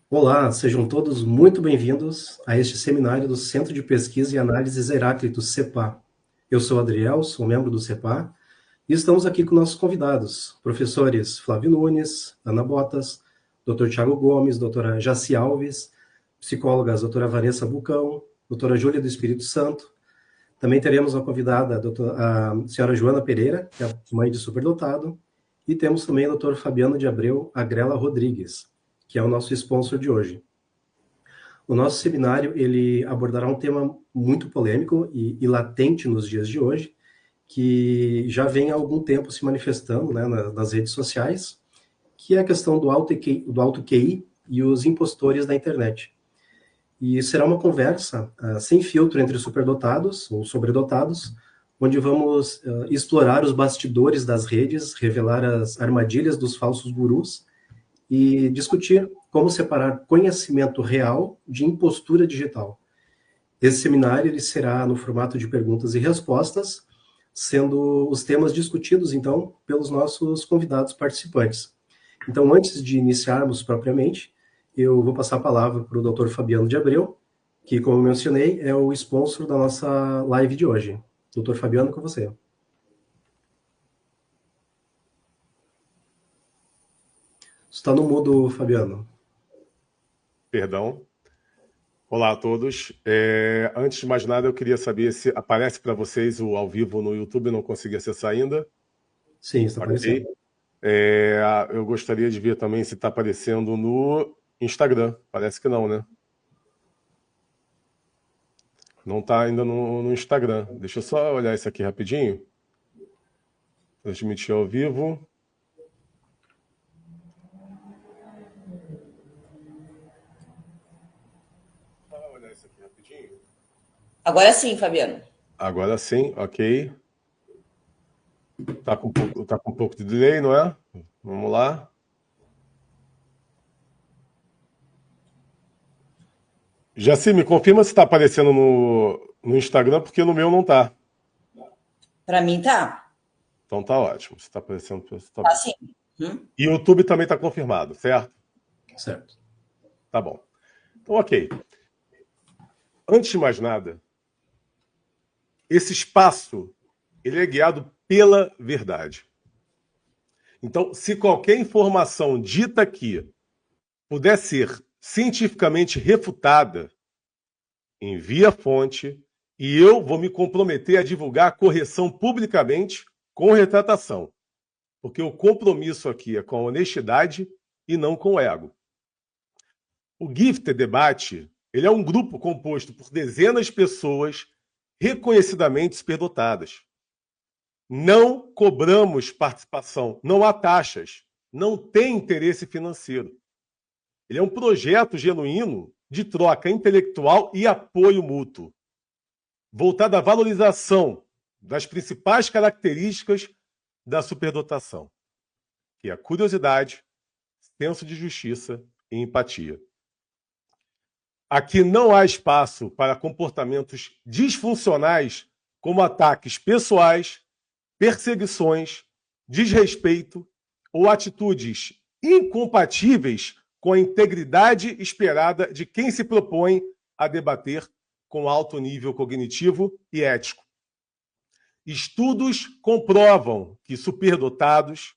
Olá, sejam todos muito bem-vindos a este seminário do Centro de Pesquisa e Análises Heráclito, CEPA. Eu sou Adriel, sou membro do CEPA, e estamos aqui com nossos convidados, professores Flávio Nunes, Ana Botas, Dr. Tiago Gomes, doutora Jaci Alves, psicólogas doutora Vanessa Bucão, doutora Júlia do Espírito Santo. Também teremos a convidada a senhora Joana Pereira, que é a mãe de superdotado, e temos também o Dr. Fabiano de Abreu Agrela Rodrigues, que é o nosso sponsor de hoje. O nosso seminário ele abordará um tema muito polêmico e latente nos dias de hoje, que já vem há algum tempo se manifestando, né, nas redes sociais, que é a questão do alto QI e os impostores da internet. E será uma conversa sem filtro entre superdotados ou sobredotados, onde vamos explorar os bastidores das redes, revelar as armadilhas dos falsos gurus e discutir como separar conhecimento real de impostura digital. Esse seminário ele será no formato de perguntas e respostas, sendo os temas discutidos, então, pelos nossos convidados participantes. Então, antes de iniciarmos propriamente, eu vou passar a palavra para o Dr. Fabiano de Abreu, que, como eu mencionei, é o sponsor da nossa live de hoje. Dr. Fabiano, com você. Está no mudo, Fabiano. Perdão. Olá a todos. Antes de mais nada, eu queria saber se aparece para vocês o ao vivo no YouTube, não consegui acessar ainda. Sim, está aparecendo. Eu gostaria de ver também se está aparecendo no Instagram. Parece que não, né? Não está ainda no Instagram. Deixa eu só olhar isso aqui rapidinho. Transmitir ao vivo. Olhar isso aqui rapidinho. Agora sim, Fabiano. Agora sim, ok. Tá com um pouco de delay, não é? Vamos lá. Jaci, me confirma se está aparecendo no Instagram, porque no meu não está. Para mim tá. Então tá ótimo. Se está aparecendo. Tá sim. E o YouTube também está confirmado, certo? Certo. Tá bom. Então, ok. Antes de mais nada, esse espaço ele é guiado pela verdade. Então, se qualquer informação dita aqui puder ser cientificamente refutada, envie a fonte e eu vou me comprometer a divulgar a correção publicamente com retratação. Porque o compromisso aqui é com a honestidade e não com o ego. O Gifted Debate ele é um grupo composto por dezenas de pessoas reconhecidamente superdotadas. Não cobramos participação, não há taxas, não tem interesse financeiro. Ele é um projeto genuíno de troca intelectual e apoio mútuo, voltado à valorização das principais características da superdotação, que é a curiosidade, senso de justiça e empatia. Aqui não há espaço para comportamentos disfuncionais como ataques pessoais, perseguições, desrespeito ou atitudes incompatíveis com a integridade esperada de quem se propõe a debater com alto nível cognitivo e ético. Estudos comprovam que superdotados,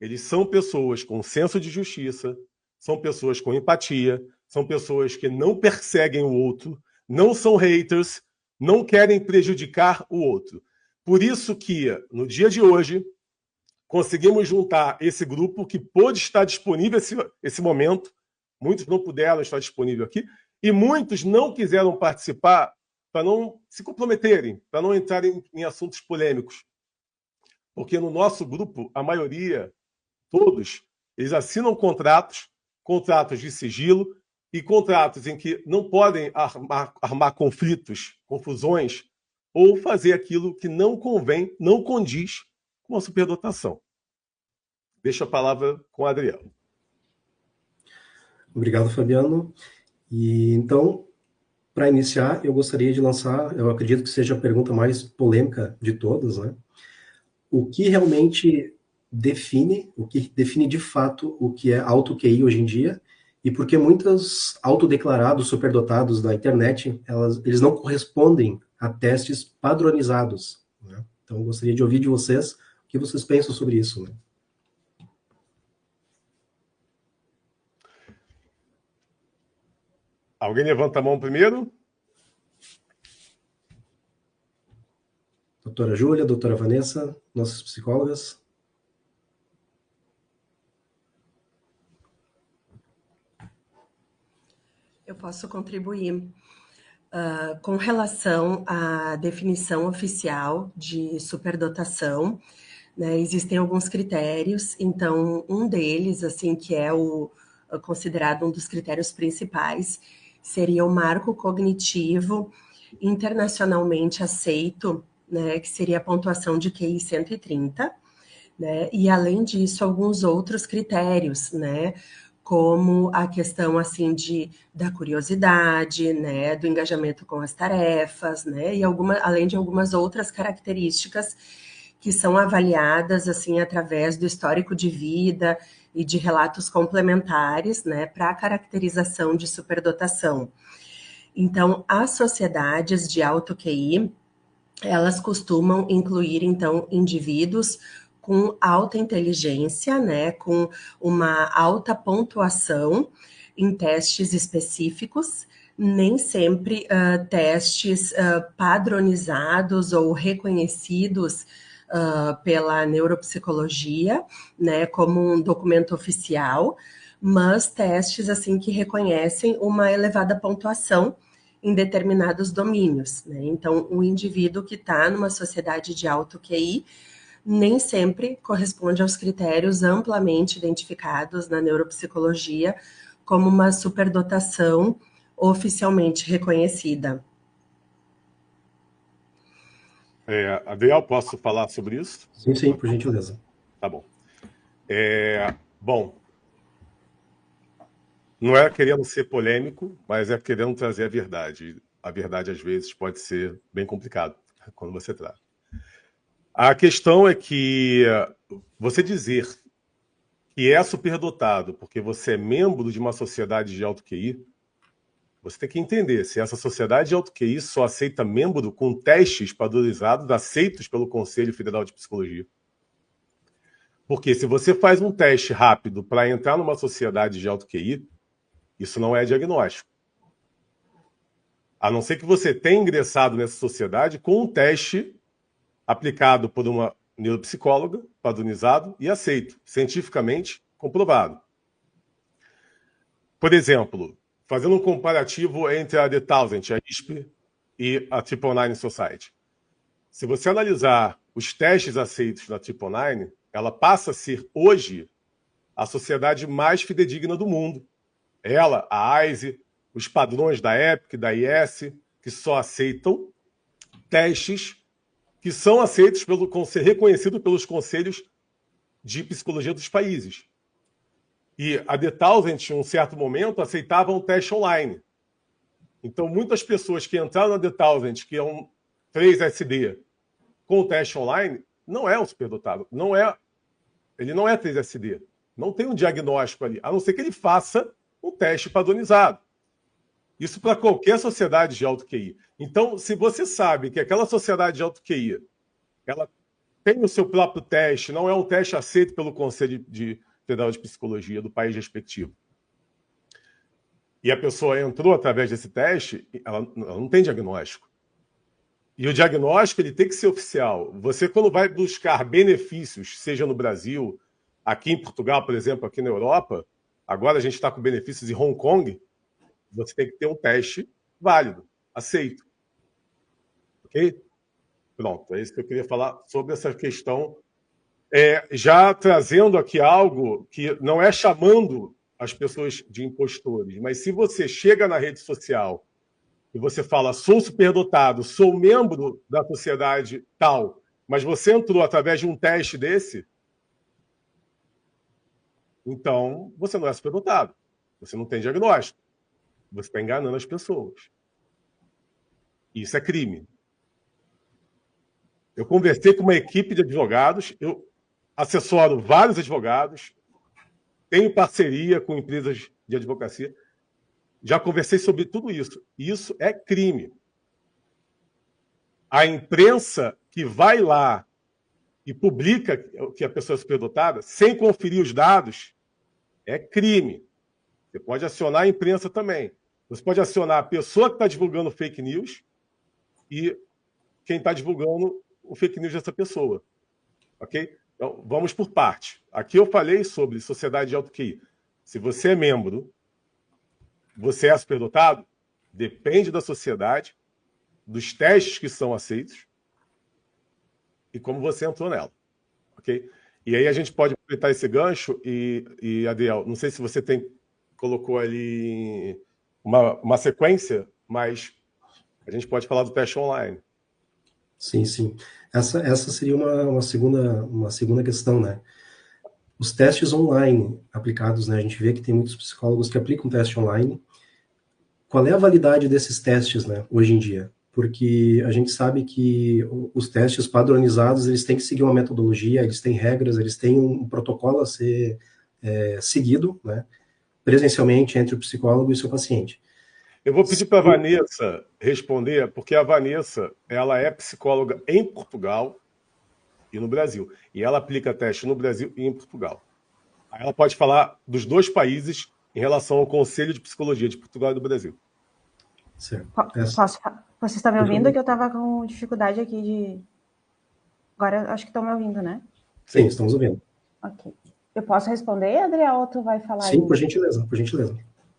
eles são pessoas com senso de justiça, são pessoas com empatia, são pessoas que não perseguem o outro, não são haters, não querem prejudicar o outro. Por isso que, no dia de hoje, conseguimos juntar esse grupo que pôde estar disponível esse momento, muitos não puderam estar disponível aqui, e muitos não quiseram participar para não se comprometerem, para não entrarem em assuntos polêmicos. Porque no nosso grupo, a maioria, todos, eles assinam contratos de sigilo e contratos em que não podem armar conflitos, confusões, ou fazer aquilo que não convém, não condiz com a superdotação. Deixo a palavra com o Adriel. Obrigado, Fabiano. E então, para iniciar, eu gostaria de lançar, eu acredito que seja a pergunta mais polêmica de todas, né? O que realmente define de fato o que é alto QI hoje em dia e porque muitos autodeclarados superdotados da internet, eles não correspondem a testes padronizados, né? Então, eu gostaria de ouvir de vocês o que vocês pensam sobre isso, né? Alguém levanta a mão primeiro? Doutora Júlia, doutora Vanessa, nossas psicólogas. Eu posso contribuir. Com relação à definição oficial de superdotação, né, existem alguns critérios, então um deles, assim, que é considerado um dos critérios principais, seria o marco cognitivo internacionalmente aceito, né, que seria a pontuação de QI 130, né, e além disso, alguns outros critérios, né, como a questão assim da curiosidade, né, do engajamento com as tarefas, né, e além de algumas outras características que são avaliadas assim através do histórico de vida e de relatos complementares, né, para a caracterização de superdotação. Então, as sociedades de alto QI, elas costumam incluir então indivíduos com alta inteligência, né, com uma alta pontuação em testes específicos, nem sempre testes padronizados ou reconhecidos pela neuropsicologia, né, como um documento oficial, mas testes assim que reconhecem uma elevada pontuação em determinados domínios, né? Então, o indivíduo que está numa sociedade de alto QI nem sempre corresponde aos critérios amplamente identificados na neuropsicologia como uma superdotação oficialmente reconhecida. Adriel, posso falar sobre isso? Sim, sim, por gentileza. Tá bom. Bom, não é querendo ser polêmico, mas é querendo trazer a verdade. A verdade, às vezes, pode ser bem complicado quando você traz. A questão é que você dizer que é superdotado porque você é membro de uma sociedade de alto QI, você tem que entender se essa sociedade de alto QI só aceita membro com testes padronizados aceitos pelo Conselho Federal de Psicologia. Porque se você faz um teste rápido para entrar numa sociedade de alto QI, isso não é diagnóstico. A não ser que você tenha ingressado nessa sociedade com um teste aplicado por uma neuropsicóloga, padronizado e aceito, cientificamente comprovado. Por exemplo, fazendo um comparativo entre a The Thousand, a ISP e a Triple Nine Society. Se você analisar os testes aceitos da Triple Nine, ela passa a ser, hoje, a sociedade mais fidedigna do mundo. Ela, a AISE, os padrões da EPIC, da IS, que só aceitam testes que são aceitos reconhecidos pelos conselhos de psicologia dos países. E a The Thousand, em um certo momento, aceitava um teste online. Então, muitas pessoas que entraram na The Thousand, que é um 3SD, com o teste online, não é um superdotado. Ele não é 3SD. Não tem um diagnóstico ali, a não ser que ele faça um teste padronizado. Isso para qualquer sociedade de alto QI. Então, se você sabe que aquela sociedade de alto QI ela tem o seu próprio teste, não é um teste aceito pelo Conselho Federal de Psicologia do país respectivo, e a pessoa entrou através desse teste, ela não tem diagnóstico. E o diagnóstico ele tem que ser oficial. Você, quando vai buscar benefícios, seja no Brasil, aqui em Portugal, por exemplo, aqui na Europa, agora a gente está com benefícios em Hong Kong, você tem que ter um teste válido, aceito. Ok? Pronto, é isso que eu queria falar sobre essa questão. Já trazendo aqui algo que não é chamando as pessoas de impostores, mas se você chega na rede social e você fala, sou superdotado, sou membro da sociedade tal, mas você entrou através de um teste desse, então você não é superdotado. Você não tem diagnóstico. Você está enganando as pessoas. Isso é crime. Eu conversei com uma equipe de advogados, eu assessoro vários advogados, tenho parceria com empresas de advocacia. Já conversei sobre tudo isso. Isso é crime. A imprensa que vai lá e publica que a pessoa é superdotada, sem conferir os dados, é crime. Você pode acionar a imprensa também. Você pode acionar a pessoa que está divulgando fake news e quem está divulgando o fake news dessa pessoa. Ok? Então, vamos por parte. Aqui eu falei sobre sociedade de alto QI. Se você é membro, você é superdotado, depende da sociedade, dos testes que são aceitos e como você entrou nela. Ok? E aí a gente pode aproveitar esse gancho e Adriel, não sei se você colocou ali uma sequência, mas a gente pode falar do teste online. Sim, sim. Essa seria uma segunda questão, né? Os testes online aplicados, né? A gente vê que tem muitos psicólogos que aplicam teste online. Qual é a validade desses testes, né, hoje em dia? Porque a gente sabe que os testes padronizados, eles têm que seguir uma metodologia, eles têm regras, eles têm um protocolo a ser seguido, né, presencialmente entre o psicólogo e o seu paciente. Eu vou pedir para a Vanessa responder, porque a Vanessa, ela é psicóloga em Portugal e no Brasil. E ela aplica teste no Brasil e em Portugal. Aí ela pode falar dos dois países em relação ao Conselho de Psicologia de Portugal e do Brasil. Certo. Vocês estão me ouvindo? Que eu estava com dificuldade aqui de... Agora acho que estão me ouvindo, né? Sim, estamos ouvindo. Ok. Eu posso responder, Adriel, ou tu vai falar? Sim, ainda? Por gentileza, por gentileza.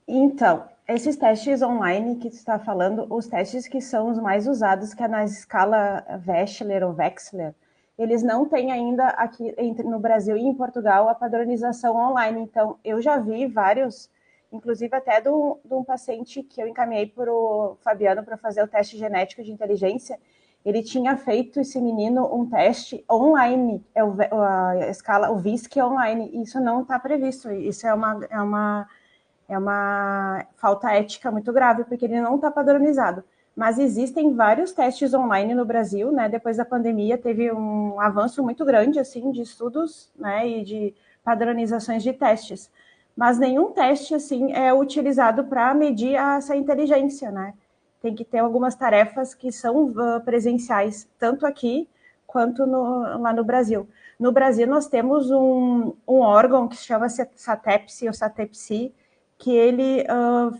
Então, esses testes online que tu está falando, os testes que são os mais usados, que é na escala Wechsler ou Wechsler, eles não têm ainda aqui no Brasil e em Portugal a padronização online. Então, eu já vi vários, inclusive até de um paciente que eu encaminhei para o Fabiano para fazer o teste genético de inteligência. Ele tinha feito, esse menino, um teste online, a escala, o VISC online. Isso não está previsto. Isso é uma falta ética muito grave, porque ele não está padronizado. Mas existem vários testes online no Brasil, né? Depois da pandemia teve um avanço muito grande, assim, de estudos, né? E de padronizações de testes. Mas nenhum teste, assim, é utilizado para medir essa inteligência, né? Tem que ter algumas tarefas que são presenciais, tanto aqui quanto lá no Brasil. No Brasil, nós temos um órgão que se chama SATEPSI ou SATEPSI, que ele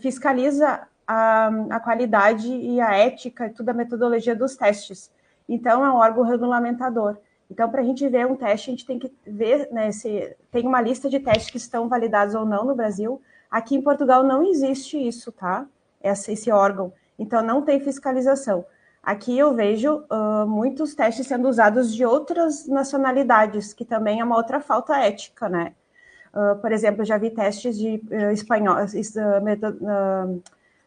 fiscaliza a qualidade e a ética e toda a metodologia dos testes. Então, é um órgão regulamentador. Então, para a gente ver um teste, a gente tem que ver, né, se tem uma lista de testes que estão validados ou não no Brasil. Aqui em Portugal não existe isso, tá? Esse órgão. Então, não tem fiscalização. Aqui eu vejo muitos testes sendo usados de outras nacionalidades, que também é uma outra falta ética, né? Por exemplo, eu já vi testes de espanhol,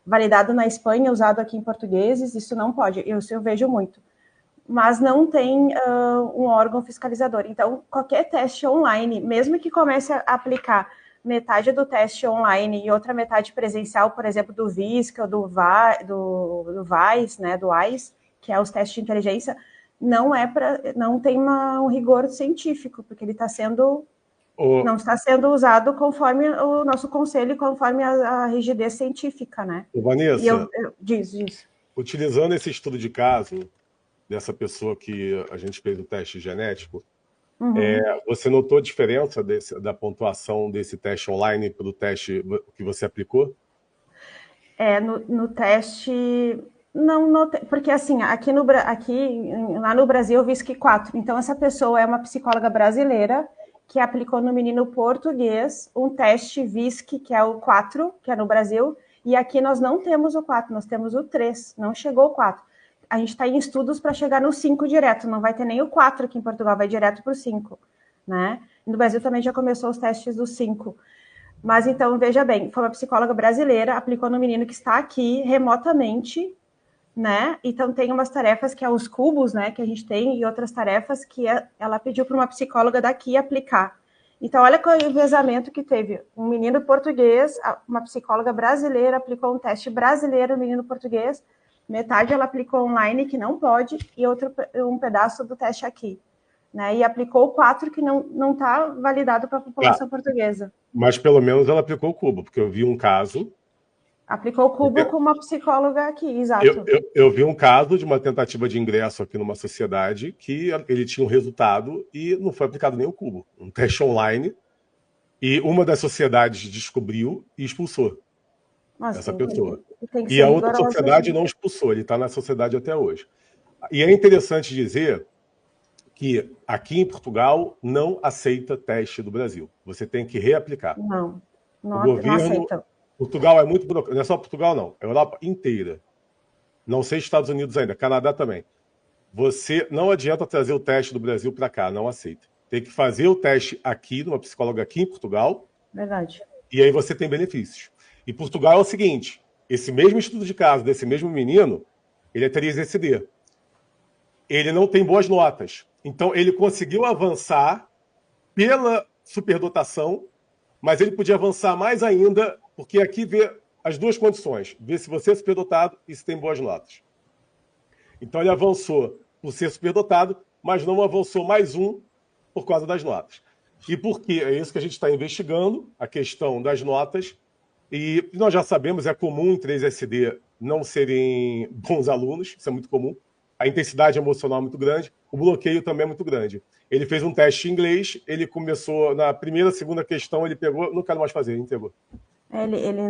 validado na Espanha, usado aqui em portugueses, isso não pode, eu vejo muito. Mas não tem um órgão fiscalizador. Então, qualquer teste online, mesmo que comece a aplicar metade do teste online e outra metade presencial, por exemplo, do VISC ou do VAIS, né, do AIS, que é os testes de inteligência, não tem um rigor científico, porque ele está sendo... Não está sendo usado conforme o nosso conselho, conforme a rigidez científica, né? Vanessa, diz. Utilizando esse estudo de caso dessa pessoa que a gente fez o teste genético, você notou a diferença da pontuação desse teste online para o teste que você aplicou? No teste... Não notei, porque assim, lá no Brasil eu vi que 4. Então, essa pessoa é uma psicóloga brasileira que aplicou no menino português um teste VISC, que é o 4, que é no Brasil, e aqui nós não temos o 4, nós temos o 3, não chegou o 4. A gente está em estudos para chegar no 5 direto, não vai ter nem o 4 aqui em Portugal, vai direto para o 5, né? No Brasil também já começou os testes do 5. Mas então, veja bem, foi uma psicóloga brasileira, aplicou no menino que está aqui remotamente, né? Então tem umas tarefas que é os cubos, né, que a gente tem, e outras tarefas que ela pediu para uma psicóloga daqui aplicar. Então olha qual é o envezamento que teve. Um menino português, uma psicóloga brasileira aplicou um teste brasileiro, um menino português, metade ela aplicou online, que não pode, e um pedaço do teste aqui. né? E aplicou 4 que não está validado para a população portuguesa. Mas pelo menos ela aplicou o cubo, porque eu vi um caso... Aplicou o cubo com uma psicóloga aqui, exato. Eu vi um caso de uma tentativa de ingresso aqui numa sociedade que ele tinha um resultado e não foi aplicado nem o cubo. Um teste online, e uma das sociedades descobriu e expulsou essa pessoa. E a outra sociedade não expulsou, ele está na sociedade até hoje. E é interessante dizer que aqui em Portugal não aceita teste do Brasil. Você tem que reaplicar. Não aceita. Portugal é muito burocrático. Não é só Portugal, não. É a Europa inteira. Não sei Estados Unidos ainda. Canadá também. Você não adianta trazer o teste do Brasil para cá. Não aceita. Tem que fazer o teste aqui, numa psicóloga aqui em Portugal. Verdade. E aí você tem benefícios. E Portugal é o seguinte. Esse mesmo estudo de caso desse mesmo menino, ele é 3SD. Ele não tem boas notas. Então, ele conseguiu avançar pela superdotação, mas ele podia avançar mais ainda, porque aqui vê as duas condições. Vê se você é superdotado e se tem boas notas. Então, ele avançou por ser superdotado, mas não avançou mais um por causa das notas. E por quê? É isso que a gente está investigando, a questão das notas. E nós já sabemos, é comum em 3SD não serem bons alunos, isso é muito comum. A intensidade emocional é muito grande, o bloqueio também é muito grande. Ele fez um teste em inglês, ele começou na primeira, segunda questão, ele pegou, não quero mais fazer, ele entregou. Ele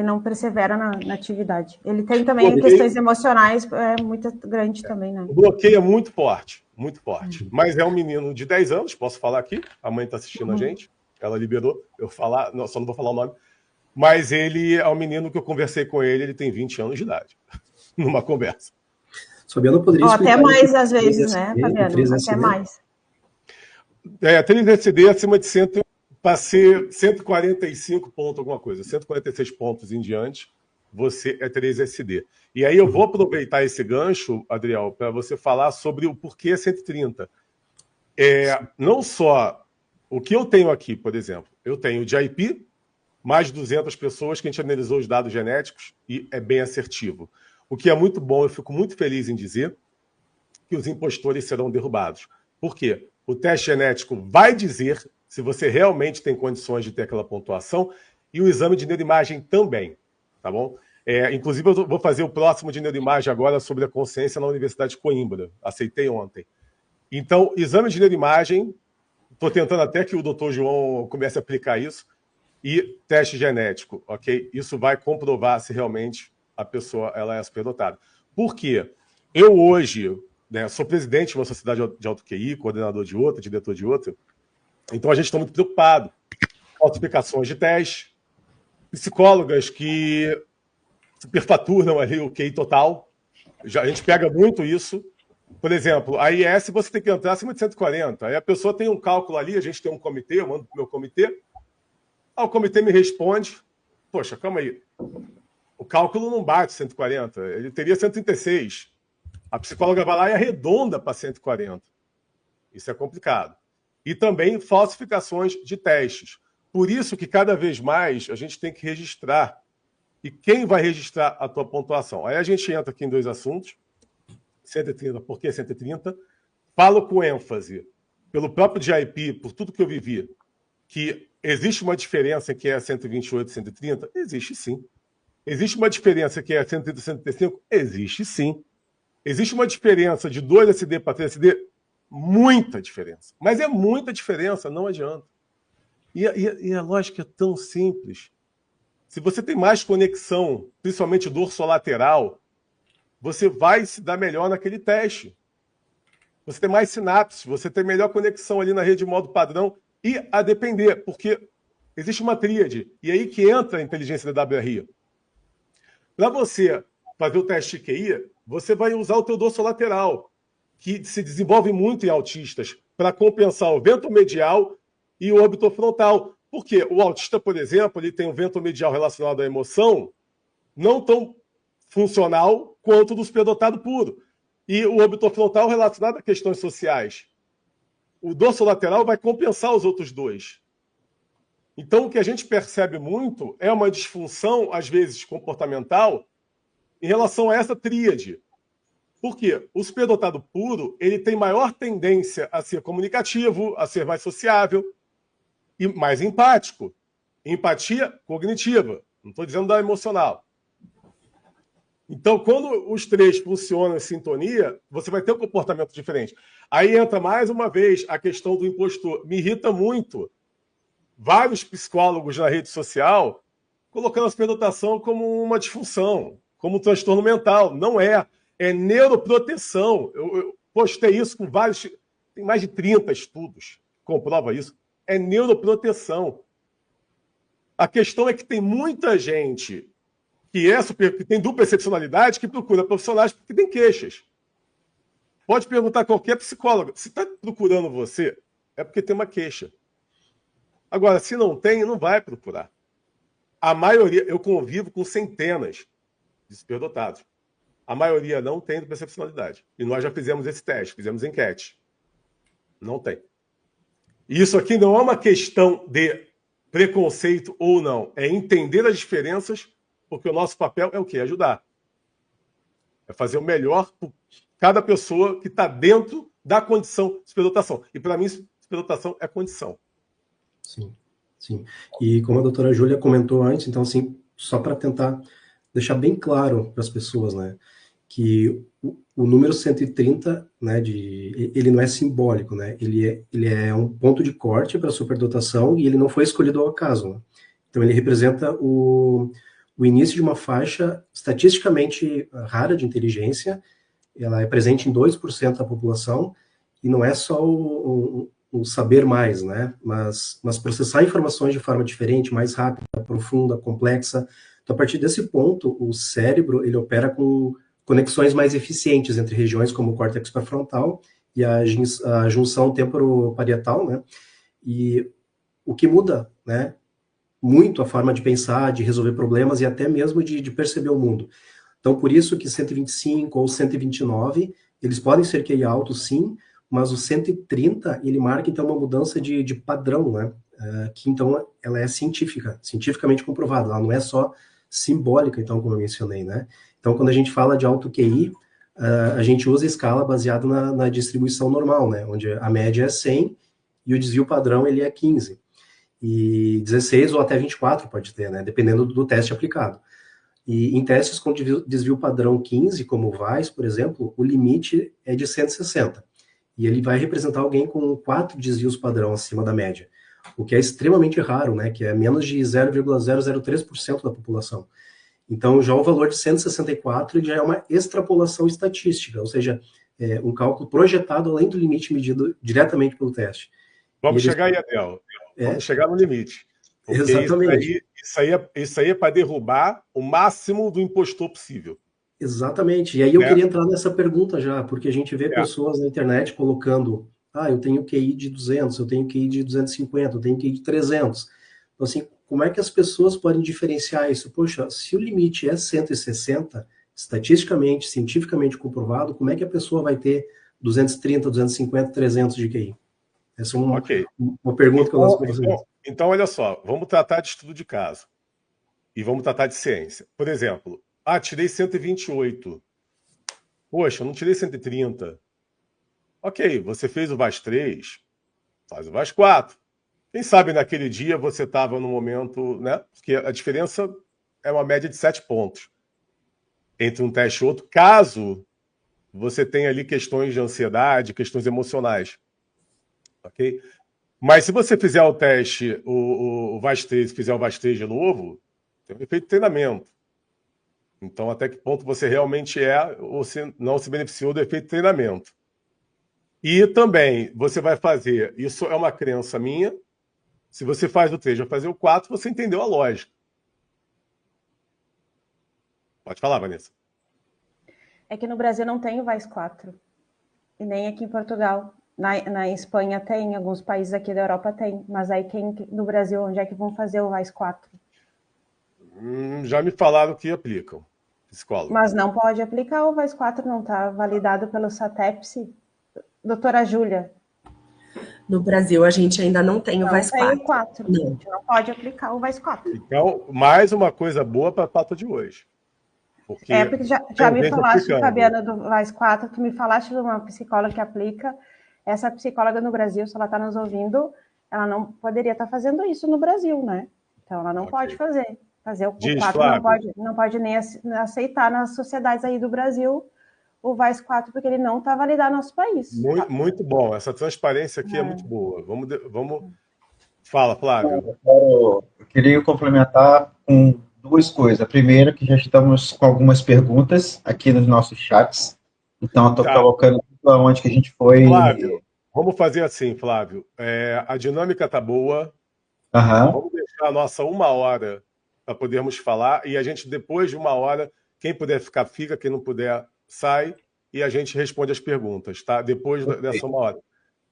não persevera na atividade. Ele tem também questões emocionais muito grandes também, né? O bloqueio é muito forte, muito forte. Mas é um menino de 10 anos, posso falar aqui, a mãe está assistindo a gente, ela liberou eu falar, só não vou falar o nome, mas ele é um menino que eu conversei com ele tem 20 anos de idade, numa conversa. Fabiano poderia explicar... Até mais, às vezes, né, Fabiano? Até mais. 3SD acima de 100, para ser 145 pontos, alguma coisa, 146 pontos em diante, você é 3SD. E aí eu vou aproveitar esse gancho, Adriel, para você falar sobre o porquê 130. Não só o que eu tenho aqui, por exemplo, eu tenho de IP, mais de 200 pessoas que a gente analisou os dados genéticos e é bem assertivo. O que é muito bom, eu fico muito feliz em dizer que os impostores serão derrubados. Por quê? O teste genético vai dizer se você realmente tem condições de ter aquela pontuação e o exame de neuroimagem também, tá bom? Inclusive, eu vou fazer o próximo de neuroimagem agora sobre a consciência na Universidade de Coimbra. Aceitei ontem. Então, exame de neuroimagem, estou tentando até que o doutor João comece a aplicar isso, e teste genético, ok? Isso vai comprovar se realmente a pessoa ela é superdotada. Por quê? Eu hoje, né, sou presidente de uma sociedade de alto QI, coordenador de outra, diretor de outra, então a gente está muito preocupado com falsificações de teste, psicólogas que superfaturam ali o QI total, a gente pega muito isso. Por exemplo, a IS você tem que entrar acima de 140, aí a pessoa tem um cálculo ali, a gente tem um comitê, eu mando para o meu comitê, o comitê me responde, poxa, calma aí, o cálculo não bate 140, ele teria 136. A psicóloga vai lá e arredonda para 140. Isso é complicado. E também falsificações de testes. Por isso que cada vez mais a gente tem que registrar. E quem vai registrar a tua pontuação? Aí a gente entra aqui em dois assuntos. 130, por que 130? Falo com ênfase, pelo próprio GIP, por tudo que eu vivi, que existe uma diferença que é 128 e 130? Existe sim. Existe uma diferença que é 130 e 135? Existe sim. Existe uma diferença de 2 SD para 3 SD? Muita diferença. Mas é muita diferença, não adianta. E a lógica é tão simples. Se você tem mais conexão, principalmente dorsolateral, você vai se dar melhor naquele teste. Você tem mais sinapses, você tem melhor conexão ali na rede de modo padrão e a depender, porque existe uma tríade. E aí que entra a inteligência da WRI. Para você fazer o teste de QI, você vai usar o teu dorsolateral, que se desenvolve muito em autistas, para compensar o vento medial e o orbitofrontal. Porque o autista, por exemplo, ele tem um vento medial relacionado à emoção não tão funcional quanto o do superdotado puro. E o orbitofrontal relacionado a questões sociais. O dorsolateral vai compensar os outros dois. Então, o que a gente percebe muito é uma disfunção, às vezes, comportamental, em relação a essa tríade. Por quê? O superdotado puro, ele tem maior tendência a ser comunicativo, a ser mais sociável e mais empático. Empatia cognitiva, não estou dizendo da emocional. Então, quando os três funcionam em sintonia, você vai ter um comportamento diferente. Aí entra mais uma vez a questão do impostor. Me irrita muito vários psicólogos na rede social colocando a superdotação como uma disfunção, como um transtorno mental. Não é. É neuroproteção. Eu postei isso com vários... Tem mais de 30 estudos que comprovam isso. É neuroproteção. A questão é que tem muita gente que tem dupla excepcionalidade que procura profissionais porque tem queixas. Pode perguntar a qualquer psicólogo. Se está procurando você, é porque tem uma queixa. Agora, se não tem, não vai procurar. A maioria, eu convivo com centenas de superdotados. A maioria não tem dupla excepcionalidade. E nós já fizemos esse teste, fizemos enquete. Não tem. E isso aqui não é uma questão de preconceito ou não. É entender as diferenças, porque o nosso papel é o quê? Ajudar. É fazer o melhor por cada pessoa que está dentro da condição de superdotação. E para mim, superdotação é condição. Sim, sim. E como a doutora Júlia comentou antes, então, assim, só para tentar deixar bem claro para as pessoas, né, que o número 130, né, ele não é simbólico, né, ele é um ponto de corte para a superdotação e ele não foi escolhido ao acaso, né? Então ele representa o início de uma faixa estatisticamente rara de inteligência. Ela é presente em 2% da população e não é só o saber mais, né, mas processar informações de forma diferente, mais rápida, profunda, complexa. Então, a partir desse ponto, o cérebro ele opera com conexões mais eficientes entre regiões como o córtex pré-frontal e a junção temporoparietal, né? E o que muda, né, muito a forma de pensar, de resolver problemas e até mesmo de perceber o mundo. Então, por isso que 125 ou 129, eles podem ser QI altos, sim, mas o 130, ele marca, então, uma mudança de padrão, né? Que, então, ela é cientificamente comprovada, ela não é só simbólica, então, como eu mencionei, né? Então, quando a gente fala de alto QI, a gente usa a escala baseada na distribuição normal, né? Onde a média é 100 e o desvio padrão, ele é 15. E 16 ou até 24 pode ter, né? Dependendo do teste aplicado. E em testes com desvio padrão 15, como o VAIS, por exemplo, o limite é de 160. E ele vai representar alguém com 4 desvios padrão acima da média, o que é extremamente raro, né? Que é menos de 0,003% da população. Então, já o valor de 164 ele já é uma extrapolação estatística, ou seja, um cálculo projetado além do limite medido diretamente pelo teste. Vamos chegar aí, Adel. Vamos chegar no limite. Exatamente. Isso aí é para derrubar o máximo do impostor possível. Exatamente. E aí eu queria entrar nessa pergunta já, porque a gente vê pessoas na internet colocando, eu tenho QI de 200, eu tenho QI de 250, eu tenho QI de 300. Então, assim, como é que as pessoas podem diferenciar isso? Poxa, se o limite é 160, estatisticamente, cientificamente comprovado, como é que a pessoa vai ter 230, 250, 300 de QI? Essa é uma pergunta que eu lanço para vocês. Então, olha só, vamos tratar de estudo de caso. E vamos tratar de ciência. Por exemplo, tirei 128. Poxa, eu não tirei 130. Ok, você fez o VAS 3, faz o VAS 4. Quem sabe naquele dia você estava no momento, né? Porque a diferença é uma média de 7 pontos entre um teste e outro, caso você tenha ali questões de ansiedade, questões emocionais. Ok? Mas se você fizer o teste, o VAS 3, fizer o VAS 3 de novo, tem um efeito de treinamento. Então, até que ponto você realmente ou se não se beneficiou do efeito de treinamento. E também, você vai fazer, isso é uma crença minha, se você faz o 3 vai fazer o 4, você entendeu a lógica. Pode falar, Vanessa. É que no Brasil não tem o VAS 4. E nem aqui em Portugal. Na Espanha tem, em alguns países aqui da Europa tem. Mas aí no Brasil, onde é que vão fazer o VAS 4? Já me falaram que aplicam, psicólogo. Mas não pode aplicar o VAS 4, não está validado pelo SATEPS. Doutora Júlia. No Brasil, a gente ainda não tem o VAS 4. Não tem o 4. Não. A gente não pode aplicar o VAS 4. Então, mais uma coisa boa para a pauta de hoje. porque porque já tem me gente falaste, aplicando. Fabiana, do VAIS 4, tu me falaste de uma psicóloga que aplica. Essa psicóloga no Brasil, se ela está nos ouvindo, ela não poderia estar fazendo isso no Brasil, né? Então ela não pode fazer. O Diz, 4 Flávio. não pode nem aceitar nas sociedades aí do Brasil o VAIS 4, porque ele não está validado no nosso país. Muito bom. Essa transparência aqui é muito boa. Vamos... Fala, Flávio. Eu queria complementar com duas coisas. A primeira, que já estamos com algumas perguntas aqui nos nossos chats. Então, eu estou colocando tudo onde que a gente foi. Flávio, vamos fazer assim, Flávio. A dinâmica tá boa. Vamos deixar a nossa 1 hora para podermos falar. E a gente, depois de 1 hora, quem puder ficar, fica. Quem não puder, sai. E a gente responde as perguntas, tá? Depois dessa 1 hora.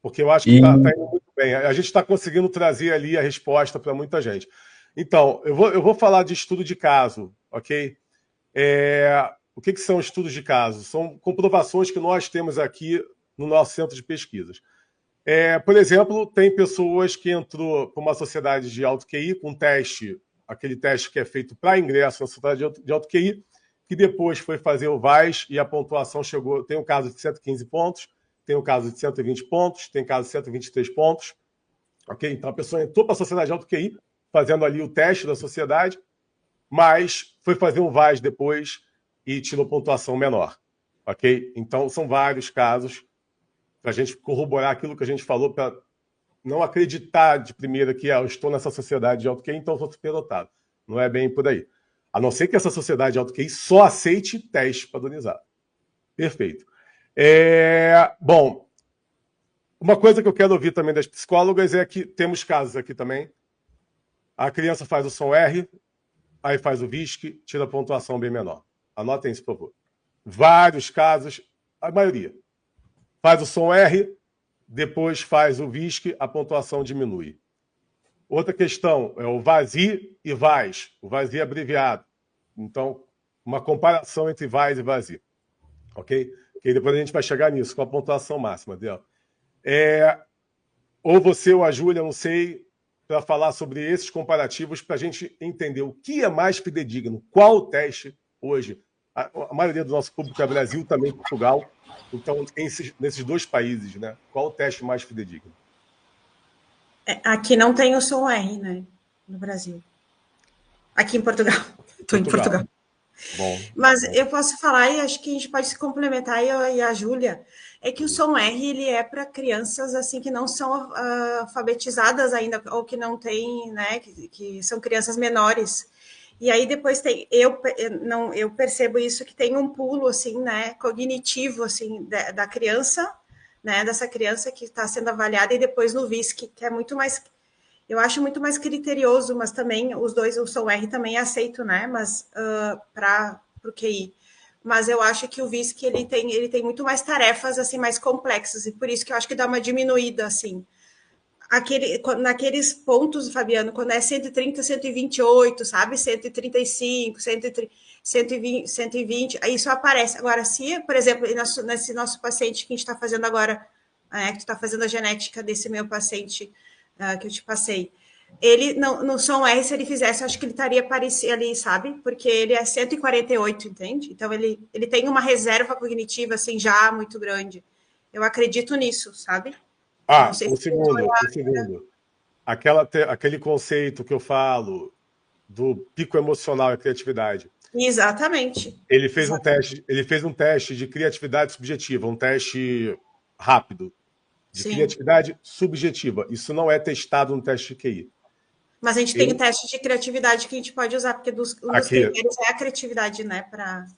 Porque eu acho que tá indo muito bem. A gente está conseguindo trazer ali a resposta para muita gente. Então, eu vou falar de estudo de caso, ok? O que são estudos de caso? São comprovações que nós temos aqui no nosso centro de pesquisas. Por exemplo, tem pessoas que entrou para uma sociedade de alto QI com teste, aquele teste que é feito para ingresso na sociedade de alto QI, que depois foi fazer o VAIS e a pontuação chegou... Tem um caso de 115 pontos, tem um caso de 120 pontos, tem caso de 123 pontos. Ok? Então a pessoa entrou para a sociedade de alto QI, fazendo ali o teste da sociedade, mas foi fazer um VAIS depois e tirou pontuação menor. Ok? Então são vários casos para a gente corroborar aquilo que a gente falou, para não acreditar de primeira que eu estou nessa sociedade de alto QI, então sou superdotado. Não é bem por aí. A não ser que essa sociedade de alto QI só aceite teste padronizado. Perfeito. Bom, uma coisa que eu quero ouvir também das psicólogas é que temos casos aqui também. A criança faz o som R, aí faz o VISC, tira a pontuação bem menor. Anotem isso, por favor. Vários casos, a maioria. Faz o som R, depois faz o VISC, a pontuação diminui. Outra questão é o VASI e VAS. O VASI é abreviado. Então, uma comparação entre VAS e VASI. Ok? Que depois a gente vai chegar nisso, com a pontuação máxima dela. Ou você ou a Júlia, não sei, para falar sobre esses comparativos, para a gente entender o que é mais fidedigno, qual teste hoje. A maioria do nosso público é Brasil, também Portugal. Então, nesses dois países, né? Qual o teste mais fidedigno? Aqui não tem o som R, né? No Brasil. Aqui em Portugal. Estou em Portugal. Bom, mas eu posso falar, e acho que a gente pode se complementar, e a Júlia, é que o som R ele é para crianças assim que não são alfabetizadas ainda, ou que não têm, né? Que são crianças menores. E aí depois tem, eu percebo isso, que tem um pulo assim, né, cognitivo assim da criança, né, dessa criança que está sendo avaliada, e depois no VISC, que é muito mais, eu acho muito mais criterioso, mas também os dois, o som R também é aceito, né, mas para o QI. Mas eu acho que o VISC ele tem muito mais tarefas assim mais complexas, e por isso que eu acho que dá uma diminuída assim. Naqueles pontos, Fabiano, quando é 130, 128, sabe? 135, 120, 120, isso aparece. Agora, se, por exemplo, nesse nosso paciente que a gente está fazendo agora, que tu está fazendo a genética desse meu paciente que eu te passei, ele, no som R, se ele fizesse, acho que ele estaria parecido ali, sabe? Porque ele é 148, entende? Então, ele tem uma reserva cognitiva, assim, já muito grande. Eu acredito nisso, sabe? O segundo. Aquele conceito que eu falo do pico emocional e criatividade. Exatamente. Ele fez um teste de criatividade subjetiva, um teste rápido de criatividade subjetiva. Isso não é testado no teste de QI. Mas a gente tem o teste de criatividade que a gente pode usar, porque um dos critérios é a criatividade, né?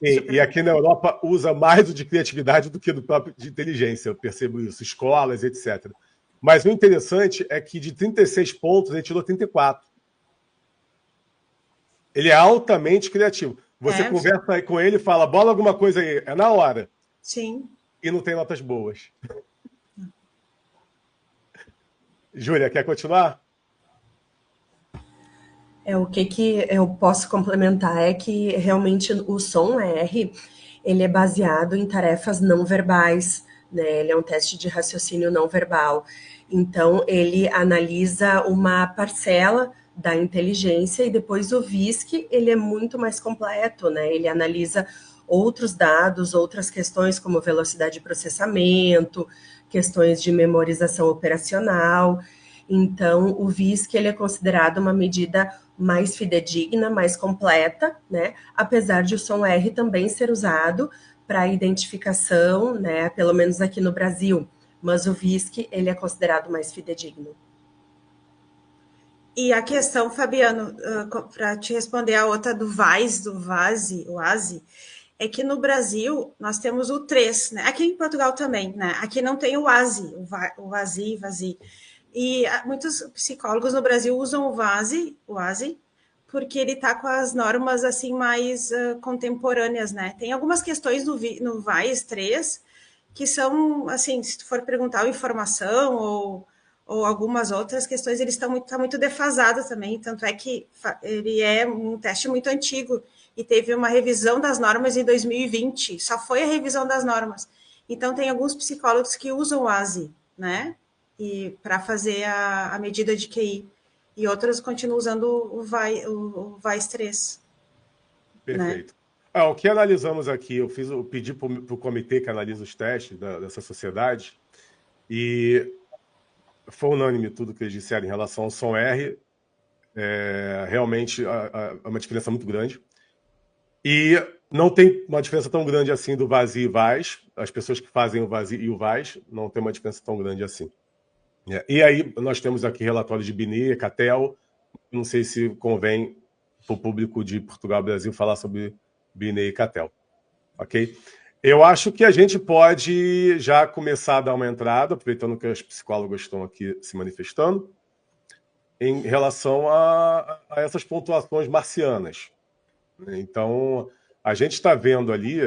E aqui na Europa usa mais o de criatividade do que do próprio de inteligência, eu percebo isso, escolas, etc. Mas o interessante é que de 36 pontos ele tirou 34. Ele é altamente criativo. Você conversa aí com ele e fala, bola alguma coisa aí, é na hora. Sim. E não tem notas boas. Júlia, quer continuar? O que eu posso complementar é que realmente o som R, ele é baseado em tarefas não verbais, né? Ele é um teste de raciocínio não verbal. Então, ele analisa uma parcela da inteligência, e depois o VISC, ele é muito mais completo, né? Ele analisa outros dados, outras questões como velocidade de processamento, questões de memorização operacional. Então, o VISC, ele é considerado uma medida mais fidedigna, mais completa, né? Apesar de o som R também ser usado para identificação, né? Pelo menos aqui no Brasil. Mas o VISC, ele é considerado mais fidedigno. E a questão, Fabiano, para te responder a outra do VAIS, do VASI, o ASI, é que no Brasil nós temos o 3, né? Aqui em Portugal também, né? Aqui não tem o ASI, o VASI. E muitos psicólogos no Brasil usam o ASI, porque ele está com as normas assim mais contemporâneas, né? Tem algumas questões no VAIS 3 que são, assim, se tu for perguntar informação ou algumas outras questões, ele está muito defasado também, tanto é que ele é um teste muito antigo e teve uma revisão das normas em 2020, só foi a revisão das normas. Então, tem alguns psicólogos que usam o ASI, né? E para fazer a medida de QI. E outras continuam usando o VAIS 3. Perfeito. Né? O que analisamos aqui, eu pedi para o comitê que analisa os testes dessa sociedade, e foi unânime tudo que eles disseram em relação ao som R. Realmente é uma diferença muito grande. E não tem uma diferença tão grande assim do VASI e VAIS. As pessoas que fazem o VASI e o VAIS não tem uma diferença tão grande assim. E aí nós temos aqui relatórios de Binet, Catel. Não sei se convém para o público de Portugal e Brasil falar sobre Binet e Catel. Ok? Eu acho que a gente pode já começar a dar uma entrada, aproveitando que as psicólogas estão aqui se manifestando, em relação a essas pontuações marcianas. Então, a gente está vendo ali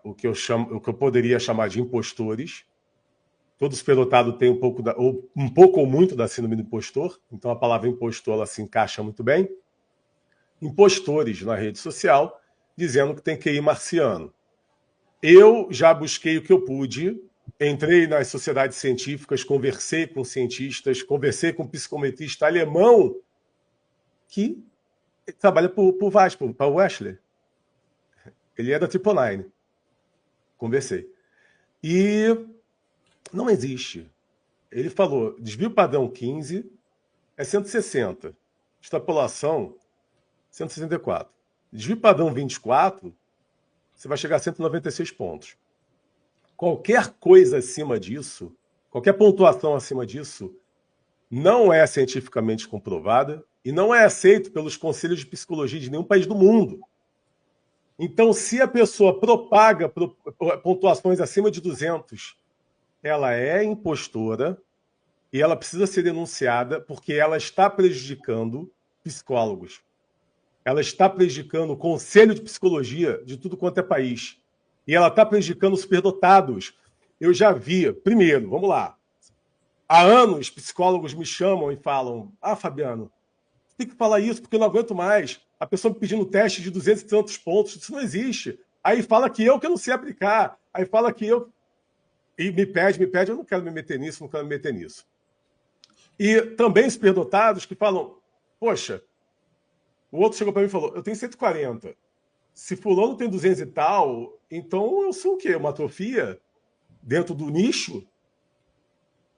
o que eu poderia chamar de impostores. Todo superdotado tem um pouco ou muito da síndrome do impostor, então a palavra impostor ela se encaixa muito bem. Impostores na rede social dizendo que tem QI marciano. Eu já busquei o que eu pude, entrei nas sociedades científicas, conversei com cientistas, conversei com um psicometrista alemão que trabalha para o VASP, para o Wechsler. Ele é da Triple Nine. Conversei. E não existe. Ele falou, desvio padrão 15 é 160. Extrapolação, 164. Desvio padrão 24, você vai chegar a 196 pontos. Qualquer coisa acima disso, qualquer pontuação acima disso, não é cientificamente comprovada e não é aceito pelos conselhos de psicologia de nenhum país do mundo. Então, se a pessoa propaga pontuações acima de 200, ela é impostora e ela precisa ser denunciada porque ela está prejudicando psicólogos. Ela está prejudicando o conselho de psicologia de tudo quanto é país. E ela está prejudicando os superdotados. Eu já vi, primeiro, vamos lá. Há anos, psicólogos me chamam e falam, Fabiano, tem que falar isso porque eu não aguento mais. A pessoa me pedindo teste de 200 e tantos pontos, isso não existe. Aí fala que eu não sei aplicar. Aí fala que eu... E me pede, eu não quero me meter nisso, não quero me meter nisso. E também superdotados que falam, poxa, o outro chegou para mim e falou, eu tenho 140. Se fulano tem 200 e tal, então eu sou o quê? Uma atrofia dentro do nicho?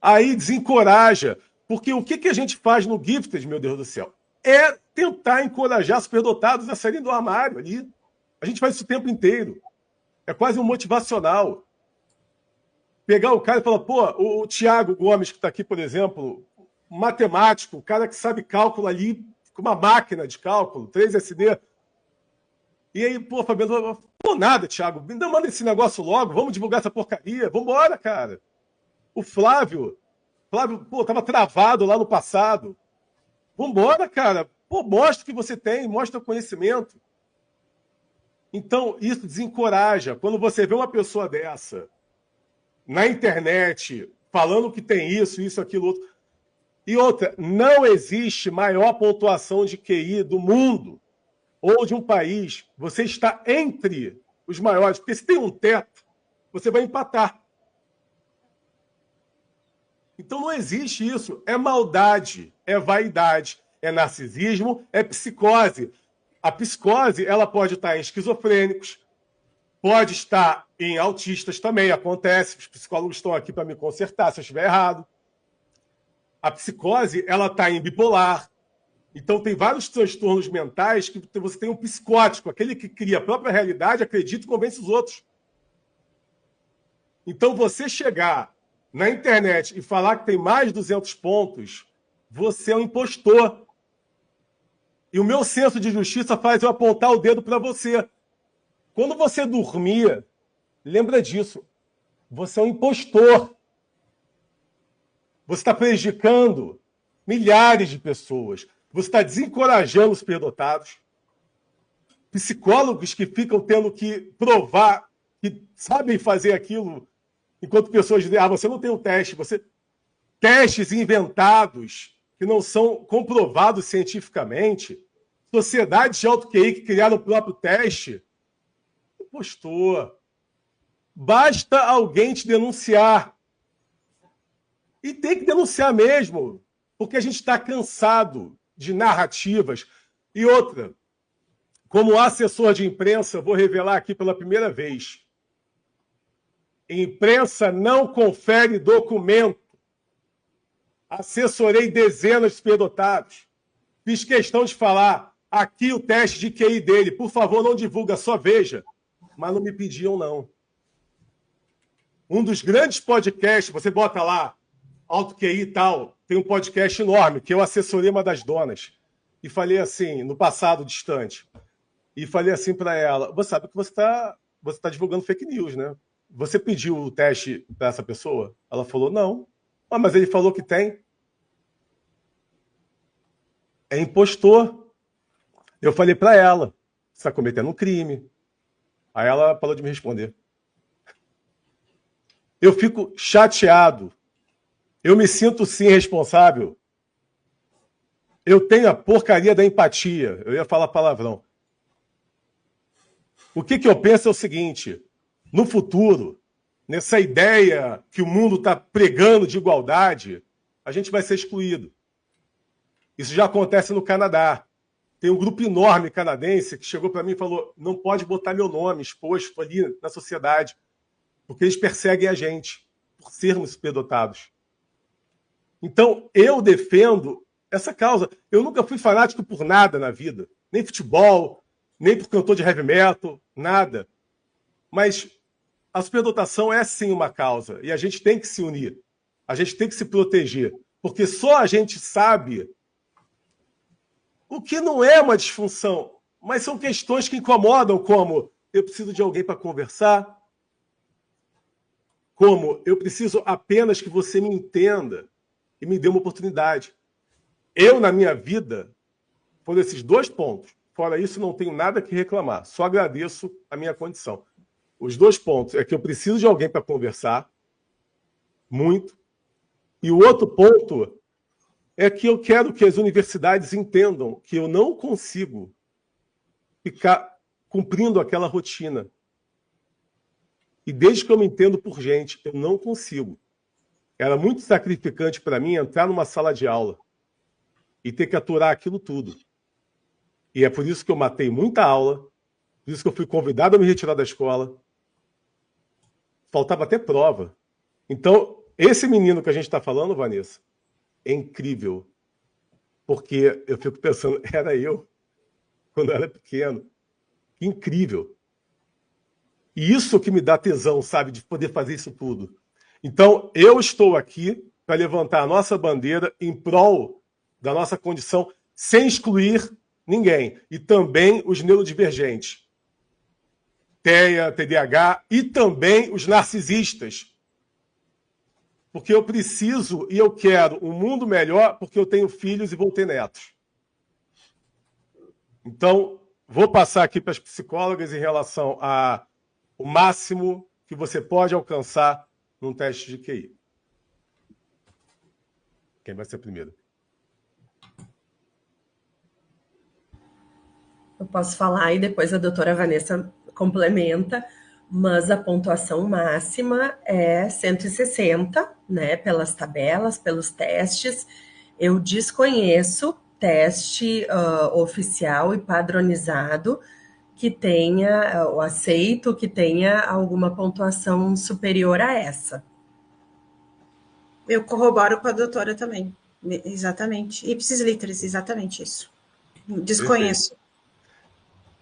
Aí desencoraja. Porque o que a gente faz no Gifted, meu Deus do céu? É tentar encorajar superdotados a saírem do armário ali. A gente faz isso o tempo inteiro. É quase um motivacional. Pegar o cara e falar, pô, o Thiago Gomes, que está aqui, por exemplo, matemático, o cara que sabe cálculo ali, com uma máquina de cálculo, 3SD. E aí, pô, Fabiano, pô, nada, Thiago, manda esse negócio logo, vamos divulgar essa porcaria, vambora, cara. O Flávio, pô, tava travado lá no passado. Vambora, cara. Pô, mostra o que você tem, mostra o conhecimento. Então, isso desencoraja. Quando você vê uma pessoa dessa na internet falando que tem isso, aquilo, outro. E outra, não existe maior pontuação de QI do mundo ou de um país. Você está entre os maiores, porque se tem um teto, você vai empatar. Então não existe isso. É maldade, é vaidade. é narcisismo, é psicose. A psicose, ela pode estar em esquizofrênicos, pode estar em autistas também, acontece. Os psicólogos estão aqui para me consertar se eu estiver errado. A psicose, ela está em bipolar. Então, tem vários transtornos mentais que você tem um psicótico, aquele que cria a própria realidade, acredita e convence os outros. Então, você chegar na internet e falar que tem mais de 200 pontos, você é um impostor. E o meu senso de justiça faz eu apontar o dedo para você. Quando você dormir, lembra disso. Você é um impostor. Você está prejudicando milhares de pessoas. Você está desencorajando os superdotados. Psicólogos que ficam tendo que provar que sabem fazer aquilo, enquanto pessoas dizem, você não tem um teste. Testes inventados que não são comprovados cientificamente. Sociedades de alto QI que criaram o próprio teste. Impostor. Basta alguém te denunciar. E tem que denunciar mesmo, porque a gente está cansado de narrativas. E outra, como assessor de imprensa, vou revelar aqui pela primeira vez. Imprensa não confere documento. Assessorei dezenas de superdotados. Fiz questão de falar aqui o teste de QI dele. Por favor, não divulga, só veja. Mas não me pediam, não. Um dos grandes podcasts, você bota lá, Alto QI e tal, tem um podcast enorme, que eu assessorei uma das donas. E falei assim, no passado distante, e falei assim para ela, você sabe que você tá divulgando fake news, né? Você pediu o teste para essa pessoa? Ela falou, não. Mas ele falou que tem. É impostor. Eu falei para ela, você está cometendo um crime. Aí ela parou de me responder. Eu fico chateado. Eu me sinto, sim, responsável. Eu tenho a porcaria da empatia. Eu ia falar palavrão. O que eu penso é o seguinte. No futuro, nessa ideia que o mundo está pregando de igualdade, a gente vai ser excluído. Isso já acontece no Canadá. Tem um grupo enorme canadense que chegou para mim e falou, não pode botar meu nome exposto ali na sociedade, porque eles perseguem a gente por sermos superdotados. Então, eu defendo essa causa. Eu nunca fui fanático por nada na vida. Nem futebol, nem por cantor de heavy metal, nada. Mas a superdotação é, sim, uma causa. E a gente tem que se unir. A gente tem que se proteger. Porque só a gente sabe o que não é uma disfunção, mas são questões que incomodam, como eu preciso de alguém para conversar, como eu preciso apenas que você me entenda e me dê uma oportunidade. Eu, na minha vida, por esses 2 pontos, fora isso, não tenho nada que reclamar. Só agradeço a minha condição. Os 2 pontos é que eu preciso de alguém para conversar, muito. E o outro ponto é que eu quero que as universidades entendam que eu não consigo ficar cumprindo aquela rotina. E desde que eu me entendo por gente, eu não consigo. Era muito sacrificante para mim entrar numa sala de aula e ter que aturar aquilo tudo. E é por isso que eu matei muita aula, por isso que eu fui convidado a me retirar da escola. Faltava até prova. Então, esse menino que a gente está falando, Vanessa, é incrível. Porque eu fico pensando, era eu quando eu era pequeno. Que incrível. E isso que me dá tesão, sabe, de poder fazer isso tudo. Então, eu estou aqui para levantar a nossa bandeira em prol da nossa condição, sem excluir ninguém. E também os neurodivergentes. TEA, TDAH e também os narcisistas. Porque eu preciso e eu quero um mundo melhor porque eu tenho filhos e vou ter netos. Então, vou passar aqui para as psicólogas em relação ao máximo que você pode alcançar num teste de QI. Quem vai ser primeiro? Eu posso falar e depois a doutora Vanessa complementa, mas a pontuação máxima é 160, né, pelas tabelas, pelos testes. Eu desconheço teste oficial e padronizado que tenha o aceito, que tenha alguma pontuação superior a essa. Eu corroboro com a doutora também. Exatamente. Ipsis literis, exatamente isso. Desconheço. Perfeito.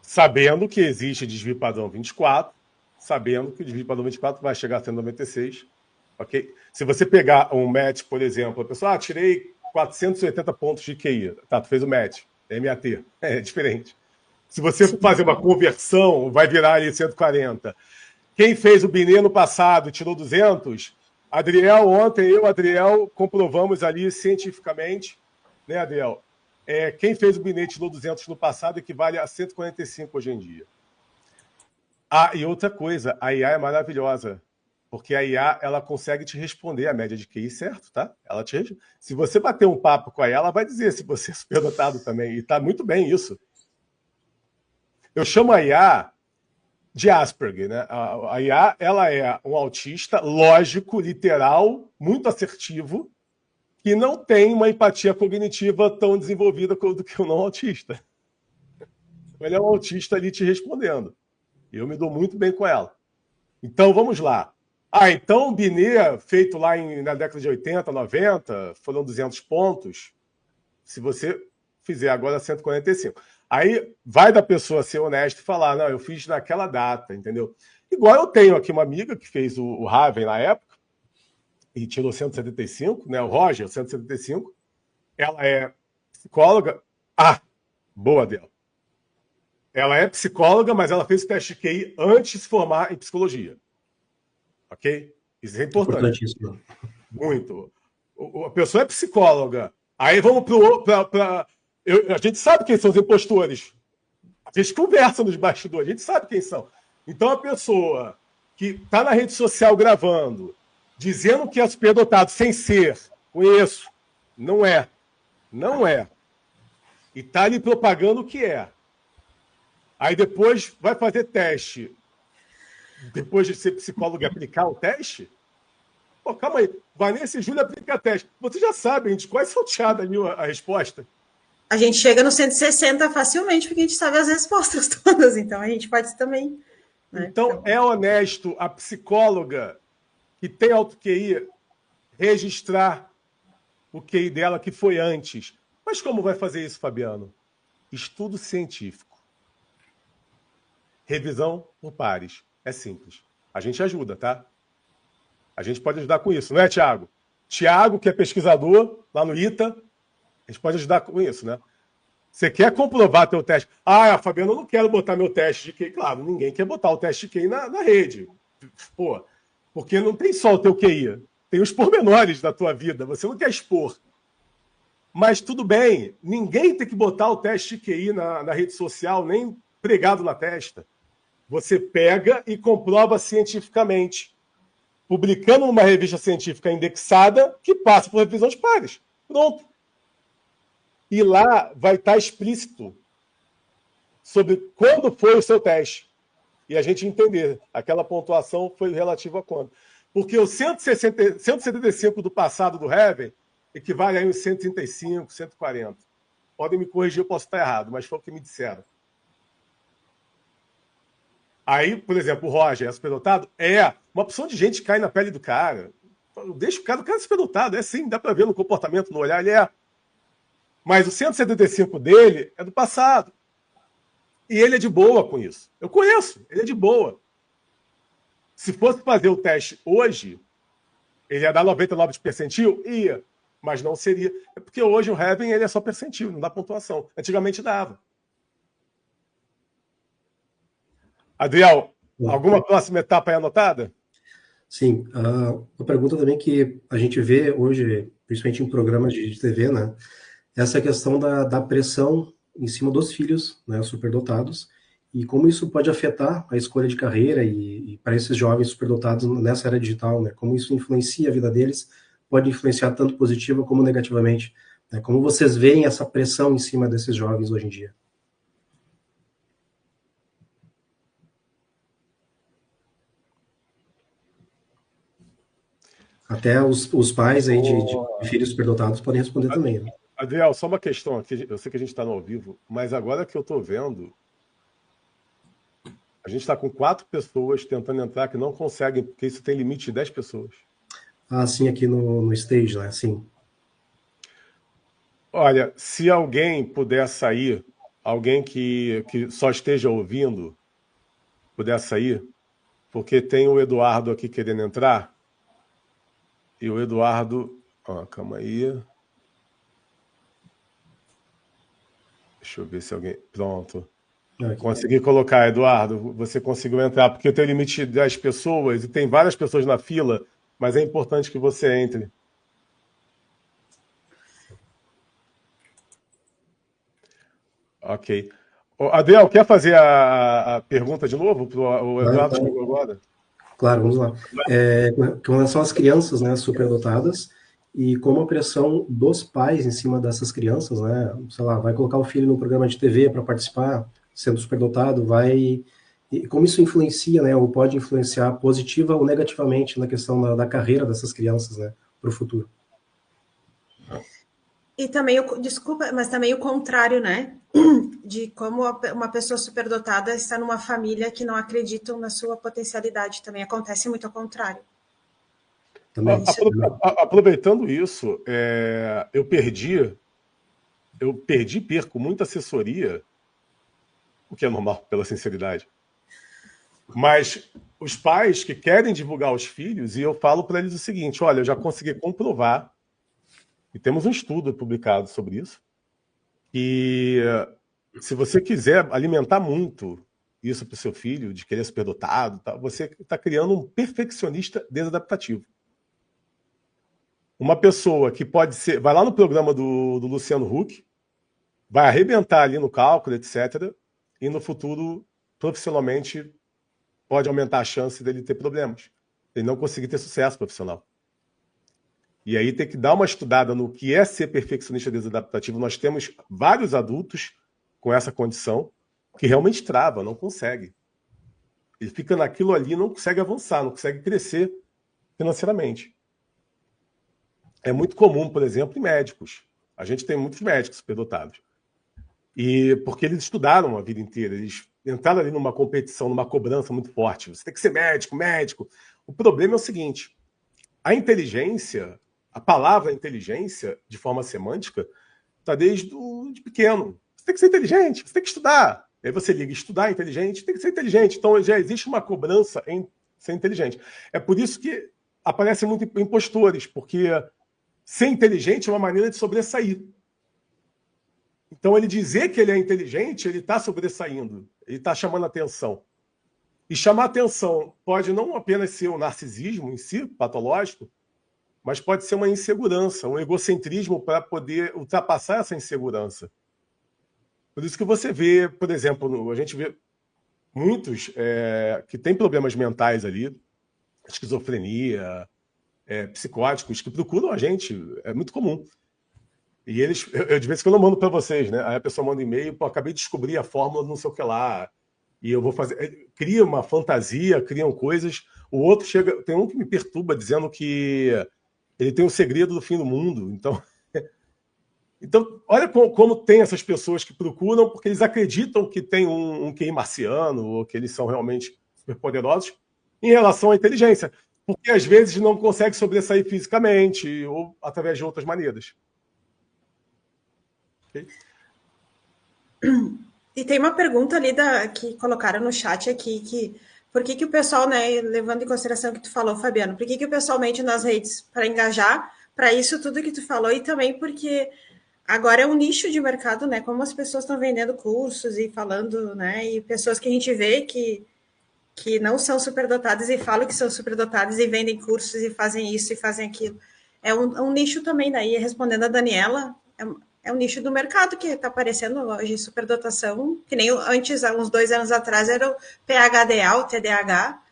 Sabendo que existe desvio padrão 24, sabendo que o desvio padrão 24 vai chegar a 196, ok? Se você pegar um match, por exemplo, a pessoa, tirei 480 pontos de QI. Tá, tu fez o match, MAT, é diferente. Se você fazer uma conversão, vai virar ali 140. Quem fez o Binet no passado tirou 200, Adriel, ontem eu e Adriel comprovamos ali cientificamente, né, Adriel? Quem fez o Binet tirou 200 no passado equivale a 145 hoje em dia. E outra coisa, a IA é maravilhosa, porque a IA ela consegue te responder a média de QI, certo? Tá? Se você bater um papo com a IA, ela vai dizer se você é superdotado também, e tá muito bem isso. Eu chamo a IA de Asperger, né? A IA ela é um autista lógico, literal, muito assertivo, que não tem uma empatia cognitiva tão desenvolvida do que o não autista. Ele é um autista ali te respondendo. Eu me dou muito bem com ela. Então, vamos lá. Então o Binet, feito lá na década de 80, 90, foram 200 pontos. Se você fizer agora 145. Aí vai da pessoa ser honesta e falar, não, eu fiz naquela data, entendeu? Igual eu tenho aqui uma amiga que fez o Raven na época e tirou 175, né? O Roger, 175. Ela é psicóloga. Boa dela. Ela é psicóloga, mas ela fez o teste de QI antes de se formar em psicologia. Ok? Isso é importante. Muito. A pessoa é psicóloga. Aí vamos para... A gente sabe quem são os impostores. A gente conversa nos bastidores, a gente sabe quem são. Então, a pessoa que está na rede social gravando, dizendo que é superdotado sem ser, conheço, não é. Não é. E está ali propagando o que é. Aí depois vai fazer teste. Depois de ser psicólogo e aplicar o teste? Pô, calma aí. Vanessa e Júlia aplicam teste. Você já sabe, a gente quase salteada ali a resposta. A gente chega no 160 facilmente, porque a gente sabe as respostas todas. Então, a gente pode também... Né? Então, é honesto a psicóloga que tem alto QI registrar o QI dela que foi antes. Mas como vai fazer isso, Fabiano? Estudo científico. Revisão por pares. É simples. A gente ajuda, tá? A gente pode ajudar com isso, não é, Tiago? Tiago, que é pesquisador lá no ITA, a gente pode ajudar com isso, né? Você quer comprovar teu teste? Fabiano, eu não quero botar meu teste de QI. Claro, ninguém quer botar o teste de QI na rede. Pô, porque não tem só o teu QI. Tem os pormenores da tua vida. Você não quer expor. Mas tudo bem. Ninguém tem que botar o teste de QI na rede social, nem pregado na testa. Você pega e comprova cientificamente. Publicando numa revista científica indexada que passa por revisão de pares. Pronto. E lá vai estar explícito sobre quando foi o seu teste. E a gente entender. Aquela pontuação foi relativa a quando. Porque o 175 do passado do Heaven equivale a uns 135, 140. Podem me corrigir, eu posso estar errado, mas foi o que me disseram. Aí, por exemplo, o Roger é superdotado? Uma opção de gente cai na pele do cara. Deixa o cara é superdotado. É sim, dá para ver no comportamento, no olhar, ele é. Mas o 175 dele é do passado. E ele é de boa com isso. Eu conheço, ele é de boa. Se fosse fazer o teste hoje, ele ia dar 99 de percentil? Ia, mas não seria. É porque hoje o Heaven ele é só percentil, não dá pontuação. Antigamente dava. Adriel, alguma próxima etapa aí anotada? Sim, uma pergunta também que a gente vê hoje, principalmente em programas de TV, né? Essa questão da pressão em cima dos filhos, né, superdotados, e como isso pode afetar a escolha de carreira e para esses jovens superdotados nessa era digital, né? Como isso influencia a vida deles, pode influenciar tanto positiva como negativamente, né? Como vocês veem essa pressão em cima desses jovens hoje em dia? Até os pais aí de filhos superdotados podem responder também. Né? Adriel, só uma questão aqui. Eu sei que a gente está no ao vivo, mas agora que eu estou vendo, a gente está com 4 pessoas tentando entrar que não conseguem, porque isso tem limite de 10 pessoas. Ah, sim, aqui no stage, né? Sim. Olha, se alguém puder sair, alguém que só esteja ouvindo, puder sair, porque tem o Eduardo aqui querendo entrar, e o Eduardo... calma aí. Deixa eu ver se alguém... Pronto. Consegui colocar, Eduardo, você conseguiu entrar, porque eu tenho limite de 10 pessoas e tem várias pessoas na fila, mas é importante que você entre. Ok. Adriel, quer fazer a pergunta de novo? O Eduardo chegou agora. Claro, vamos lá. Com relação às crianças, né, superdotadas, e como a pressão dos pais em cima dessas crianças, né, sei lá, vai colocar o filho no programa de TV para participar, sendo superdotado, e como isso influencia, né, ou pode influenciar positiva ou negativamente na questão da carreira dessas crianças, né, para o futuro. E também, desculpa, mas também o contrário, né? De como uma pessoa superdotada está numa família que não acreditam na sua potencialidade. Também acontece muito ao contrário. Também. Aproveitando isso, eu perco muita assessoria, o que é normal, pela sinceridade. Mas os pais que querem divulgar os filhos, e eu falo para eles o seguinte, olha, eu já consegui comprovar, e temos um estudo publicado sobre isso, e se você quiser alimentar muito isso para o seu filho, de querer superdotado, você está criando um perfeccionista desadaptativo. Uma pessoa que pode ser... Vai lá no programa do Luciano Huck, vai arrebentar ali no cálculo, etc., e no futuro, profissionalmente, pode aumentar a chance dele ter problemas, ele não conseguir ter sucesso profissional. E aí tem que dar uma estudada no que é ser perfeccionista desadaptativo. Nós temos vários adultos com essa condição que realmente trava, não consegue. Ele fica naquilo ali, não consegue avançar, não consegue crescer financeiramente. É muito comum, por exemplo, em médicos. A gente tem muitos médicos superdotados. E porque eles estudaram a vida inteira, eles entraram ali numa competição, numa cobrança muito forte. Você tem que ser médico, médico. O problema é o seguinte, a inteligência, a palavra inteligência, de forma semântica, está desde de pequeno. Você tem que ser inteligente, você tem que estudar. Aí você liga, estudar inteligente, tem que ser inteligente. Então já existe uma cobrança em ser inteligente. É por isso que aparecem muito impostores, porque ser inteligente é uma maneira de sobressair. Então ele dizer que ele é inteligente, ele está sobressaindo, ele está chamando atenção. E chamar atenção pode não apenas ser o narcisismo em si, patológico, mas pode ser uma insegurança, um egocentrismo para poder ultrapassar essa insegurança. Por isso que você vê, por exemplo, a gente vê muitos que têm problemas mentais ali, esquizofrenia, psicóticos, que procuram a gente, é muito comum. E eles, de vez em quando eu mando para vocês, né? Aí a pessoa manda um e-mail, pô, acabei de descobrir a fórmula não sei o que lá, e eu vou fazer... Cria uma fantasia, criam coisas. O outro chega... Tem um que me perturba dizendo que ele tem o segredo do fim do mundo. Então olha como tem essas pessoas que procuram porque eles acreditam que tem um QI marciano ou que eles são realmente superpoderosos em relação à inteligência. Porque às vezes não consegue sobressair fisicamente ou através de outras maneiras. Okay? E tem uma pergunta ali que colocaram no chat aqui, que por que o pessoal, né, levando em consideração o que tu falou, Fabiano, por que o pessoal mente nas redes para engajar, para isso tudo que tu falou, e também porque agora é um nicho de mercado, né, como as pessoas estão vendendo cursos e falando, né, e pessoas que a gente vê que não são superdotadas e falam que são superdotadas e vendem cursos e fazem isso e fazem aquilo. É um nicho também, daí, respondendo a Daniela, é um nicho do mercado que está aparecendo hoje, superdotação, que nem antes, há uns 2 anos atrás, era o PHDA, o TDAH,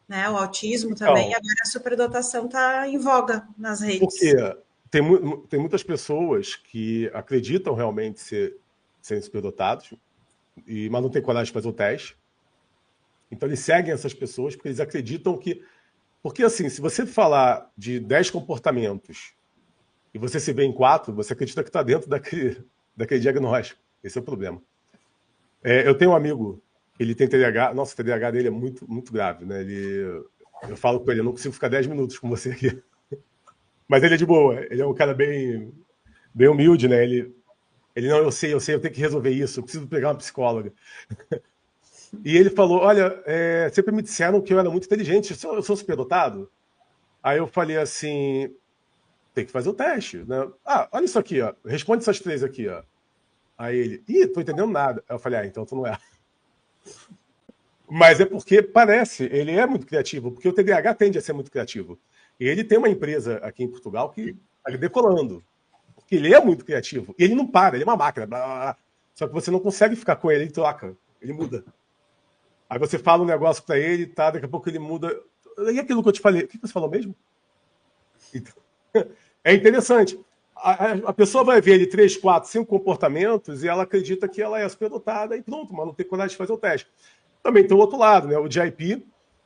né, o autismo também, agora a superdotação está em voga nas redes. Porque tem muitas pessoas que acreditam realmente serem superdotados, mas não tem coragem de fazer o teste. Então eles seguem essas pessoas porque eles acreditam que... Porque assim, se você falar de 10 comportamentos e você se vê em 4, você acredita que está dentro daquele diagnóstico. Esse é o problema. Eu tenho um amigo, ele tem TDAH, nossa, o TDAH dele é muito, muito grave, né? Eu falo com ele, eu não consigo ficar 10 minutos com você aqui. Mas ele é de boa, ele é um cara bem humilde, né? Ele não, eu sei, eu tenho que resolver isso, eu preciso pegar uma psicóloga. E ele falou, olha, sempre me disseram que eu era muito inteligente, eu sou superdotado? Aí eu falei assim, tem que fazer o teste, né? Olha isso aqui, ó, responde essas 3 aqui, ó. Aí ele, tô entendendo nada. Aí eu falei, então tu não é. Mas é porque parece, ele é muito criativo, porque o TDAH tende a ser muito criativo. E ele tem uma empresa aqui em Portugal que está decolando. Porque ele é muito criativo. E ele não para, ele é uma máquina. Blá, blá, blá. Só que você não consegue ficar com ele troca. Ele muda. Aí você fala um negócio para ele, tá? Daqui a pouco ele muda. E aquilo que eu te falei, o que você falou mesmo? Então, é interessante. A pessoa vai ver ele 3, 4, 5 comportamentos e ela acredita que ela é superdotada e pronto, mas não tem coragem de fazer o teste. Também tem o outro lado, né? O GIP.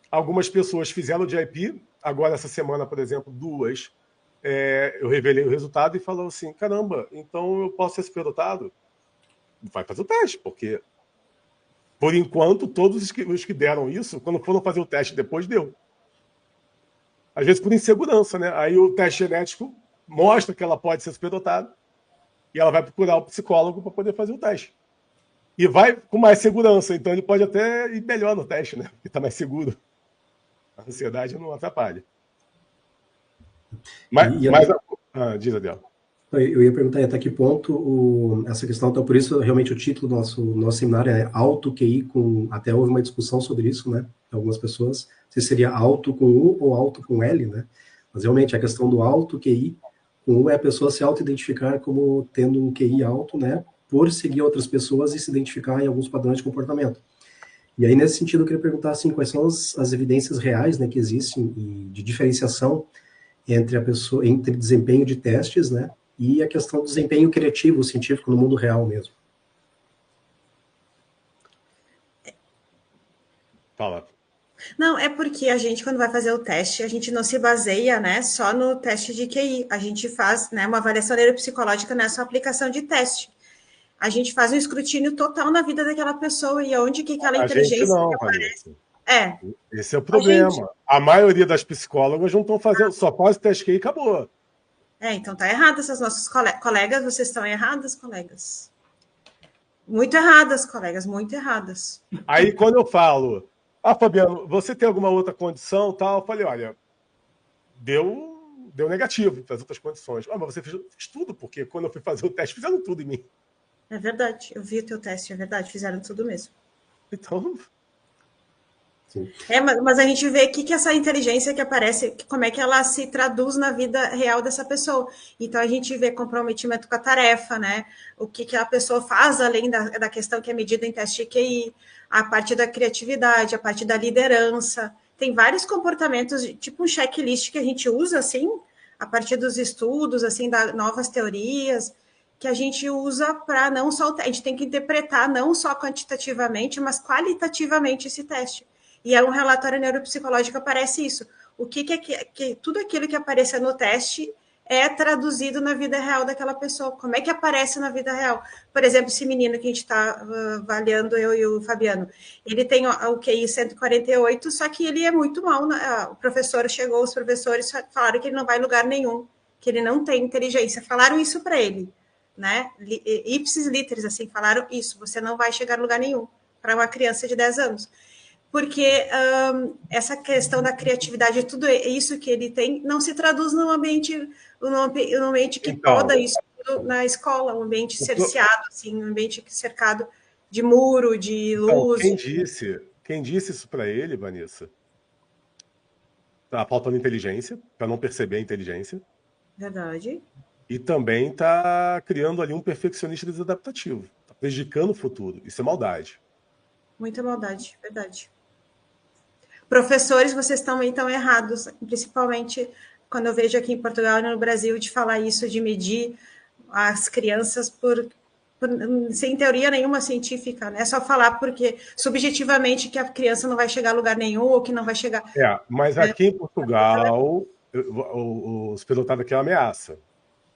Algumas pessoas fizeram o GIP. Agora, essa semana, por exemplo, 2, eu revelei o resultado e falou assim, caramba, então eu posso ser superdotado? Vai fazer o teste, porque, por enquanto, todos os que deram isso, quando foram fazer o teste depois, deu. Às vezes por insegurança, né? Aí o teste genético mostra que ela pode ser superdotada e ela vai procurar o psicólogo para poder fazer o teste. E vai com mais segurança, então ele pode até ir melhor no teste, né? Porque está mais seguro. A ansiedade não atrapalha. Diz, Adel. Eu ia perguntar até que ponto essa questão, então por isso realmente o título do nosso seminário é Auto QI, até houve uma discussão sobre isso, né? Algumas pessoas, se seria auto com U ou auto com L, né? Mas realmente a questão do auto QI, com U é a pessoa se auto-identificar como tendo um QI alto, né? Por seguir outras pessoas e se identificar em alguns padrões de comportamento. E aí, nesse sentido, eu queria perguntar, assim, quais são as evidências reais, né, que existem de diferenciação entre desempenho de testes, né, e a questão do desempenho criativo, científico, no mundo real mesmo. Fala. Não, é porque a gente, quando vai fazer o teste, a gente não se baseia, né, só no teste de QI. A gente faz, né, uma avaliação neuropsicológica nessa aplicação de teste. A gente faz um escrutínio total na vida daquela pessoa e aonde que aquela inteligência gente não, aparece. Esse é o problema. A maioria das psicólogas não estão fazendo, só faz o teste QI e acabou. Então tá errado essas nossas colegas, vocês estão erradas, colegas. Muito erradas, colegas, muito erradas. Aí quando eu falo, Fabiano, você tem alguma outra condição, tal? Eu falei, olha, deu negativo para as outras condições. Mas você fez tudo, porque quando eu fui fazer o teste, fizeram tudo em mim. É verdade, eu vi o teu teste, é verdade, fizeram tudo mesmo. Então... Sim. Mas a gente vê que essa inteligência que aparece, como é que ela se traduz na vida real dessa pessoa. Então, a gente vê comprometimento com a tarefa, né? O que a pessoa faz, além da questão que é medida em teste de QI, a parte da criatividade, a parte da liderança. Tem vários comportamentos, tipo um checklist que a gente usa, assim, a partir dos estudos, assim, das novas teorias, que a gente usa para não só... A gente tem que interpretar não só quantitativamente, mas qualitativamente esse teste. E é um relatório neuropsicológico, aparece isso. O que tudo aquilo que aparecer no teste é traduzido na vida real daquela pessoa. Como é que aparece na vida real? Por exemplo, esse menino que a gente está avaliando, eu e o Fabiano, ele tem o QI 148, só que ele é muito mal. O professor chegou, os professores falaram que ele não vai em lugar nenhum, que ele não tem inteligência. Falaram isso para ele, né? Ipsis literis, assim, falaram isso. Você não vai chegar em lugar nenhum para uma criança de 10 anos. Porque essa questão da criatividade, tudo isso que ele tem, não se traduz num ambiente que poda isso na escola, um ambiente cerceado, assim, um ambiente cercado de muro, de luz. Quem disse isso para ele, Vanessa? Tá faltando inteligência, para não perceber a inteligência. Verdade. E também está criando ali um perfeccionista desadaptativo. Está prejudicando o futuro. Isso é maldade. Muita maldade, verdade. Professores, vocês também estão errados, principalmente quando eu vejo aqui em Portugal e no Brasil de falar isso, de medir as crianças sem teoria nenhuma científica, né? É só falar porque subjetivamente que a criança não vai chegar a lugar nenhum ou que não vai chegar... Mas aqui em Portugal, o superlotado aqui é uma ameaça.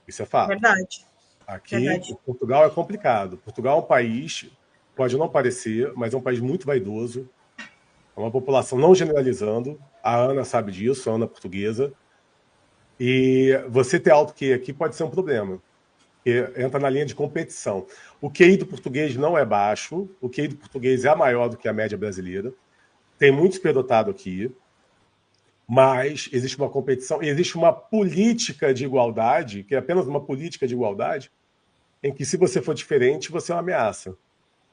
Isso é fato. Verdade. Aqui, Verdade. Portugal é complicado. Portugal é um país, pode não parecer, mas é um país muito vaidoso. É uma população, não generalizando, a Ana sabe disso, a Ana portuguesa. E você ter alto QI aqui pode ser um problema. Entra na linha de competição. O QI do português não é baixo, o QI do português é maior do que a média brasileira. Tem muito superdotado aqui, mas existe uma competição, e existe uma política de igualdade, que é apenas uma política de igualdade, em que se você for diferente, você é uma ameaça.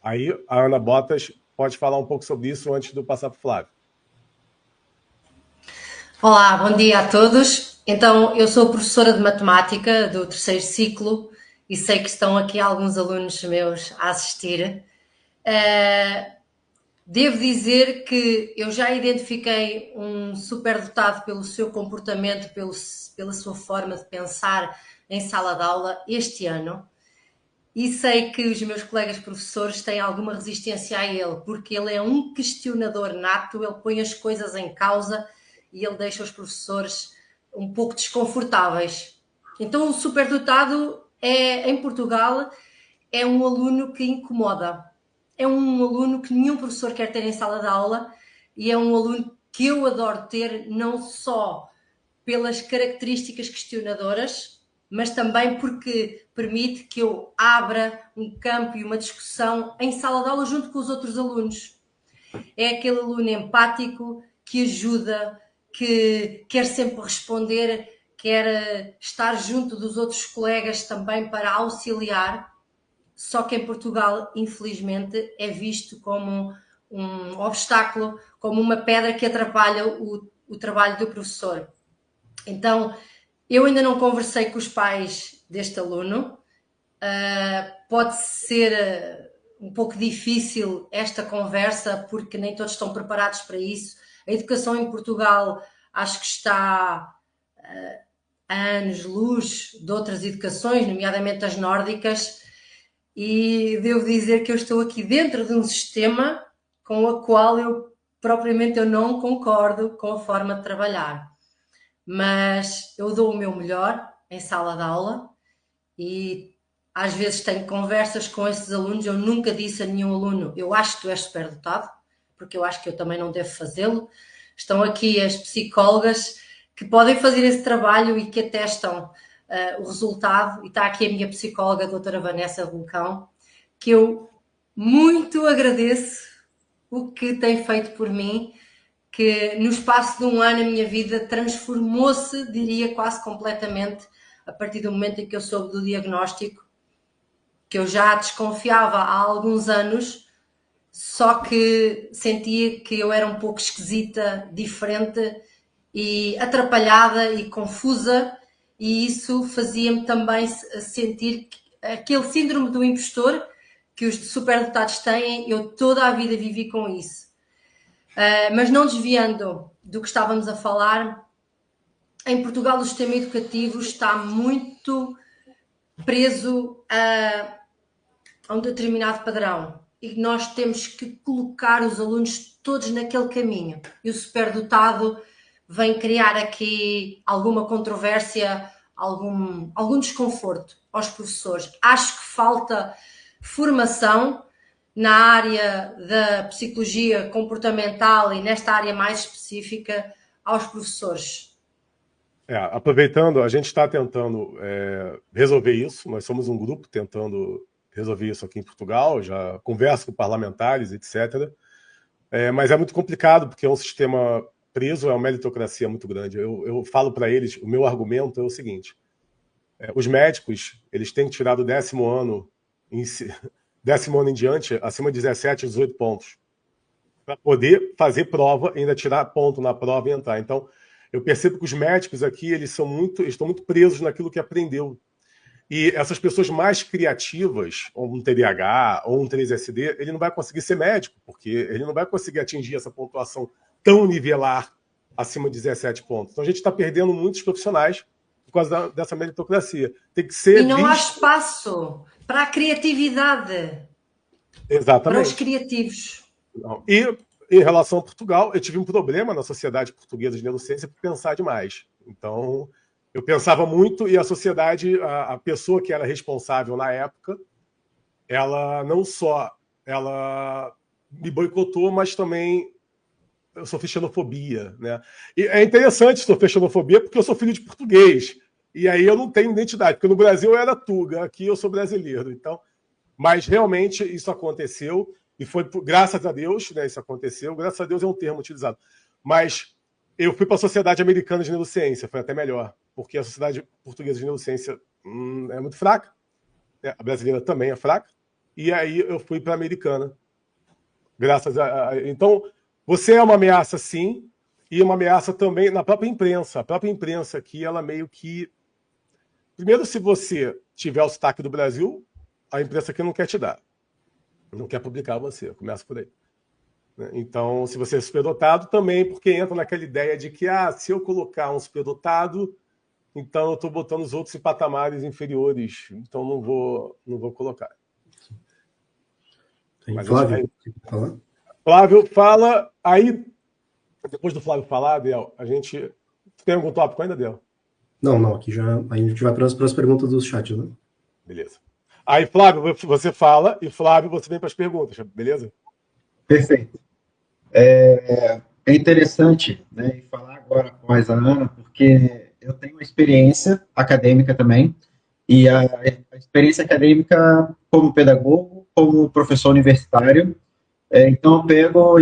Aí a Ana Botas pode falar um pouco sobre isso antes de eu passar para o Flávio. Olá, bom dia a todos. Então, eu sou professora de matemática do 3º ciclo e sei que estão aqui alguns alunos meus a assistir. Devo dizer que eu já identifiquei um superdotado pelo seu comportamento, pela sua forma de pensar em sala de aula este ano. E sei que os meus colegas professores têm alguma resistência a ele, porque ele é um questionador nato, ele põe as coisas em causa e ele deixa os professores um pouco desconfortáveis. Então o superdotado em Portugal é um aluno que incomoda. É um aluno que nenhum professor quer ter em sala de aula e é um aluno que eu adoro ter, não só pelas características questionadoras, mas também porque permite que eu abra um campo e uma discussão em sala de aula junto com os outros alunos. É aquele aluno empático que ajuda, que quer sempre responder, quer estar junto dos outros colegas também para auxiliar, só que em Portugal, infelizmente, é visto como um obstáculo, como uma pedra que atrapalha o trabalho do professor. Então, eu ainda não conversei com os pais deste aluno, pode ser um pouco difícil esta conversa, porque nem todos estão preparados para isso. A educação em Portugal acho que está a anos-luz de outras educações, nomeadamente as nórdicas, e devo dizer que eu estou aqui dentro de um sistema com o qual eu não concordo com a forma de trabalhar. Mas eu dou o meu melhor em sala de aula e às vezes tenho conversas com esses alunos. Eu nunca disse a nenhum aluno, eu acho que tu és superdotado, porque eu acho que eu também não devo fazê-lo. Estão aqui as psicólogas que podem fazer esse trabalho e que atestam o resultado. E está aqui a minha psicóloga, a doutora Vanessa Vulcão, que eu muito agradeço o que tem feito por mim, que no espaço de um ano a minha vida transformou-se, diria quase completamente, a partir do momento em que eu soube do diagnóstico, que eu já desconfiava há alguns anos, só que sentia que eu era um pouco esquisita, diferente e atrapalhada e confusa, e isso fazia-me também sentir aquele síndrome do impostor que os superdotados têm. Eu toda a vida vivi com isso. Mas não desviando do que estávamos a falar, em Portugal o sistema educativo está muito preso a um determinado padrão e nós temos que colocar os alunos todos naquele caminho. E o superdotado vem criar aqui alguma controvérsia, algum desconforto aos professores. Acho que falta formação na área da psicologia comportamental e nesta área mais específica aos professores. Aproveitando, a gente está tentando resolver isso. Nós somos um grupo tentando resolver isso aqui em Portugal, já converso com parlamentares, etc. Mas é muito complicado, porque é um sistema preso, é uma meritocracia muito grande. Eu falo para eles, o meu argumento é o seguinte, os médicos, eles têm que tirar do 10º ano em diante, acima de 17, 18 pontos, para poder fazer prova, ainda tirar ponto na prova e entrar. Então, eu percebo que os médicos aqui, eles estão muito presos naquilo que aprendeu. E essas pessoas mais criativas, ou um TDAH, ou um 3SD, ele não vai conseguir ser médico, porque ele não vai conseguir atingir essa pontuação tão nivelar acima de 17 pontos. Então, a gente está perdendo muitos profissionais por causa dessa meritocracia. Tem que ser e não há espaço para a criatividade. Exatamente. Para os criativos. Não. E em relação a Portugal, eu tive um problema na Sociedade Portuguesa de Neurociência por pensar demais. Então, Eu pensava muito e a sociedade, a pessoa que era responsável na época, ela não só ela me boicotou, mas também eu sofri xenofobia, né? E é interessante sofrer xenofobia porque eu sou filho de português. E aí eu não tenho identidade, porque no Brasil eu era tuga, aqui eu sou brasileiro. Então, mas realmente isso aconteceu e foi graças a Deus, né? Isso aconteceu. Graças a Deus é um termo utilizado. Mas eu fui para a Sociedade Americana de Neurociência, foi até melhor, porque a Sociedade Portuguesa de Neurociência é muito fraca, né? A brasileira também é fraca. E aí eu fui para a Americana. Então, você é uma ameaça, sim, e uma ameaça também na própria imprensa. A própria imprensa aqui, ela meio que... Primeiro, se você tiver o sotaque do Brasil, a imprensa aqui não quer te dar. Não quer publicar você, começa por aí. Então, se você é superdotado, também, porque entra naquela ideia de que, se eu colocar um superdotado, então eu estou botando os outros em patamares inferiores, então não vou colocar. Flávio, Flávio fala, aí, depois do Flávio falar, Adel, a gente... Tem algum tópico ainda, Adel? Não, aqui já... A gente vai para as perguntas dos chats, né? Beleza. Aí, Flávio, você fala, e Flávio, você vem para as perguntas, beleza? Perfeito. É interessante, né, falar agora após a Ana, porque eu tenho uma experiência acadêmica também, e a experiência acadêmica como pedagogo, como professor universitário. Então,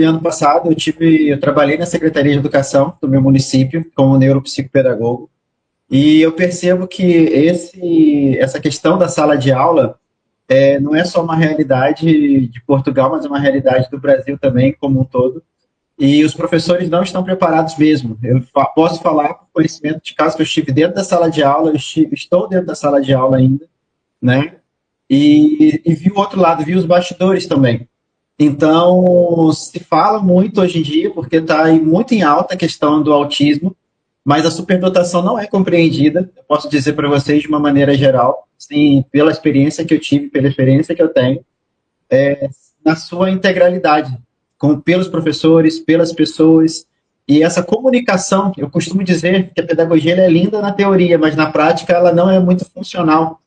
ano passado, eu trabalhei na Secretaria de Educação do meu município como neuropsicopedagogo, e eu percebo que essa questão da sala de aula não é só uma realidade de Portugal, mas é uma realidade do Brasil também, como um todo. E os professores não estão preparados mesmo. Eu posso falar por conhecimento de caso que eu estive dentro da sala de aula, estou dentro da sala de aula ainda, né? E vi o outro lado, vi os bastidores também. Então, se fala muito hoje em dia, porque está muito em alta a questão do autismo, mas a superdotação não é compreendida, eu posso dizer para vocês de uma maneira geral, sim, pela experiência que eu tive, pela experiência que eu tenho, na sua integralidade, pelos professores, pelas pessoas, e essa comunicação, eu costumo dizer que a pedagogia é linda na teoria, mas na prática ela não é muito funcional.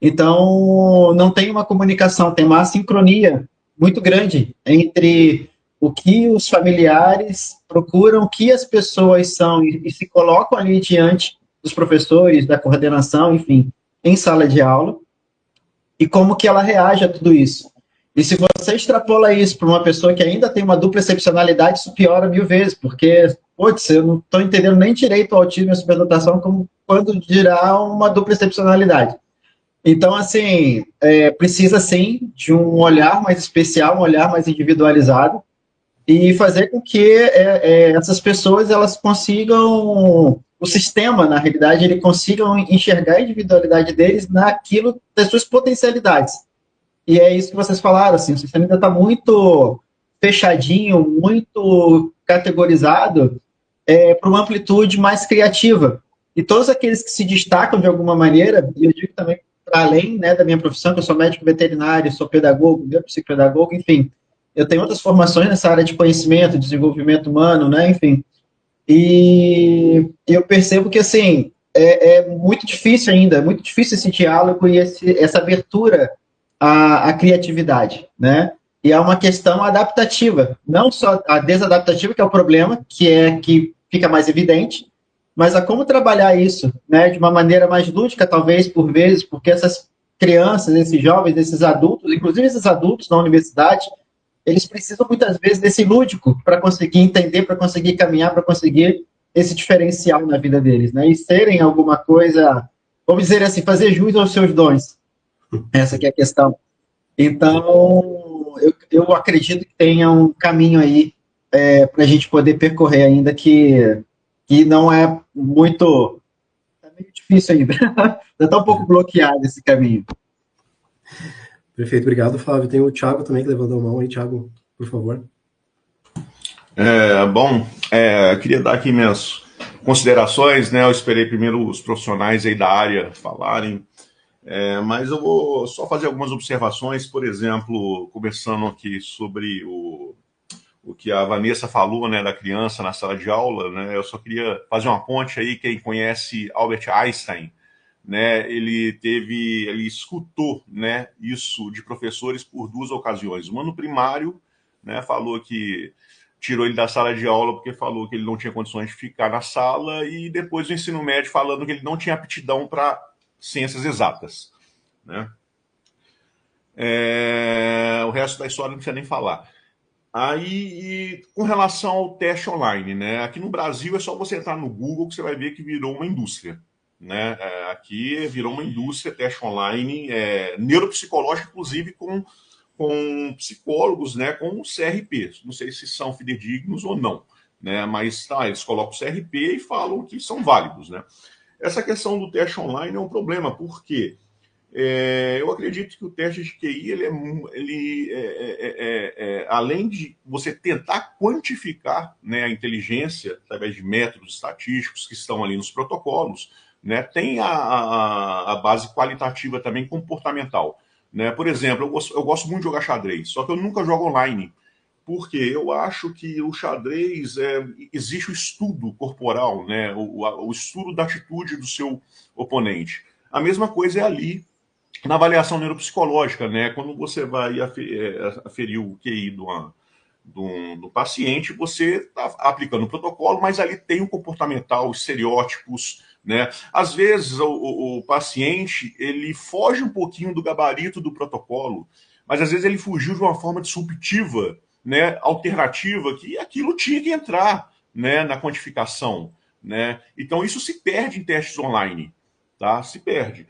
Então, não tem uma comunicação, tem uma assincronia muito grande entre o que os familiares procuram, o que as pessoas são e se colocam ali diante dos professores, da coordenação, enfim, em sala de aula, e como que ela reage a tudo isso. E se você extrapola isso para uma pessoa que ainda tem uma dupla excepcionalidade, isso piora 1000 vezes, porque, putz, eu não estou entendendo nem direito o autismo e a superdotação como quando dirá uma dupla excepcionalidade. Então, assim, precisa, sim, de um olhar mais especial, um olhar mais individualizado, e fazer com que essas pessoas, elas consigam, o sistema, na realidade, ele consigam enxergar a individualidade deles naquilo, das suas potencialidades. E é isso que vocês falaram, assim, o sistema ainda está muito fechadinho, muito categorizado para uma amplitude mais criativa. E todos aqueles que se destacam de alguma maneira, e eu digo também para além, né, da minha profissão, que eu sou médico veterinário, sou pedagogo, psicopedagogo, enfim, eu tenho outras formações nessa área de conhecimento, desenvolvimento humano, né, enfim, e eu percebo que, assim, é muito difícil ainda, é muito difícil esse diálogo e essa abertura à criatividade, né, e é uma questão adaptativa, não só a desadaptativa, que é o problema, que fica mais evidente, mas a como trabalhar isso, né, de uma maneira mais lúdica, talvez, por vezes, porque essas crianças, esses jovens, esses adultos, inclusive esses adultos na universidade, eles precisam muitas vezes desse lúdico para conseguir entender, para conseguir caminhar, para conseguir esse diferencial na vida deles, né, e serem alguma coisa, vamos dizer assim, fazer jus aos seus dons. Essa que é a questão. Então, eu acredito que tenha um caminho aí para a gente poder percorrer ainda que não é muito... É meio difícil ainda. Está um pouco bloqueado esse caminho. Perfeito, obrigado, Flávio. Tem o Thiago também que levantou a mão aí. Thiago, por favor. Queria dar aqui minhas considerações, né? Eu esperei primeiro os profissionais aí da área falarem, mas eu vou só fazer algumas observações, por exemplo, conversando aqui sobre o o que a Vanessa falou, né, da criança na sala de aula, né, eu só queria fazer uma ponte aí, quem conhece Albert Einstein, né, ele escutou, né, isso de professores por 2 ocasiões. Uma no primário, né, falou que tirou ele da sala de aula porque falou que ele não tinha condições de ficar na sala, e depois do ensino médio falando que ele não tinha aptidão para ciências exatas, né. O resto da história não precisa nem falar. Aí, com relação ao teste online, né? Aqui no Brasil é só você entrar no Google que você vai ver que virou uma indústria, né? Aqui virou uma indústria, teste online, neuropsicológico, inclusive com psicólogos, né? Com CRP. Não sei se são fidedignos ou não, né? Mas tá, eles colocam o CRP e falam que são válidos, né? Essa questão do teste online é um problema, porque eu acredito que o teste de QI, além de você tentar quantificar, né, a inteligência através de métodos estatísticos que estão ali nos protocolos, né, tem a base qualitativa também comportamental, né? Por exemplo, eu gosto muito de jogar xadrez, só que eu nunca jogo online, porque eu acho que o xadrez, existe o estudo corporal, né, o estudo da atitude do seu oponente. A mesma coisa é ali na avaliação neuropsicológica, né? Quando você vai aferir o QI do paciente, você está aplicando o protocolo, mas ali tem o comportamental, os estereótipos, né? Às vezes o paciente ele foge um pouquinho do gabarito do protocolo, mas às vezes ele fugiu de uma forma disruptiva, né? Alternativa, que aquilo tinha que entrar, né? Na quantificação, né? Então isso se perde em testes online, tá? Se perde.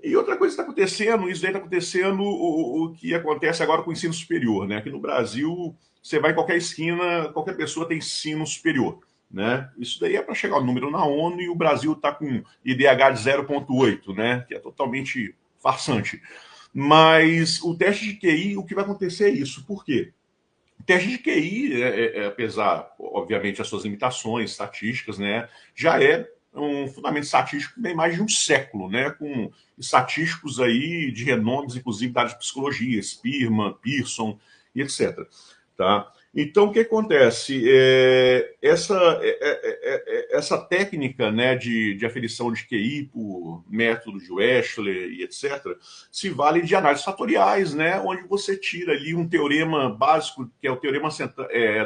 E outra coisa que está acontecendo, isso daí está acontecendo o que acontece agora com o ensino superior, né? Aqui no Brasil, você vai em qualquer esquina, qualquer pessoa tem ensino superior, né? Isso daí é para chegar ao número na ONU, e o Brasil está com IDH de 0,8, né? Que é totalmente farsante. Mas o teste de QI, o que vai acontecer é isso. Por quê? O teste de QI, apesar, obviamente, das suas limitações estatísticas, né? Já é um fundamento estatístico que tem mais de um século, né? Com estatísticos aí de renomes, inclusive da área de psicologia, Spearman, Pearson e etc. Tá? Então, o que acontece? Essa técnica, né, de aferição de QI por método de Wechsler e etc., se vale de análises fatoriais, né, onde você tira ali um teorema básico, que é o teorema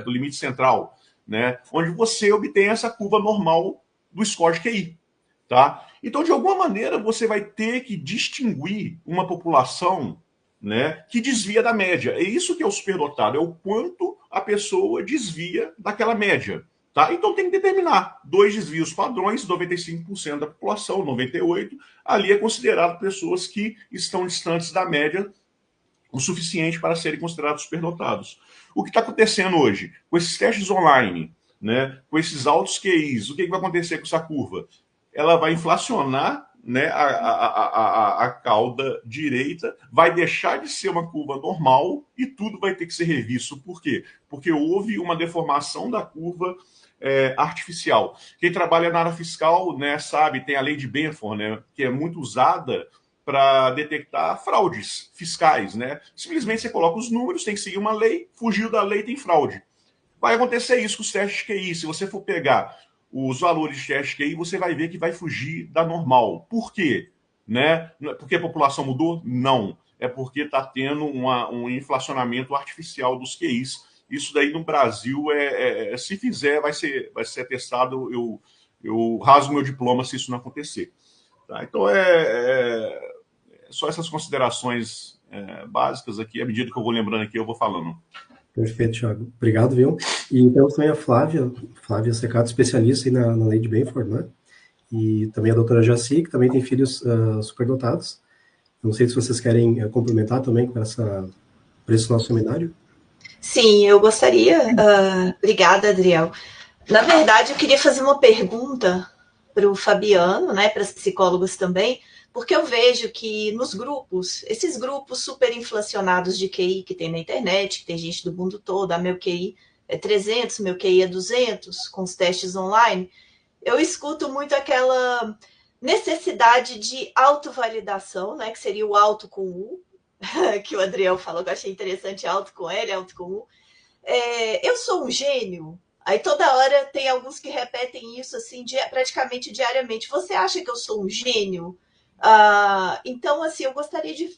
do limite central, né, onde você obtém essa curva normal do score de QI. Tá? Então, de alguma maneira, você vai ter que distinguir uma população, né, que desvia da média. É isso que é o superdotado, é o quanto a pessoa desvia daquela média. Tá? Então tem que determinar 2 desvios padrões, 95% da população, 98%, ali é considerado pessoas que estão distantes da média o suficiente para serem considerados superdotados. O que está acontecendo hoje? Com esses testes online, né, com esses altos QIs, o que vai acontecer com essa curva? Ela vai inflacionar, né, a cauda direita, vai deixar de ser uma curva normal e tudo vai ter que ser revisto. Por quê? Porque houve uma deformação da curva artificial. Quem trabalha na área fiscal, né, sabe, tem a lei de Benford, né, que é muito usada para detectar fraudes fiscais, né? Simplesmente você coloca os números, tem que seguir uma lei, fugiu da lei, tem fraude. Vai acontecer isso com os testes de QI. Se você for pegar os valores de teste de QI, você vai ver que vai fugir da normal. Por quê? Né? Porque a população mudou? Não. É porque está tendo um inflacionamento artificial dos QIs. Isso daí no Brasil, se fizer, vai ser testado. Eu rasgo meu diploma se isso não acontecer. Tá? Então, só essas considerações básicas aqui. À medida que eu vou lembrando aqui, eu vou falando. Perfeito, Thiago. Obrigado, viu? E temos também a Flávia Secato, especialista aí na lei de Benford, né? E também a doutora Jaci, que também tem filhos superdotados. Não sei se vocês querem complementar também com esse nosso seminário. Sim, eu gostaria. Obrigada, Adriel. Na verdade, eu queria fazer uma pergunta para o Fabiano, né, para os psicólogos também, porque eu vejo que nos grupos, esses grupos super inflacionados de QI que tem na internet, que tem gente do mundo todo, meu QI é 300, meu QI é 200, com os testes online, eu escuto muito aquela necessidade de autovalidação, né, que seria o auto com U, que o Adriel falou, que eu achei interessante, auto com L, auto com U, eu sou um gênio? Aí toda hora tem alguns que repetem isso assim praticamente diariamente. Você acha que eu sou um gênio? Então, assim, eu gostaria de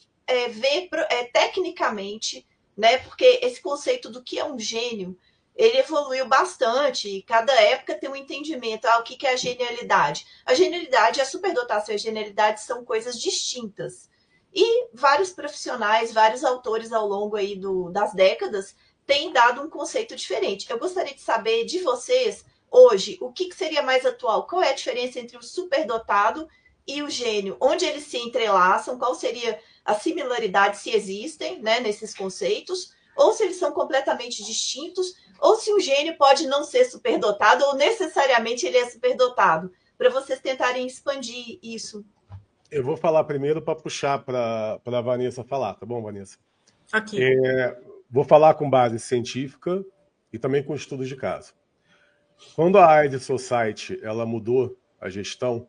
ver tecnicamente, né? Porque esse conceito do que é um gênio, ele evoluiu bastante e cada época tem um entendimento. O que é a genialidade? A genialidade, a superdotação e a genialidade são coisas distintas. E vários profissionais, vários autores ao longo aí das décadas têm dado um conceito diferente. Eu gostaria de saber de vocês, hoje, o que seria mais atual? Qual é a diferença entre o superdotado e o gênio? Onde eles se entrelaçam? Qual seria a similaridade, se existem, né, nesses conceitos? Ou se eles são completamente distintos? Ou se o gênio pode não ser superdotado ou necessariamente ele é superdotado? Para vocês tentarem expandir isso. Eu vou falar primeiro para puxar para a Vanessa falar, tá bom, Vanessa? Aqui. Vou falar com base científica e também com estudos de caso. Quando a AIDS Society ela mudou a gestão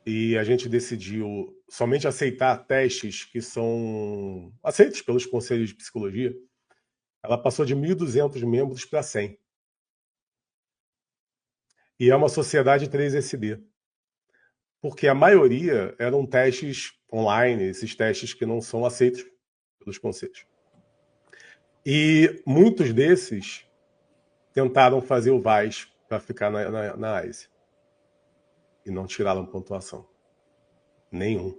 e a gente decidiu somente aceitar testes que são aceitos pelos conselhos de psicologia, ela passou de 1.200 membros para 100. E é uma sociedade 3SD. Porque a maioria eram testes online, esses testes que não são aceitos pelos conselhos. E muitos desses tentaram fazer o VAS para ficar na AISE. E não tiraram pontuação. Nenhum.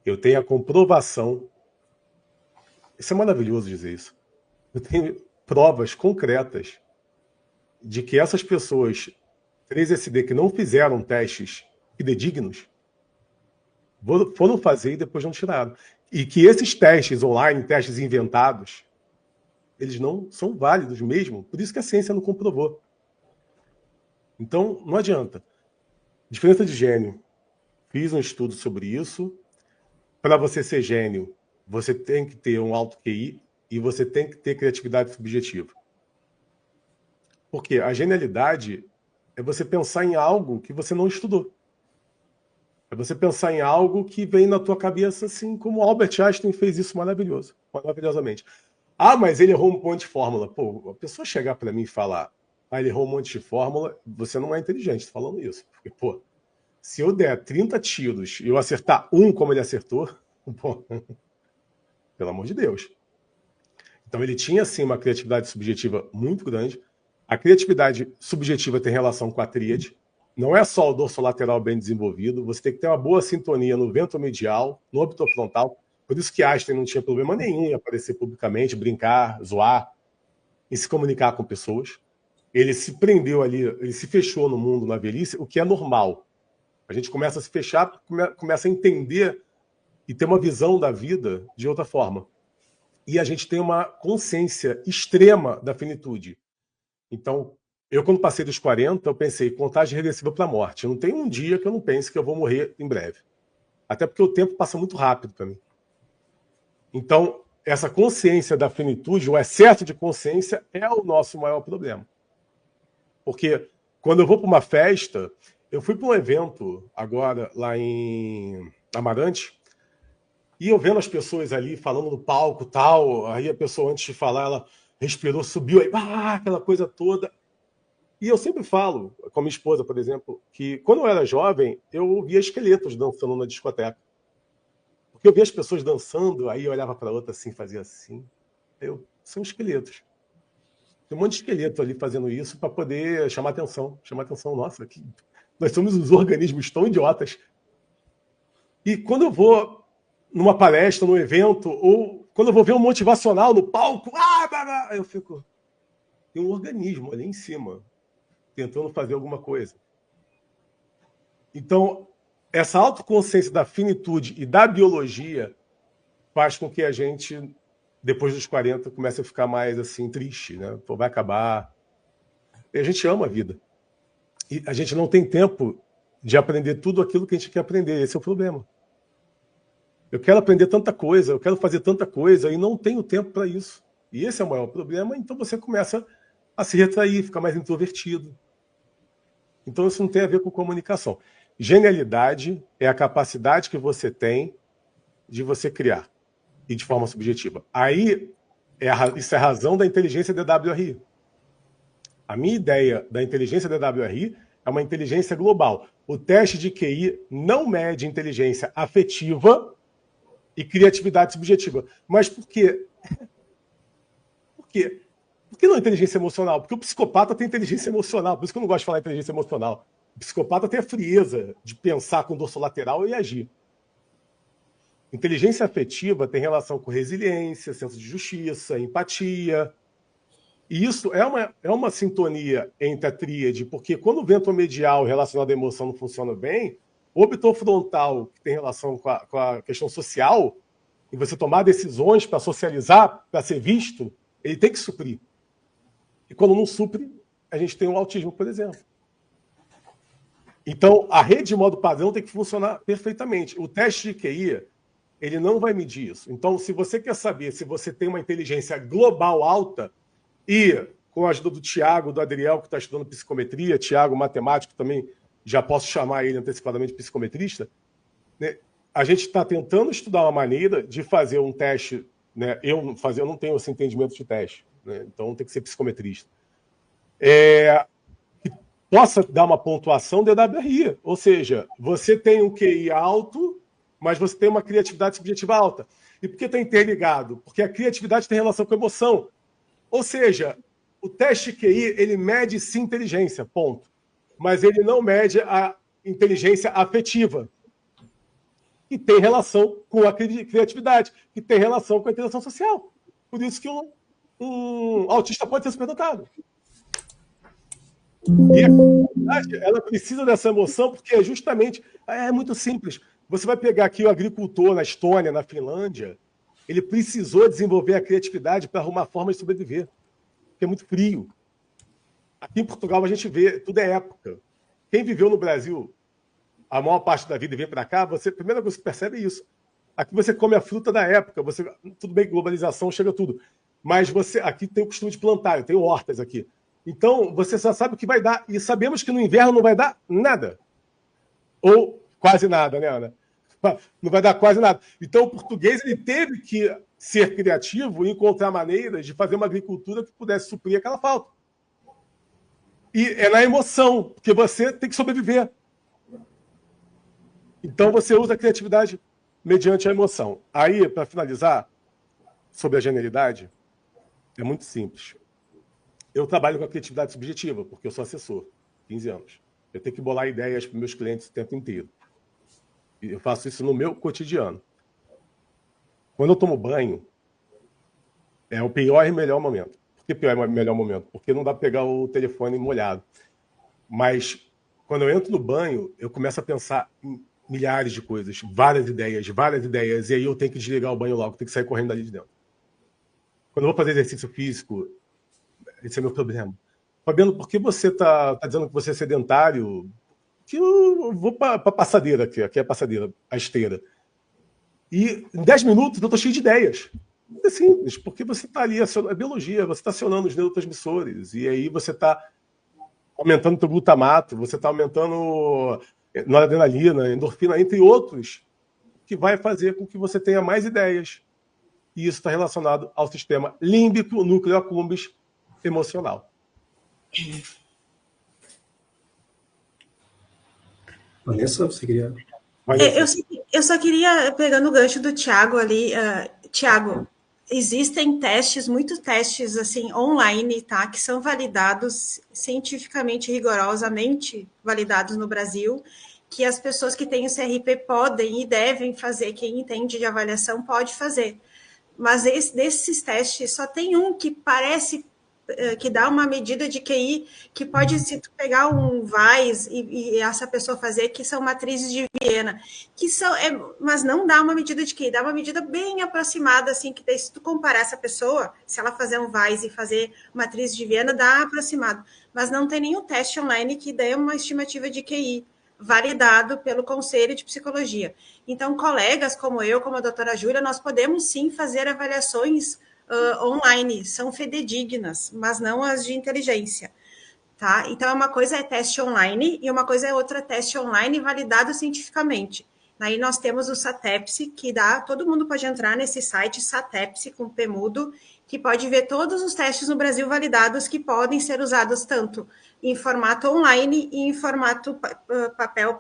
Eu tenho a comprovação. Isso é maravilhoso dizer isso. Eu tenho provas concretas de que essas pessoas 3SD que não fizeram testes fidedignos foram fazer e depois não tiraram. E que esses testes online, testes inventados, eles não são válidos mesmo. Por isso que a ciência não comprovou. Então, não adianta. Diferença de gênio. Fiz um estudo sobre isso. Para você ser gênio, você tem que ter um alto QI e você tem que ter criatividade subjetiva. Porque a genialidade é você pensar em algo que você não estudou. É você pensar em algo que vem na tua cabeça, assim como Albert Einstein fez isso maravilhosamente. Mas ele errou um monte de fórmula. Pô, a pessoa chegar para mim e falar, ele errou um monte de fórmula, você não é inteligente falando isso. Porque, pô, se eu der 30 tiros e eu acertar um como ele acertou, pô, pelo amor de Deus. Então ele tinha, assim, uma criatividade subjetiva muito grande. A criatividade subjetiva tem relação com a tríade. Não é só o dorsolateral bem desenvolvido, você tem que ter uma boa sintonia no ventromedial, no orbitofrontal. Por isso que Einstein não tinha problema nenhum em aparecer publicamente, brincar, zoar, e se comunicar com pessoas. Ele se prendeu ali, ele se fechou no mundo na velhice, o que é normal. A gente começa a se fechar, começa a entender e ter uma visão da vida de outra forma. E a gente tem uma consciência extrema da finitude. Então, eu, quando passei dos 40, eu pensei, contagem regressiva para a morte. Não tem um dia que eu não pense que eu vou morrer em breve. Até porque o tempo passa muito rápido para mim. Então, essa consciência da finitude, o excesso de consciência, é o nosso maior problema. Porque quando eu vou para uma festa, eu fui para um evento agora lá em Amarante, e eu vendo as pessoas ali falando no palco tal, aí a pessoa antes de falar, ela respirou, subiu, aí, aquela coisa toda. E eu sempre falo, com a minha esposa, por exemplo, que quando eu era jovem, eu via esqueletos dançando na discoteca. Porque eu via as pessoas dançando, aí eu olhava para outra assim, fazia assim. São esqueletos. Tem um monte de esqueleto ali fazendo isso para poder chamar atenção. Nossa, nós somos uns organismos tão idiotas. E quando eu vou numa palestra, num evento, ou quando eu vou ver um motivacional no palco, eu fico... Tem um organismo ali em cima, tentando fazer alguma coisa. Então, essa autoconsciência da finitude e da biologia faz com que a gente, depois dos 40, comece a ficar mais assim, triste, né? Pô, vai acabar. E a gente ama a vida. E a gente não tem tempo de aprender tudo aquilo que a gente quer aprender. Esse é o problema. Eu quero aprender tanta coisa, eu quero fazer tanta coisa e não tenho tempo para isso. E esse é o maior problema. Então você começa a se retrair, ficar mais introvertido. Então isso não tem a ver com comunicação. Genialidade é a capacidade que você tem de você criar, e de forma subjetiva. Aí Isso é a razão da inteligência DWRI. A minha ideia da inteligência DWRI é uma inteligência global. O teste de QI não mede inteligência afetiva e criatividade subjetiva. Mas por quê? Por quê? Por que não inteligência emocional? Porque o psicopata tem inteligência emocional. Por isso que eu não gosto de falar inteligência emocional. O psicopata tem a frieza de pensar com dorso lateral e agir. Inteligência afetiva tem relação com resiliência, senso de justiça, empatia. E isso é uma sintonia entre a tríade, porque quando o vento medial relacionado à emoção não funciona bem, o orbitor frontal, que tem relação com a questão social, e você tomar decisões para socializar, para ser visto, ele tem que suprir. E quando não supre, a gente tem o autismo, por exemplo. Então, a rede de modo padrão tem que funcionar perfeitamente. O teste de QI, ele não vai medir isso. Então, se você quer saber se você tem uma inteligência global alta, e com a ajuda do Tiago, do Adriel, que está estudando psicometria, Tiago, matemático, também já posso chamar ele antecipadamente de psicometrista, né? A gente está tentando estudar uma maneira de fazer um teste, né? Eu não tenho esse entendimento de teste, né? Então tem que ser psicometrista. Que possa dar uma pontuação DWRI, ou seja, você tem um QI alto, mas você tem uma criatividade subjetiva alta. E por que está interligado? Porque a criatividade tem relação com a emoção. Ou seja, o teste QI, ele mede sim inteligência, ponto. Mas ele não mede a inteligência afetiva, que tem relação com a criatividade, que tem relação com a interação social. Por isso que um autista pode ser superdotado. E a criatividade, ela precisa dessa emoção, porque é muito simples. Você vai pegar aqui o agricultor na Estônia, na Finlândia, ele precisou desenvolver a criatividade para arrumar forma de sobreviver, porque é muito frio. Aqui em Portugal a gente vê, tudo é época. Quem viveu no Brasil a maior parte da vida e vem para cá, a primeira coisa que você percebe é isso. Aqui você come a fruta da época, tudo bem, globalização, chega tudo. Mas aqui tem o costume de plantar, eu tenho hortas aqui. Então, você já sabe o que vai dar. E sabemos que no inverno não vai dar nada. Ou quase nada, né, Ana? Não vai dar quase nada. Então, o português ele teve que ser criativo e encontrar maneiras de fazer uma agricultura que pudesse suprir aquela falta. E é na emoção, porque você tem que sobreviver. Então, você usa a criatividade mediante a emoção. Aí, para finalizar, sobre a genialidade, é muito simples. Eu trabalho com a criatividade subjetiva, porque eu sou assessor, 15 anos. Eu tenho que bolar ideias para meus clientes o tempo inteiro. Eu faço isso no meu cotidiano. Quando eu tomo banho, é o pior e melhor momento. Por que pior e melhor momento? Porque não dá para pegar o telefone molhado. Mas quando eu entro no banho, eu começo a pensar em milhares de coisas, várias ideias, e aí eu tenho que desligar o banho logo, tenho que sair correndo dali de dentro. Quando eu vou fazer exercício físico, esse é meu problema. Fabiano, por que você está dizendo que você é sedentário? Que eu vou para a passadeira aqui é a passadeira, a esteira. E em 10 minutos eu estou cheio de ideias. É simples, porque você está ali, é biologia, você está acionando os neurotransmissores, e aí você está aumentando o teu glutamato, você está aumentando noradrenalina, endorfina, entre outros, que vai fazer com que você tenha mais ideias. E isso está relacionado ao sistema límbico, núcleo accumbens emocional. Vanessa, você queria... Eu só queria, pegando o gancho do Tiago ali, Tiago, existem muitos testes assim online, tá, que são validados cientificamente, rigorosamente validados no Brasil, que as pessoas que têm o CRP podem e devem fazer, quem entende de avaliação pode fazer. Mas desses testes, só tem um que parece que dá uma medida de QI, que pode, se tu pegar um VAIS e essa pessoa fazer, que são matrizes de Viena, que são, mas não dá uma medida de QI, dá uma medida bem aproximada, assim, que daí, se tu comparar essa pessoa, se ela fazer um VAIS e fazer matriz de Viena, dá aproximado, mas não tem nenhum teste online que dê uma estimativa de QI, validado pelo Conselho de Psicologia. Então, colegas como eu, como a doutora Júlia, nós podemos sim fazer avaliações online, são fidedignas, mas não as de inteligência, tá? Então, uma coisa é teste online e uma coisa é outra teste online validado cientificamente. Aí nós temos o SATEPSE, que todo mundo pode entrar nesse site, SATEPSE, com P mudo, que pode ver todos os testes no Brasil validados que podem ser usados tanto em formato online e em formato papel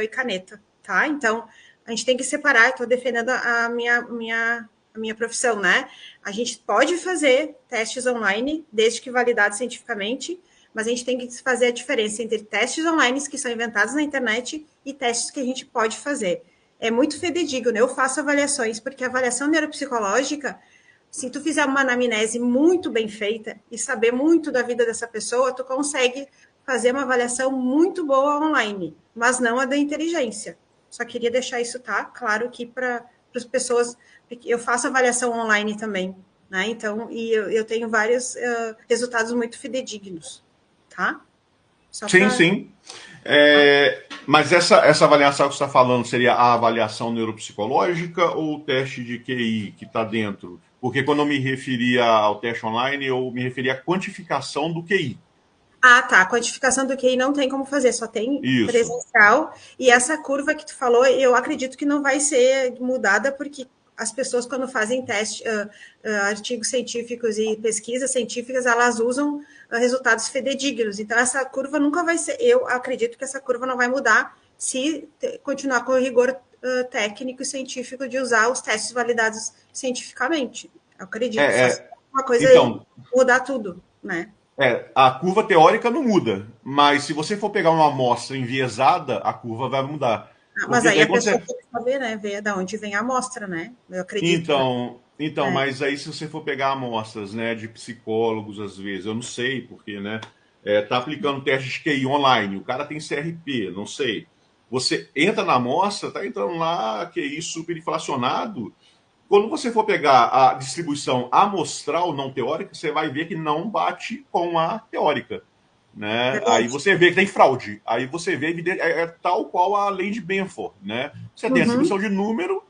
e caneta, tá? Então, a gente tem que separar, estou defendendo a minha profissão, né? A gente pode fazer testes online, desde que validados cientificamente, mas a gente tem que fazer a diferença entre testes online que são inventados na internet e testes que a gente pode fazer. É muito fidedigno, eu faço avaliações, porque a avaliação neuropsicológica, se tu fizer uma anamnese muito bem feita e saber muito da vida dessa pessoa, tu consegue fazer uma avaliação muito boa online, mas não a da inteligência. Só queria deixar isso claro aqui para as pessoas, porque eu faço avaliação online também, né? Então, e eu tenho vários resultados muito fidedignos, tá? Sim. Mas essa avaliação que você está falando seria a avaliação neuropsicológica ou o teste de QI que está dentro? Porque quando eu me referia ao teste online, eu me referia à quantificação do QI. Ah, tá. A quantificação do QI não tem como fazer, só tem presencial. E essa curva que tu falou, eu acredito que não vai ser mudada, porque as pessoas, quando fazem teste, artigos científicos e pesquisas científicas, elas usam resultados fidedignos. Então, essa curva nunca vai ser... Eu acredito que essa curva não vai mudar se continuar com o rigor técnico e científico de usar os testes validados cientificamente. Eu acredito que uma coisa então, mudar tudo, né? A curva teórica não muda, mas se você for pegar uma amostra enviesada, a curva vai mudar. Mas aí a pessoa tem que saber, né? Ver de onde vem a amostra, né? Eu acredito. Então, mas aí se você for pegar amostras, né, de psicólogos, às vezes, eu não sei, porque, né, tá aplicando teste de QI online, o cara tem CRP, não sei. Você entra na amostra, tá entrando lá, QI superinflacionado. Quando você for pegar a distribuição amostral não teórica, você vai ver que não bate com a teórica. Né? Aí você vê que tem fraude. Aí você vê tal qual a lei de Benford. Né? Você tem a distribuição de número,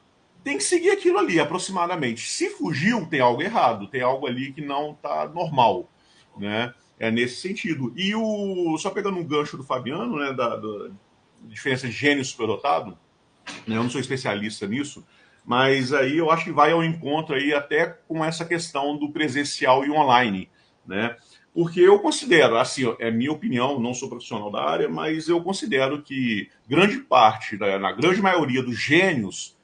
tem que seguir aquilo ali, aproximadamente. Se fugiu, tem algo errado, tem algo ali que não está normal. Né? É nesse sentido. E só pegando um gancho do Fabiano, né, da diferença de gênio e superdotado, né, eu não sou especialista nisso, mas aí eu acho que vai ao encontro aí até com essa questão do presencial e online, né? Porque eu considero, assim, é minha opinião, não sou profissional da área, mas eu considero que grande parte, na grande maioria dos gênios,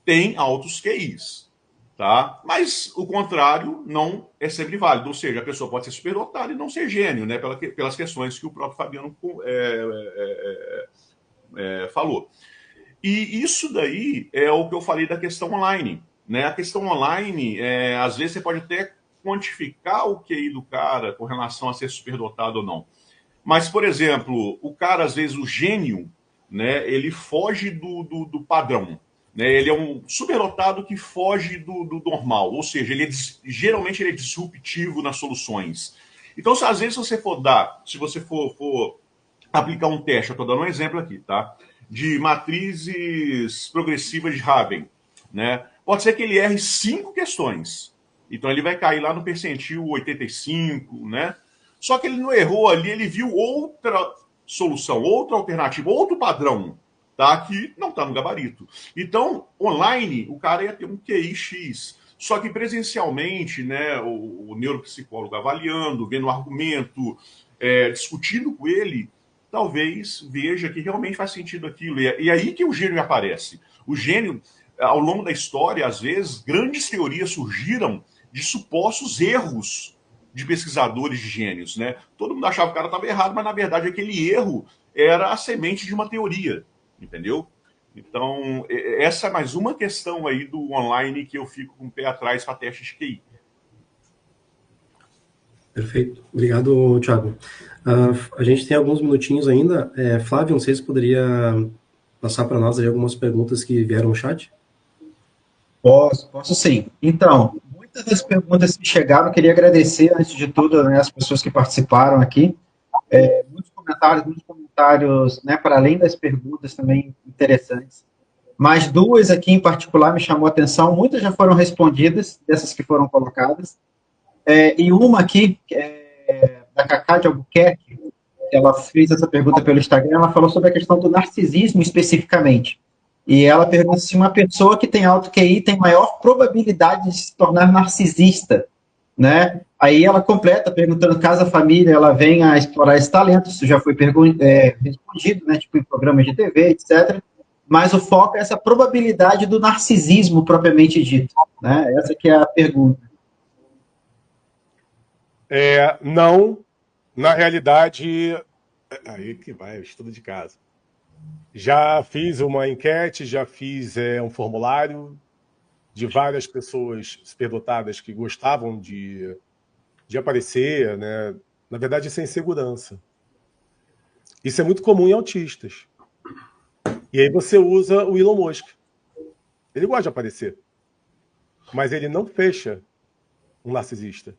tem altos QIs, tá? Mas o contrário não é sempre válido, ou seja, a pessoa pode ser superdotada e não ser gênio, né? Pelas questões que o próprio Fabiano falou. E isso daí é o que eu falei da questão online, né? A questão online, às vezes você pode até quantificar o QI do cara com relação a ser superdotado ou não. Mas, por exemplo, o cara, às vezes, o gênio, né, ele foge do padrão. Né? Ele é um superdotado que foge do normal, ou seja, geralmente ele é disruptivo nas soluções. Então, às vezes, se você for aplicar um teste, eu estou dando um exemplo aqui, tá? De matrizes progressivas de Raven, né? Pode ser que ele erre 5 questões. Então ele vai cair lá no percentil 85, né? Só que ele não errou ali, ele viu outra solução, outra alternativa, outro padrão, tá? Que não está no gabarito. Então, online, o cara ia ter um QI X. Só que presencialmente, né, o neuropsicólogo avaliando, vendo o argumento, discutindo com ele, talvez veja que realmente faz sentido aquilo. E aí que o gênio aparece. O gênio, ao longo da história, às vezes, grandes teorias surgiram de supostos erros de pesquisadores de gênios. Né? Todo mundo achava que o cara estava errado, mas, na verdade, aquele erro era a semente de uma teoria. Entendeu? Então, essa é mais uma questão aí do online que eu fico com o pé atrás para teste de QI. Perfeito. Obrigado, Thiago. A gente tem alguns minutinhos ainda. Flávio, não sei se poderia passar para nós aí algumas perguntas que vieram no chat? Posso sim. Então, muitas das perguntas que chegaram, eu queria agradecer, antes de tudo, né, as pessoas que participaram aqui. Muitos comentários, né, para além das perguntas também interessantes. Mas 2 aqui em particular me chamou a atenção. Muitas já foram respondidas, dessas que foram colocadas. E uma aqui, da Cacá de Albuquerque, ela fez essa pergunta pelo Instagram, ela falou sobre a questão do narcisismo especificamente. E ela pergunta se uma pessoa que tem alto QI tem maior probabilidade de se tornar narcisista. né? Aí ela completa perguntando caso a família ela venha a explorar esse talento, isso já foi respondido, né? Tipo em programas de TV, etc. Mas o foco é essa probabilidade do narcisismo propriamente dito, né? Essa que é a pergunta. Não, na realidade, aí que vai, estudo de caso. Já fiz uma enquete, já fiz um formulário de várias pessoas superdotadas que gostavam de aparecer, né? Na verdade, isso é insegurança. Isso é muito comum em autistas. E aí você usa o Elon Musk. Ele gosta de aparecer. Mas ele não fecha um narcisista.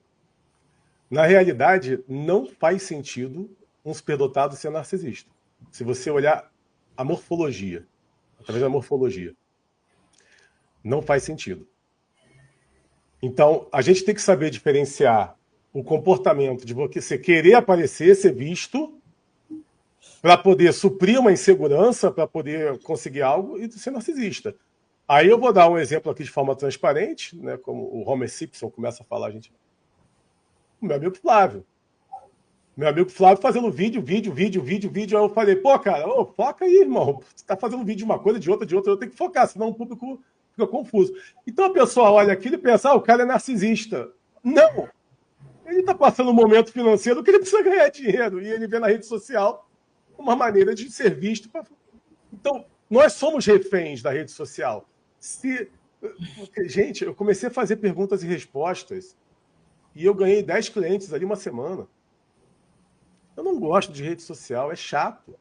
Na realidade, não faz sentido um superdotado ser narcisista. Se você olhar a morfologia, através da morfologia, não faz sentido. Então, a gente tem que saber diferenciar o comportamento de você querer aparecer, ser visto, para poder suprir uma insegurança, para poder conseguir algo, e ser narcisista. Aí eu vou dar um exemplo aqui de forma transparente, né, como o Homer Simpson começa a falar, gente. O meu amigo Flávio. Meu amigo Flávio fazendo vídeo. Aí eu falei, pô, cara, foca aí, irmão. Você tá fazendo vídeo de uma coisa, de outra, eu tenho que focar, senão o público fica confuso. Então a pessoa olha aquilo e pensa, o cara é narcisista. Não! Ele tá passando um momento financeiro que ele precisa ganhar dinheiro. E ele vê na rede social uma maneira de ser visto. Então, nós somos reféns da rede social. Gente, eu comecei a fazer perguntas e respostas e eu ganhei 10 clientes ali uma semana. Eu não gosto de rede social, é chato.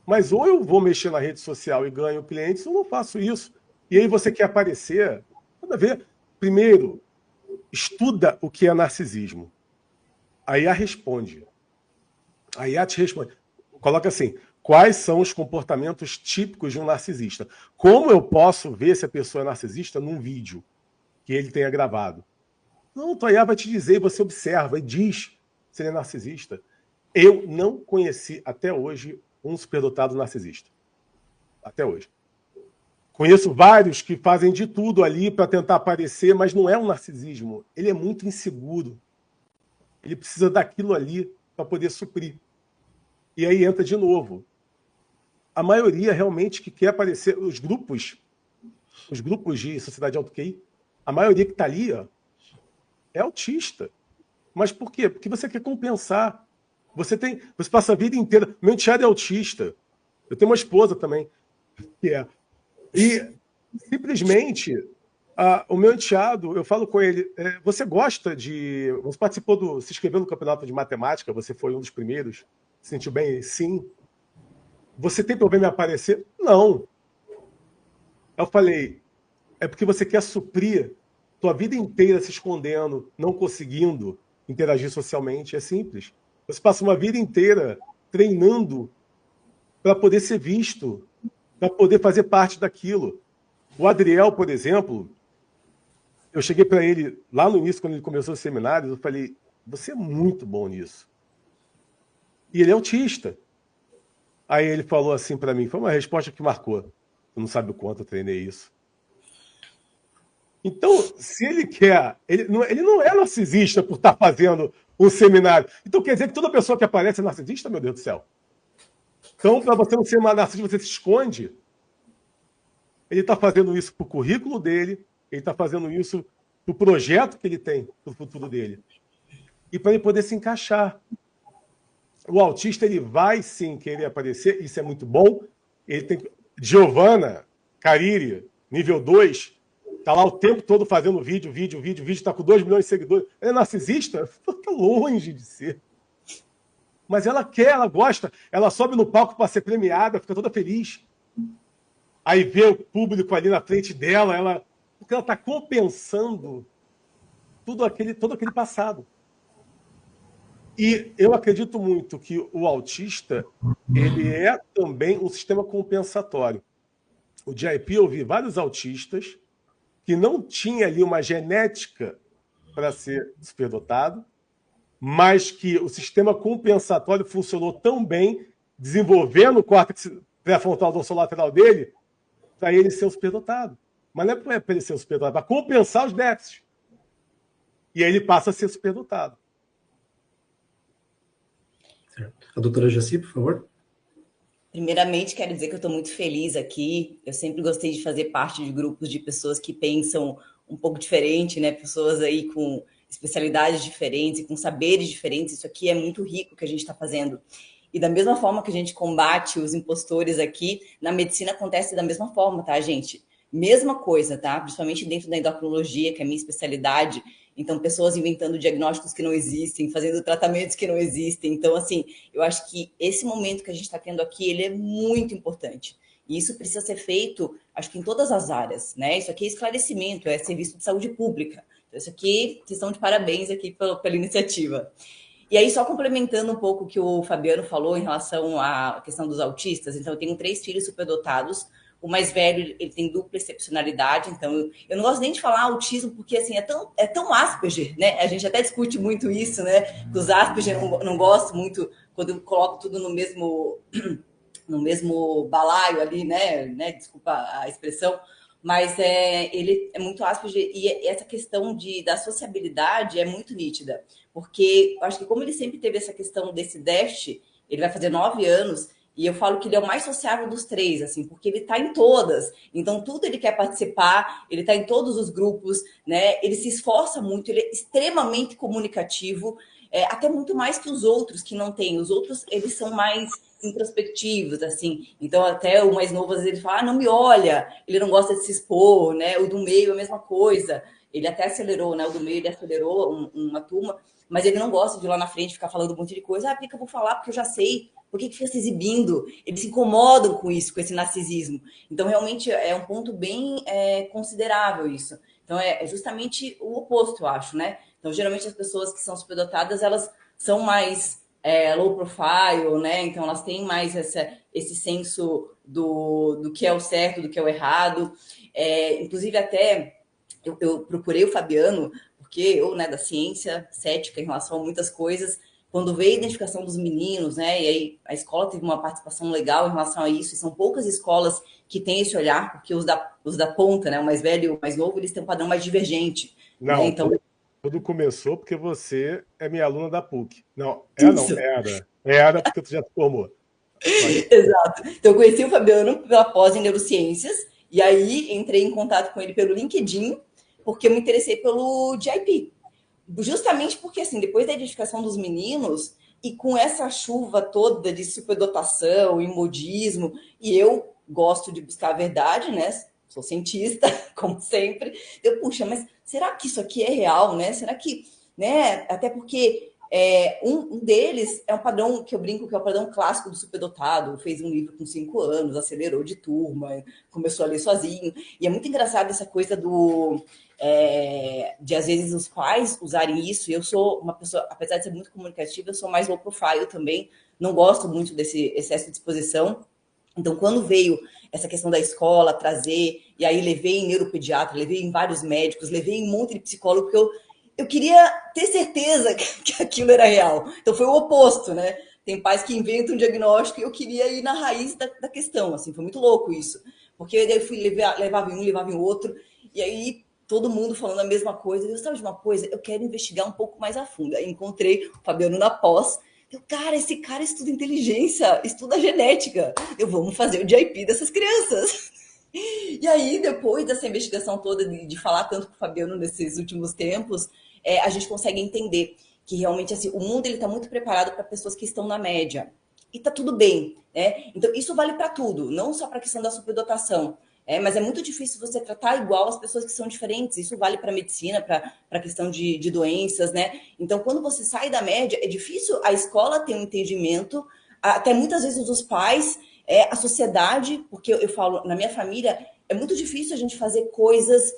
Mas ou eu vou mexer na rede social e ganho clientes, ou não faço isso. E aí você quer aparecer, nada a ver. Primeiro, estuda o que é narcisismo. A IA responde. A IA te responde. Coloca assim, quais são os comportamentos típicos de um narcisista? Como eu posso ver se a pessoa é narcisista num vídeo que ele tenha gravado? Não, a IA vai te dizer, você observa e diz se ele é narcisista. Eu não conheci até hoje um superdotado narcisista. Até hoje. Conheço vários que fazem de tudo ali para tentar aparecer, mas não é um narcisismo. Ele é muito inseguro. Ele precisa daquilo ali para poder suprir. E aí entra de novo. A maioria realmente que quer aparecer, os grupos de sociedade auto-QI, a maioria que está ali é autista. Mas por quê? Porque você quer compensar. Você passa a vida inteira. Meu enteado é autista. Eu tenho uma esposa também que é. E simplesmente o meu enteado, eu falo com ele, você gosta de. Você participou se inscreveu no campeonato de matemática, você foi um dos primeiros. Se sentiu bem? Sim. Você tem problema em aparecer? Não. Eu falei, é porque você quer suprir tua vida inteira se escondendo, não conseguindo interagir socialmente. É simples. Você passa uma vida inteira treinando para poder ser visto, para poder fazer parte daquilo. O Adriel, por exemplo, eu cheguei para ele lá no início, quando ele começou os seminários, eu falei, você é muito bom nisso. E ele é autista. Aí ele falou assim para mim, foi uma resposta que marcou. Tu não sabe o quanto eu treinei isso. Então, se ele quer... Ele não é narcisista por estar fazendo um seminário. Então quer dizer que toda pessoa que aparece é narcisista, meu Deus do céu? Então, para você não ser uma narcisista, você se esconde. Ele está fazendo isso para o currículo dele, ele está fazendo isso para o projeto que ele tem para o futuro dele. E para ele poder se encaixar. O autista, ele vai sim querer aparecer, isso é muito bom. Ele tem Giovana Cariri, nível 2, está lá o tempo todo fazendo vídeo, está com 2 milhões de seguidores. Ele é narcisista? Está longe de ser. Mas ela quer, ela gosta, ela sobe no palco para ser premiada, fica toda feliz. Aí vê o público ali na frente dela, porque ela está compensando todo aquele passado. E eu acredito muito que o autista, ele é também um sistema compensatório. O JP, eu vi vários autistas que não tinha ali uma genética para ser superdotado, mas que o sistema compensatório funcionou tão bem, desenvolvendo o córtex pré-frontal dorsolateral dele, para ele ser um superdotado. Mas não é para ele ser um superdotado, é para compensar os déficits. e aí ele passa a ser superdotado. A doutora Jaci, por favor. Primeiramente, quero dizer que eu estou muito feliz aqui. Eu sempre gostei de fazer parte de grupos de pessoas que pensam um pouco diferente, né? Pessoas aí com especialidades diferentes e com saberes diferentes. Isso aqui é muito rico que a gente está fazendo. E da mesma forma que a gente combate os impostores aqui, na medicina acontece da mesma forma, tá, gente? Mesma coisa, tá? Principalmente dentro da endocrinologia, que é a minha especialidade. Então, pessoas inventando diagnósticos que não existem, fazendo tratamentos que não existem. Então, assim, eu acho que esse momento que a gente está tendo aqui, ele é muito importante. E isso precisa ser feito, acho que em todas as áreas, né? Isso aqui é esclarecimento, é serviço de saúde pública. Então, isso aqui, vocês estão de parabéns aqui pela iniciativa. E aí, só complementando um pouco o que o Fabiano falou em relação à questão dos autistas. Então, eu tenho 3 filhos superdotados. O mais velho, ele tem dupla excepcionalidade, então eu não gosto nem de falar autismo, porque assim, é tão Asperger, né? A gente até discute muito isso, né? Que os Asperger não gosto muito quando eu coloco tudo no mesmo balaio ali, né? Desculpa a expressão, mas ele é muito Asperger, e essa questão da sociabilidade é muito nítida, porque eu acho que como ele sempre teve essa questão desse déficit, ele vai fazer 9 anos, e eu falo que ele é o mais sociável dos 3, assim, porque ele está em todas. Então, tudo ele quer participar, ele está em todos os grupos, né? Ele se esforça muito, ele é extremamente comunicativo, até muito mais que os outros que não têm. Os outros, eles são mais introspectivos, assim. Então, até o mais novo, às vezes, ele fala, não me olha, ele não gosta de se expor, né? O do meio, a mesma coisa. Ele até acelerou, né? O do meio, ele acelerou uma turma, mas ele não gosta de ir lá na frente ficar falando um monte de coisa. Por que eu vou falar? Porque eu já sei. Por que fica se exibindo? Eles se incomodam com isso, com esse narcisismo. Então, realmente, é um ponto bem considerável isso. Então, é justamente o oposto, eu acho, né? Então, geralmente, as pessoas que são superdotadas, elas são mais low profile, né? Então, elas têm mais esse senso do que é o certo, do que é o errado. Inclusive, até, eu procurei o Fabiano, porque eu, né, da ciência cética em relação a muitas coisas, quando veio a identificação dos meninos, né, e aí a escola teve uma participação legal em relação a isso, e são poucas escolas que têm esse olhar, porque os da ponta, né, o mais velho e o mais novo, eles têm um padrão mais divergente. Não, né? Então, tudo começou porque você é minha aluna da PUC. Não, porque tu já se formou. Exato. Então, eu conheci o Fabiano pela pós em neurociências, e aí entrei em contato com ele pelo LinkedIn, porque eu me interessei pelo GIP. Justamente porque, assim, depois da identificação dos meninos, e com essa chuva toda de superdotação e modismo, e eu gosto de buscar a verdade, né? Sou cientista, como sempre. Puxa, mas será que isso aqui é real, né? Será que, né? Até porque um deles é um padrão que eu brinco que é o padrão clássico do superdotado. Fez um livro com 5 anos, acelerou de turma, começou a ler sozinho. E é muito engraçado essa coisa de às vezes os pais usarem isso. E eu sou uma pessoa, apesar de ser muito comunicativa, eu sou mais low profile também. Não gosto muito desse excesso de exposição. Então, quando veio essa questão da escola trazer, e aí levei em neuropediatra, levei em vários médicos, levei em um monte de psicólogo, porque eu queria ter certeza que aquilo era real. Então, foi o oposto, né? Tem pais que inventam um diagnóstico e eu queria ir na raiz da questão, assim, foi muito louco isso. Porque eu fui levava em um, levava em outro, e aí todo mundo falando a mesma coisa. Eu, sabe de uma coisa? Eu quero investigar um pouco mais a fundo. Aí encontrei o Fabiano na pós. Esse cara estuda inteligência, estuda genética. Vamos fazer o GIP dessas crianças. E aí, depois dessa investigação toda, de falar tanto com o Fabiano nesses últimos tempos, a gente consegue entender que realmente assim, o mundo está muito preparado para pessoas que estão na média. E está tudo bem. Né? Então, isso vale para tudo, não só para a questão da superdotação. Mas é muito difícil você tratar igual as pessoas que são diferentes. Isso vale para a medicina, para a questão de doenças, né? Então, quando você sai da média, é difícil a escola ter um entendimento, até muitas vezes os pais, a sociedade, porque eu falo, na minha família, é muito difícil a gente fazer coisas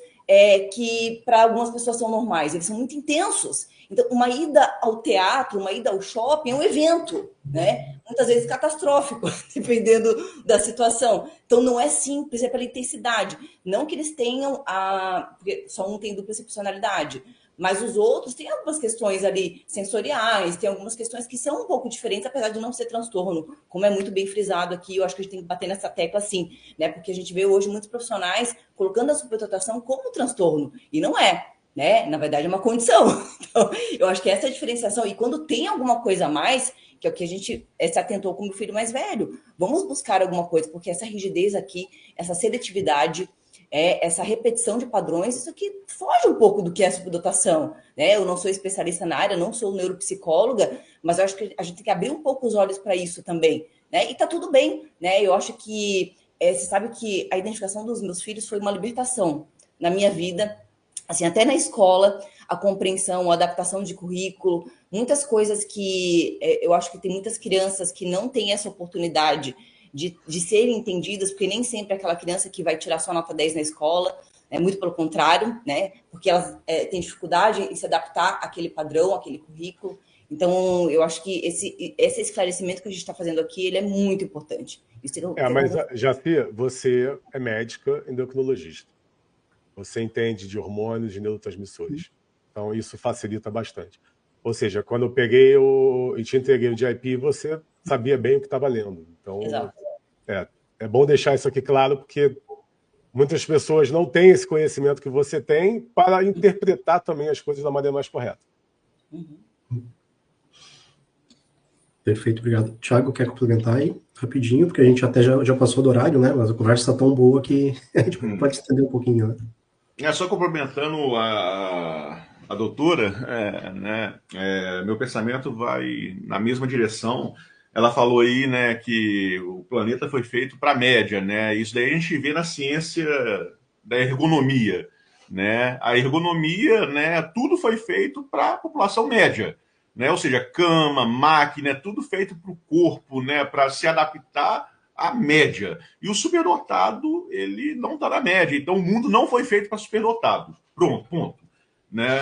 que para algumas pessoas são normais. Eles são muito intensos. Então, uma ida ao teatro, uma ida ao shopping é um evento, né? Muitas vezes catastrófico, dependendo da situação. Então, não é simples, é pela intensidade. Não que eles tenham porque só um tem dupla excepcionalidade, mas os outros têm algumas questões ali sensoriais, tem algumas questões que são um pouco diferentes, apesar de não ser transtorno, como é muito bem frisado aqui. Eu acho que a gente tem que bater nessa tecla assim, né? Porque a gente vê hoje muitos profissionais colocando a superdotação como transtorno, e não é. né? Na verdade, é uma condição. Então, eu acho que essa é a diferenciação. E quando tem alguma coisa a mais, que é o que a gente se atentou com o meu filho mais velho, vamos buscar alguma coisa, porque essa rigidez aqui, essa seletividade, essa repetição de padrões, isso aqui foge um pouco do que é a superdotação, né? Eu não sou especialista na área, não sou neuropsicóloga, mas eu acho que a gente tem que abrir um pouco os olhos para isso também, né? E tá tudo bem, né? Eu acho que você sabe que a identificação dos meus filhos foi uma libertação na minha vida, assim, até na escola, a compreensão, a adaptação de currículo, muitas coisas que eu acho que tem muitas crianças que não têm essa oportunidade de serem entendidas, porque nem sempre é aquela criança que vai tirar só nota 10 na escola, muito pelo contrário, né? Porque elas têm dificuldade em se adaptar àquele padrão, àquele currículo. Então, eu acho que esse esclarecimento que a gente está fazendo aqui, ele é muito importante. Mas, Jaci, você é médica endocrinologista. Você entende de hormônios, de neurotransmissores. Então, isso facilita bastante. Ou seja, quando eu peguei e te entreguei o GIP, você sabia bem o que estava lendo. Então, é bom deixar isso aqui claro, porque muitas pessoas não têm esse conhecimento que você tem para interpretar também as coisas da maneira mais correta. Perfeito, obrigado. Thiago, quer complementar aí rapidinho? Porque a gente até já passou do horário, né? Mas a conversa está tão boa que a gente pode estender um pouquinho, né? Só complementando a doutora, meu pensamento vai na mesma direção. Ela falou aí, né, que o planeta foi feito para a média, né? Isso daí a gente vê na ciência da ergonomia, né? A ergonomia, né, tudo foi feito para a população média, né? Ou seja, cama, máquina, tudo feito para o corpo, né, para se adaptar à média. E o superdotado, ele não está na média. Então, o mundo não foi feito para superdotados. Pronto, ponto. Né?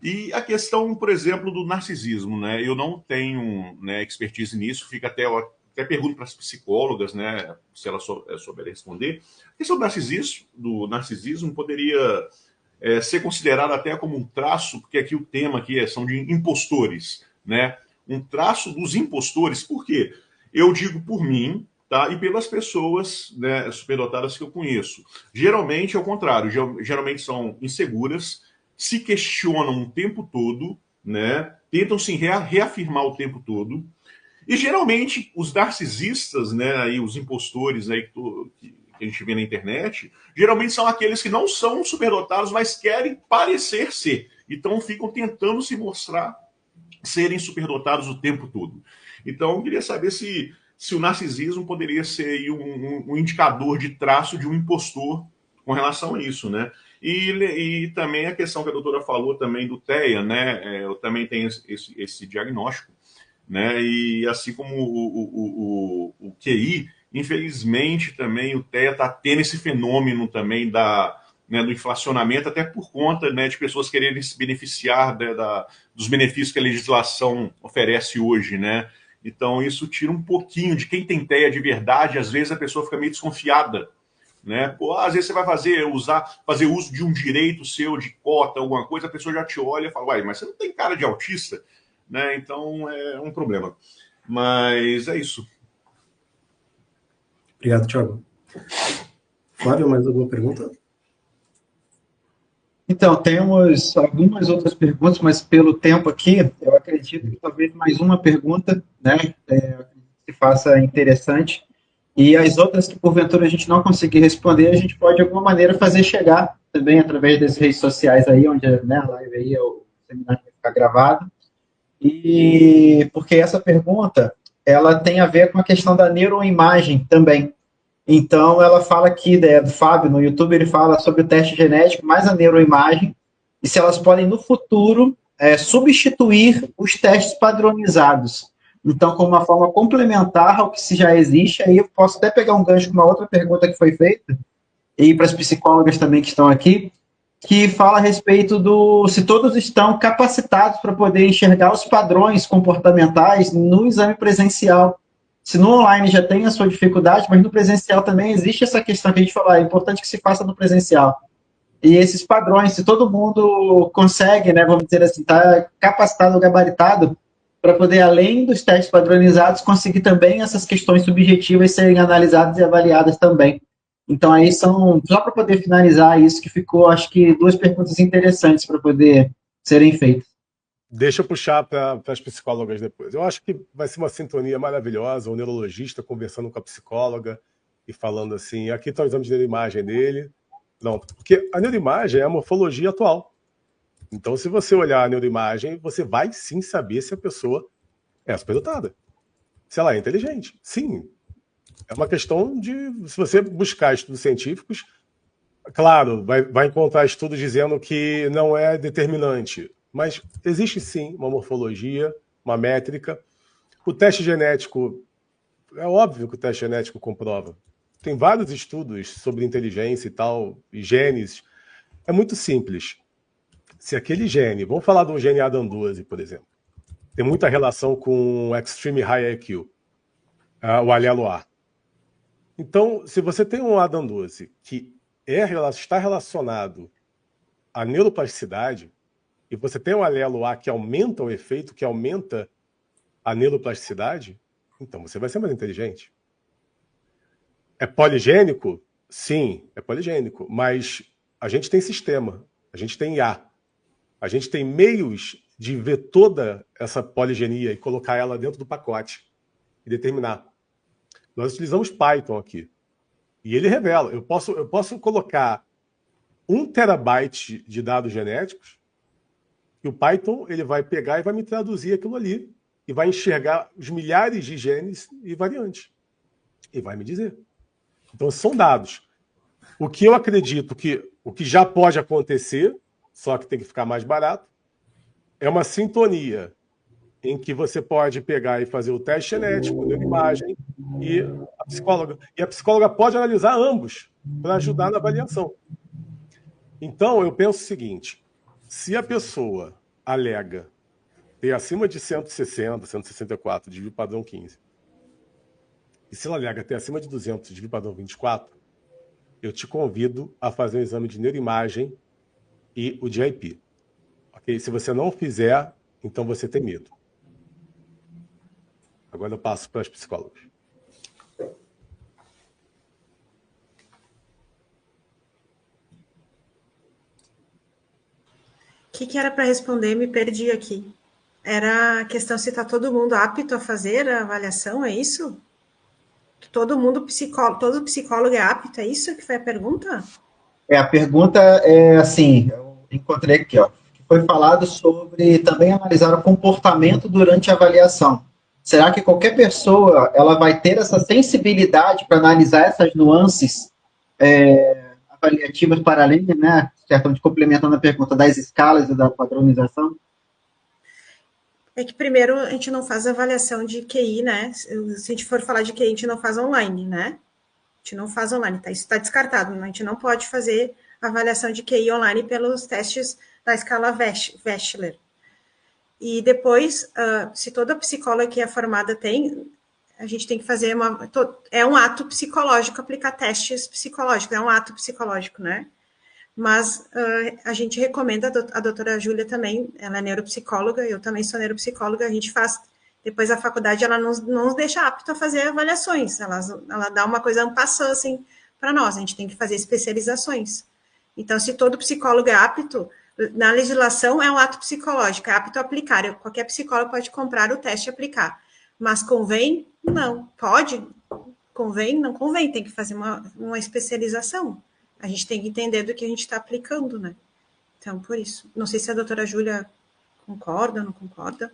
E a questão, por exemplo, do narcisismo, né? Eu não tenho, né, expertise nisso, fica até pergunto para as psicólogas, né, se elas souberem responder. A questão do narcisismo poderia ser considerada até como um traço, porque aqui o tema aqui são de impostores, né? Um traço dos impostores. Por quê? Eu digo por mim, tá? E pelas pessoas, né, superdotadas que eu conheço. Geralmente é o contrário, geralmente são inseguras, se questionam o tempo todo, né? Tentam se reafirmar o tempo todo. E geralmente os narcisistas, né, aí, os impostores aí que a gente vê na internet, geralmente são aqueles que não são superdotados, mas querem parecer ser. Então ficam tentando se mostrar serem superdotados o tempo todo. Então eu queria saber se o narcisismo poderia ser aí um indicador de traço de um impostor com relação a isso, né? E também a questão que a doutora falou também do TEA, né? Eu também tenho esse diagnóstico, né? E assim como o QI, infelizmente também o TEA está tendo esse fenômeno também do inflacionamento, até por conta, né, de pessoas quererem se beneficiar dos benefícios que a legislação oferece hoje, né? Então isso tira um pouquinho de quem tem TEA de verdade, às vezes a pessoa fica meio desconfiada, né? Pô, às vezes você vai fazer uso de um direito seu, de cota, alguma coisa, a pessoa já te olha e fala, uai, mas você não tem cara de autista, né? Então é um problema. Mas é isso. Obrigado, Thiago. Flávio, mais alguma pergunta? Então, temos algumas outras perguntas, mas pelo tempo aqui, eu acredito que talvez mais uma pergunta, né, se faça interessante. E as outras que, porventura, a gente não conseguir responder, a gente pode, de alguma maneira, fazer chegar também através das redes sociais aí, onde, né, a live aí, o seminário vai ficar gravado. E porque essa pergunta, ela tem a ver com a questão da neuroimagem também. Então, ela fala aqui, do Fábio, no YouTube, ele fala sobre o teste genético, mais a neuroimagem, e se elas podem, no futuro, substituir os testes padronizados. Então, como uma forma complementar ao que já existe, aí eu posso até pegar um gancho com uma outra pergunta que foi feita, e para as psicólogas também que estão aqui, que fala a respeito se todos estão capacitados para poder enxergar os padrões comportamentais no exame presencial. Se no online já tem a sua dificuldade, mas no presencial também existe essa questão que a gente falou, é importante que se faça no presencial. E esses padrões, se todo mundo consegue, né, vamos dizer assim, está capacitado, gabaritado, para poder, além dos testes padronizados, conseguir também essas questões subjetivas serem analisadas e avaliadas também. Então, aí são, só para poder finalizar isso, que ficou, acho que, 2 perguntas interessantes para poder serem feitas. Deixa eu puxar para as psicólogas depois. Eu acho que vai ser uma sintonia maravilhosa, o neurologista conversando com a psicóloga e falando assim, aqui está o exame de neuroimagem dele. Não, porque a neuroimagem é a morfologia atual. Então, se você olhar a neuroimagem, você vai sim saber se a pessoa é superdotada, se ela é inteligente. Sim, é uma questão de, se você buscar estudos científicos, claro, vai encontrar estudos dizendo que não é determinante, mas existe sim uma morfologia, uma métrica. O teste genético, é óbvio que o teste genético comprova. Tem vários estudos sobre inteligência e tal, e genes. É muito simples. Se aquele gene, vamos falar do gene ADAM12, por exemplo, tem muita relação com o Extreme High IQ, o alelo A. Então, se você tem um ADAM12 que está relacionado à neuroplasticidade, e você tem um alelo A que aumenta o efeito, que aumenta a neuroplasticidade, então você vai ser mais inteligente. É poligênico? Sim, é poligênico, mas a gente tem sistema, a gente tem IA, a gente tem meios de ver toda essa poligenia e colocar ela dentro do pacote e determinar. Nós utilizamos Python aqui. E ele revela. Eu posso colocar 1 terabyte de dados genéticos e o Python ele vai pegar e vai me traduzir aquilo ali e vai enxergar os milhares de genes e variantes. E vai me dizer. Então, são dados. O que eu acredito que o que já pode acontecer, só que tem que ficar mais barato, é uma sintonia em que você pode pegar e fazer o teste genético, neuroimagem, e a psicóloga pode analisar ambos para ajudar na avaliação. Então, eu penso o seguinte, se a pessoa alega ter acima de 160, 164 de padrão 15, e se ela alega ter acima de 200 de padrão 24, eu te convido a fazer um exame de neuroimagem e o de IP. Okay? Se você não fizer, então você tem medo. Agora eu passo para as psicólogas. O que era para responder? Me perdi aqui. Era a questão se está todo mundo apto a fazer a avaliação, é isso? Todo psicólogo é apto, é isso que foi a pergunta? A pergunta é assim, eu encontrei aqui, ó, que foi falado sobre também analisar o comportamento durante a avaliação. Será que qualquer pessoa ela vai ter essa sensibilidade para analisar essas nuances avaliativas para além, né, certamente complementando a pergunta das escalas e da padronização? É que primeiro a gente não faz avaliação de QI, né? Se a gente for falar de QI, a gente não faz online, né? A gente não faz online, tá? Isso está descartado. A gente não pode fazer avaliação de QI online pelos testes da escala Wechsler. E depois, se toda psicóloga que é formada tem, a gente tem que fazer é um ato psicológico aplicar testes psicológicos, é um ato psicológico, né? Mas a gente recomenda, a doutora Júlia também, ela é neuropsicóloga, eu também sou neuropsicóloga, a gente faz, depois da faculdade, ela não nos deixa apto a fazer avaliações, ela dá uma coisa en passant, assim, para nós, a gente tem que fazer especializações. Então, se todo psicólogo é apto, na legislação é um ato psicológico, é apto a aplicar, qualquer psicólogo pode comprar o teste e aplicar, mas convém? Não. Pode? Convém? Não convém, tem que fazer uma especialização. A gente tem que entender do que a gente está aplicando, né? Então, por isso. Não sei se a doutora Júlia concorda ou não concorda.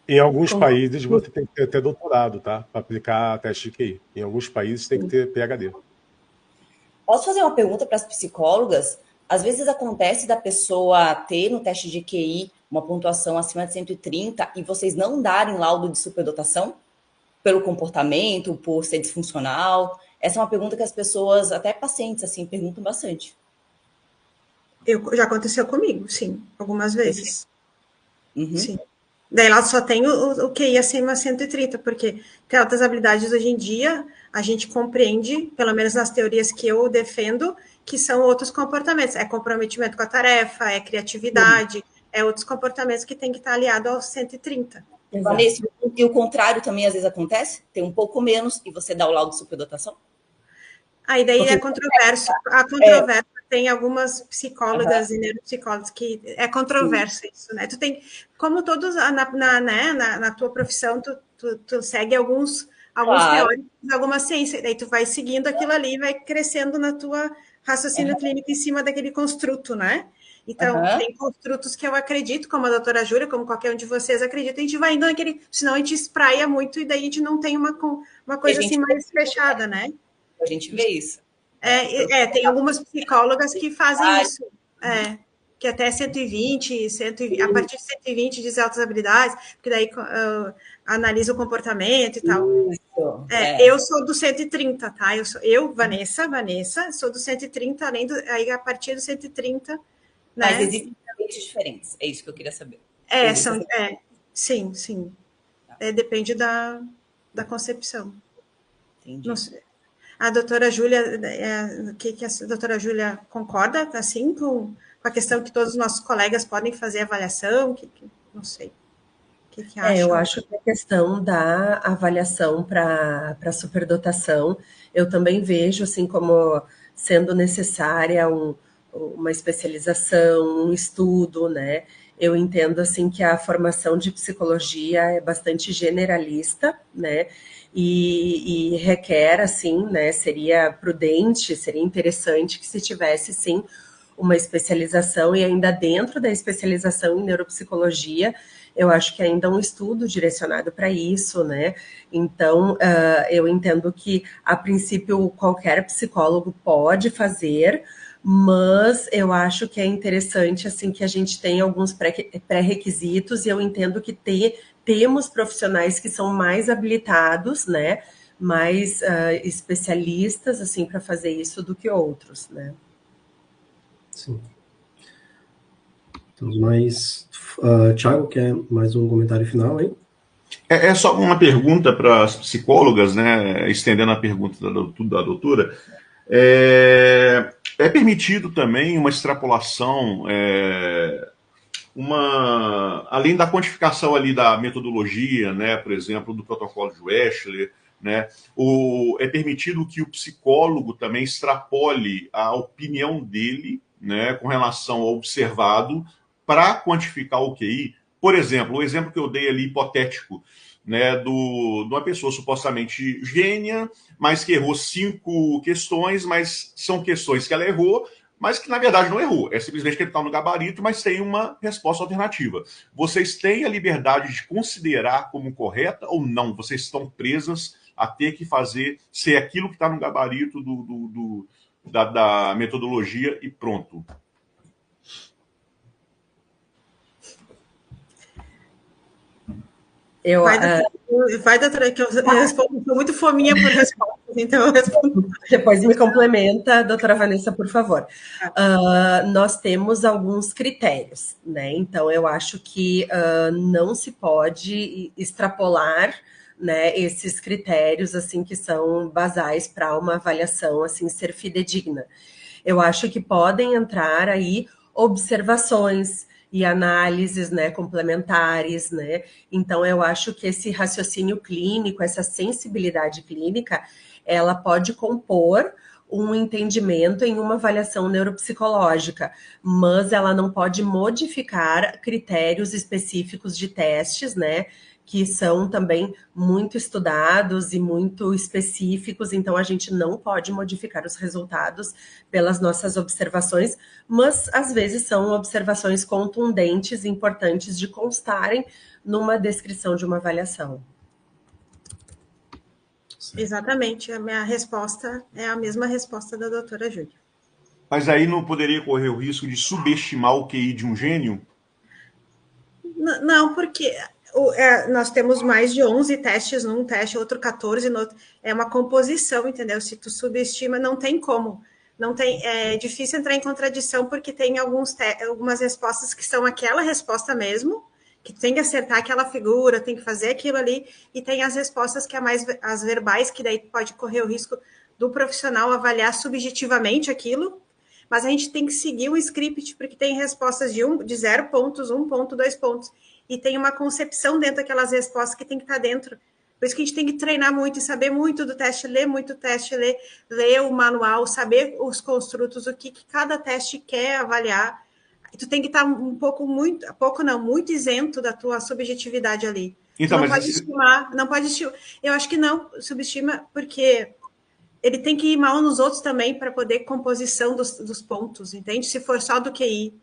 Em alguns países você tem que ter doutorado, tá? Para aplicar teste de QI. Em alguns países tem que ter PhD. Posso fazer uma pergunta para as psicólogas? Às vezes acontece da pessoa ter no teste de QI uma pontuação acima de 130 e vocês não darem laudo de superdotação pelo comportamento, por ser disfuncional. Essa é uma pergunta que as pessoas, até pacientes, assim, perguntam bastante. Já aconteceu comigo, sim, algumas vezes. Uhum. Sim. Daí ela só tem o QI acima de 130, porque tem altas habilidades hoje em dia, a gente compreende, pelo menos nas teorias que eu defendo, que são outros comportamentos. É comprometimento com a tarefa, é criatividade, é outros comportamentos que tem que estar aliado aos 130. Vanessa, e o contrário também às vezes acontece? Tem um pouco menos e você dá o laudo de superdotação? Aí daí é controverso. A controvérsia tem algumas psicólogas e neuropsicólogos que é controverso isso, né? Tu tem, como todos na tua profissão, tu segue alguns teóricos, alguma ciência, daí tu vai seguindo aquilo ali, vai crescendo na tua raciocínio clínico em cima daquele construto, né? Então, tem construtos que eu acredito, como a doutora Júlia, como qualquer um de vocês acredita, a gente vai indo naquele, senão a gente espraia muito e daí a gente não tem uma coisa assim mais fechada, né? A gente vê isso. Tem algumas psicólogas que fazem isso. Que até 120, a partir de 120 diz altas habilidades, porque daí analisa o comportamento e tal. Eu sou do 130, tá? Vanessa, sou do 130, aí a partir do 130... Né? Mas existem tratamentos diferentes, é isso que eu queria saber. Sim. Depende da concepção. Entendi. Não sei. A doutora Júlia, que a doutora Júlia concorda, assim, com a questão que todos os nossos colegas podem fazer avaliação? Não sei. O que acha? Eu acho que a questão da avaliação para superdotação, eu também vejo, assim, como sendo necessária uma especialização, um estudo, né? Eu entendo, assim, que a formação de psicologia é bastante generalista, né? E requer, assim, né? Seria prudente, seria interessante que se tivesse, sim, uma especialização, e ainda dentro da especialização em neuropsicologia, eu acho que ainda um estudo direcionado para isso, né? Então, eu entendo que, a princípio, qualquer psicólogo pode fazer, mas eu acho que é interessante, assim, que a gente tenha alguns pré-requisitos, e eu entendo que temos profissionais que são mais habilitados, né, mais especialistas, assim, para fazer isso do que outros, né. Sim. Temos mais... Thiago, quer mais um comentário final aí? É só uma pergunta para as psicólogas, né, estendendo a pergunta da doutora. É permitido também uma extrapolação, além da quantificação ali da metodologia, né, por exemplo, do protocolo de Wechsler, né, é permitido que o psicólogo também extrapole a opinião dele, né, com relação ao observado, para quantificar o QI. Por exemplo, o exemplo que eu dei ali, hipotético, né, de uma pessoa supostamente gênia, mas que errou 5 questões, mas são questões que ela errou, mas que na verdade não errou. É simplesmente que ele está no gabarito, mas tem uma resposta alternativa. Vocês têm a liberdade de considerar como correta ou não? Vocês estão presas a ter que ser aquilo que está no gabarito da metodologia e pronto. Vai, doutora, que eu respondo, sou muito fominha por respostas, então eu respondo. Depois me complementa, doutora Vanessa, por favor. Nós temos alguns critérios, né? Então, eu acho que não se pode extrapolar, né, esses critérios, assim, que são basais para uma avaliação, assim, ser fidedigna. Eu acho que podem entrar aí observações e análises, né, complementares, né? Então, eu acho que esse raciocínio clínico, essa sensibilidade clínica, ela pode compor um entendimento em uma avaliação neuropsicológica, mas ela não pode modificar critérios específicos de testes, né, que são também muito estudados e muito específicos, então a gente não pode modificar os resultados pelas nossas observações, mas às vezes são observações contundentes, importantes de constarem numa descrição de uma avaliação. Exatamente, a minha resposta é a mesma resposta da doutora Júlia. Mas aí não poderia correr o risco de subestimar o QI de um gênio? Não, porque nós temos mais de 11 testes num teste, outro 14 no outro. É uma composição, entendeu? Se tu subestima, não tem como. É difícil entrar em contradição, porque tem algumas respostas que são aquela resposta mesmo, que tem que acertar aquela figura, tem que fazer aquilo ali, e tem as respostas que as verbais, que daí pode correr o risco do profissional avaliar subjetivamente aquilo, mas a gente tem que seguir o script, porque tem respostas de 0 pontos, 1 ponto, 2 pontos, e tem uma concepção dentro daquelas respostas que tem que estar dentro Por isso que a gente tem que treinar muito e saber muito do teste, ler muito o teste, ler o manual, saber os construtos, o que cada teste quer avaliar. Tu tem que estar muito isento da tua subjetividade ali. Então, não pode estimar, eu acho que não subestima, porque ele tem que ir mal nos outros também para poder composição dos pontos, entende? Se for só do QI,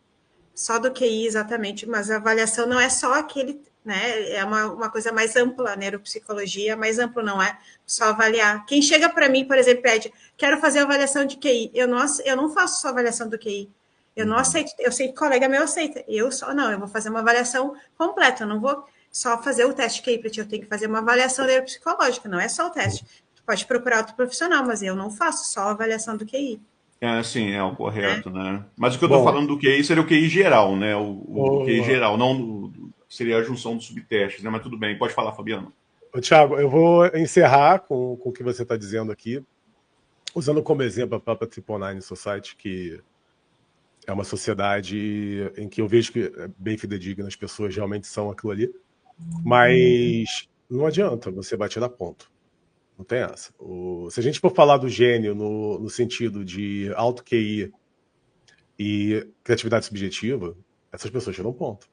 exatamente, mas a avaliação não é só aquele, né? É uma coisa mais ampla, a neuropsicologia, mais amplo, não é só avaliar. Quem chega para mim, por exemplo, pede, quero fazer avaliação de QI, eu não faço só avaliação do QI, eu não aceito, eu sei que colega meu aceita, eu vou fazer uma avaliação completa, eu não vou só fazer o teste QI para ti, eu tenho que fazer uma avaliação neuropsicológica, não é só o teste. Pode procurar outro profissional, mas eu não faço só a avaliação do QI. Sim, é o correto, né? Mas o que eu estou falando do QI seria o QI geral, né? O QI geral, não seria a junção dos subtestes, né? Mas tudo bem, pode falar, Fabiano. Tiago, eu vou encerrar com o que você está dizendo aqui, usando como exemplo a própria Triple Nine Society, que é uma sociedade em que eu vejo que é bem fidedigna, as pessoas realmente são aquilo ali, mas não adianta, você vai tirar ponto. Não tem essa. Se a gente for falar do gênio no sentido de alto QI e criatividade subjetiva, essas pessoas tiram ponto.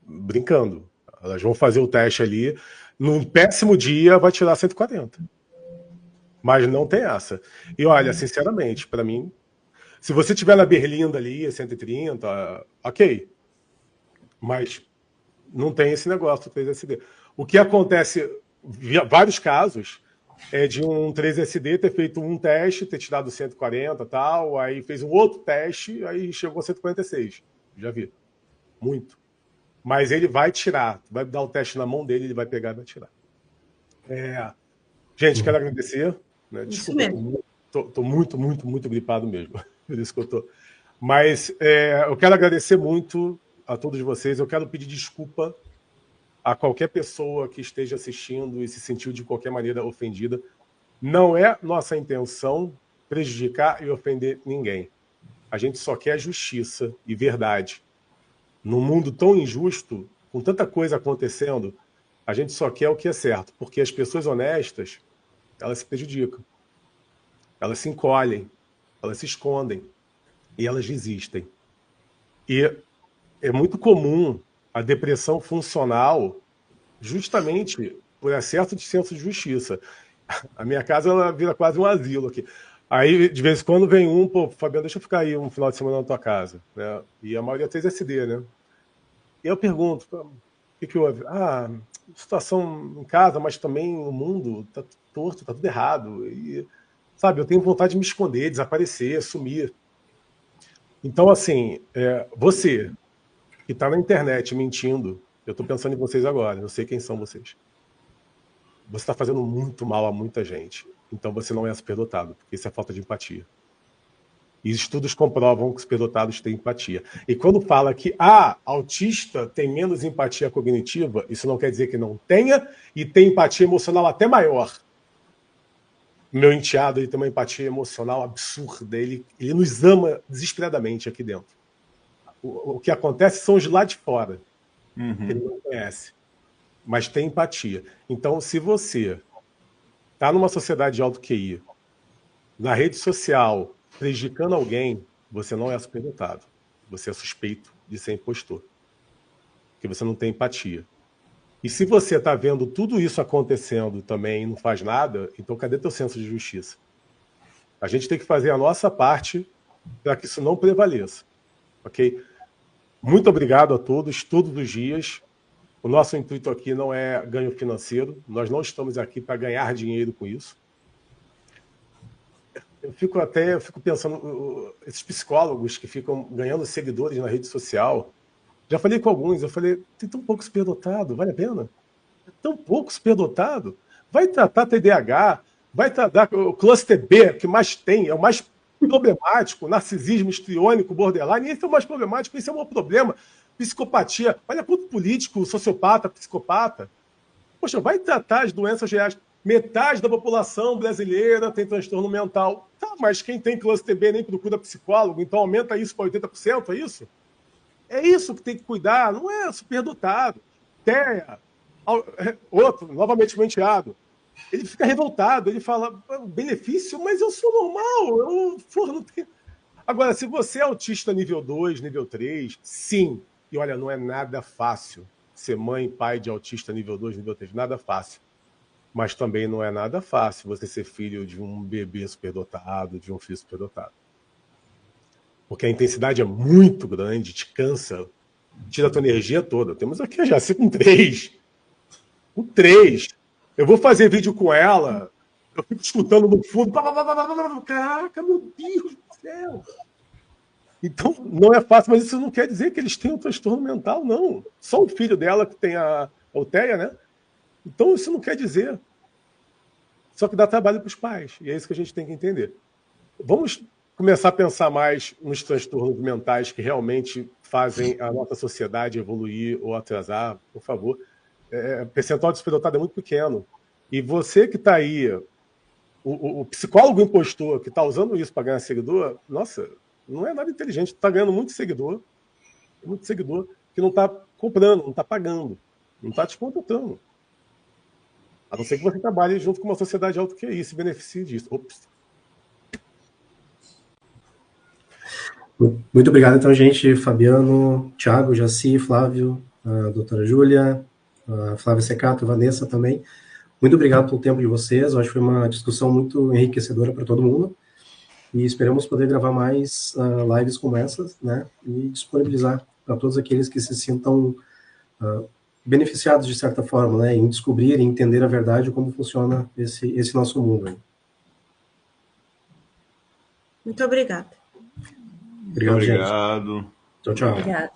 Brincando. Elas vão fazer o teste ali, num péssimo dia vai tirar 140. Mas não tem essa. E olha, sinceramente, para mim, se você tiver na berlinda ali, 130, ok. Mas não tem esse negócio do 3SD. O que acontece, vários casos, é de um 3SD ter feito um teste, ter tirado 140 e tal, aí fez um outro teste, aí chegou a 146. Já vi. Muito. Mas ele vai tirar, vai dar o teste na mão dele, ele vai pegar e vai tirar. Gente, quero agradecer. Né? Desculpa, estou muito gripado mesmo. Por isso que eu estou. Mas eu quero agradecer muito a todos vocês. Eu quero pedir desculpa a qualquer pessoa que esteja assistindo e se sentiu de qualquer maneira ofendida. Não é nossa intenção prejudicar e ofender ninguém. A gente só quer justiça e verdade. Num mundo tão injusto, com tanta coisa acontecendo, a gente só quer o que é certo, porque as pessoas honestas, elas se prejudicam. Elas se encolhem, elas se escondem e elas desistem. E é muito comum a depressão funcional justamente por excesso de senso de justiça. A minha casa ela vira quase um asilo aqui. Aí, de vez em quando, vem Fabiano, deixa eu ficar aí um final de semana na tua casa. Né? E a maioria tem SD, né? E eu pergunto, o que houve? Situação em casa, mas também no mundo, tá torto, tá tudo errado. E, sabe, eu tenho vontade de me esconder, desaparecer, sumir. Então, assim, você que está na internet mentindo, eu estou pensando em vocês agora, eu sei quem são vocês. Você está fazendo muito mal a muita gente. Então você não é superdotado, porque isso é falta de empatia. E estudos comprovam que os superdotados têm empatia. E quando fala que autista tem menos empatia cognitiva, isso não quer dizer que não tenha, e tem empatia emocional até maior. Meu enteado ele tem uma empatia emocional absurda, ele nos ama desesperadamente aqui dentro. O que acontece são os lá de fora. Ele não conhece, mas tem empatia. Então, se você está numa sociedade de alto QI, na rede social, prejudicando alguém, você não é superdotado. Você é suspeito de ser impostor. Porque você não tem empatia. E se você está vendo tudo isso acontecendo também e não faz nada, então cadê teu senso de justiça? A gente tem que fazer a nossa parte para que isso não prevaleça. Ok? Muito obrigado a todos os dias. O nosso intuito aqui não é ganho financeiro. Nós não estamos aqui para ganhar dinheiro com isso. Eu fico pensando, esses psicólogos que ficam ganhando seguidores na rede social, já falei com alguns, eu falei, tem tão pouco superdotado, vale a pena? Tão pouco superdotado? Vai tratar TDAH, vai tratar o cluster B, que mais tem, é o mais problemático, narcisismo histriônico, borderline, esse é o mais problemático, esse é o maior problema, psicopatia, olha para o político, sociopata, psicopata. Poxa, vai tratar as doenças reais. Metade da população brasileira tem transtorno mental. Tá, mas quem tem cluster B nem procura psicólogo, então aumenta isso para 80%, é isso? É isso que tem que cuidar, não é superdotado. TEA, Outro, novamente menteado. Ele fica revoltado, ele fala, benefício, mas eu sou normal, não tenho... Agora, se você é autista nível 2, nível 3, sim, e olha, não é nada fácil ser mãe e pai de autista nível 2, nível 3, nada fácil. Mas também não é nada fácil você ser filho de um bebê superdotado, de um filho superdotado. Porque a intensidade é muito grande, te cansa, tira a tua energia toda. Temos aqui a Jaci com 3. Com 3. Eu vou fazer vídeo com ela, eu fico escutando no fundo. Caraca, meu Deus do céu. Então, não é fácil, mas isso não quer dizer que eles tenham um transtorno mental, não. Só o filho dela que tem a UTEA, né? Então, isso não quer dizer. Só que dá trabalho para os pais. E é isso que a gente tem que entender. Vamos começar a pensar mais nos transtornos mentais que realmente fazem a nossa sociedade evoluir ou atrasar, por favor. O percentual de superdotado é muito pequeno. E você que está aí, o psicólogo impostor que está usando isso para ganhar seguidor, nossa, não é nada inteligente. Está ganhando muito seguidor que não está comprando, não está pagando, não está te contratando. A não ser que você trabalhe junto com uma sociedade alto que é isso, se beneficie disso. Ops. Muito obrigado, então, gente. Fabiano, Thiago, Jaci, Flávio, a doutora Júlia, a Flávia Secato, Vanessa também. Muito obrigado pelo tempo de vocês. Eu acho que foi uma discussão muito enriquecedora para todo mundo. E esperamos poder gravar mais lives como essas, né? E disponibilizar para todos aqueles que se sintam beneficiados de certa forma, né? Em descobrir e entender a verdade como funciona esse nosso mundo. Aí. Muito obrigada. Obrigado, gente. Obrigado. Tchau, tchau. Obrigada.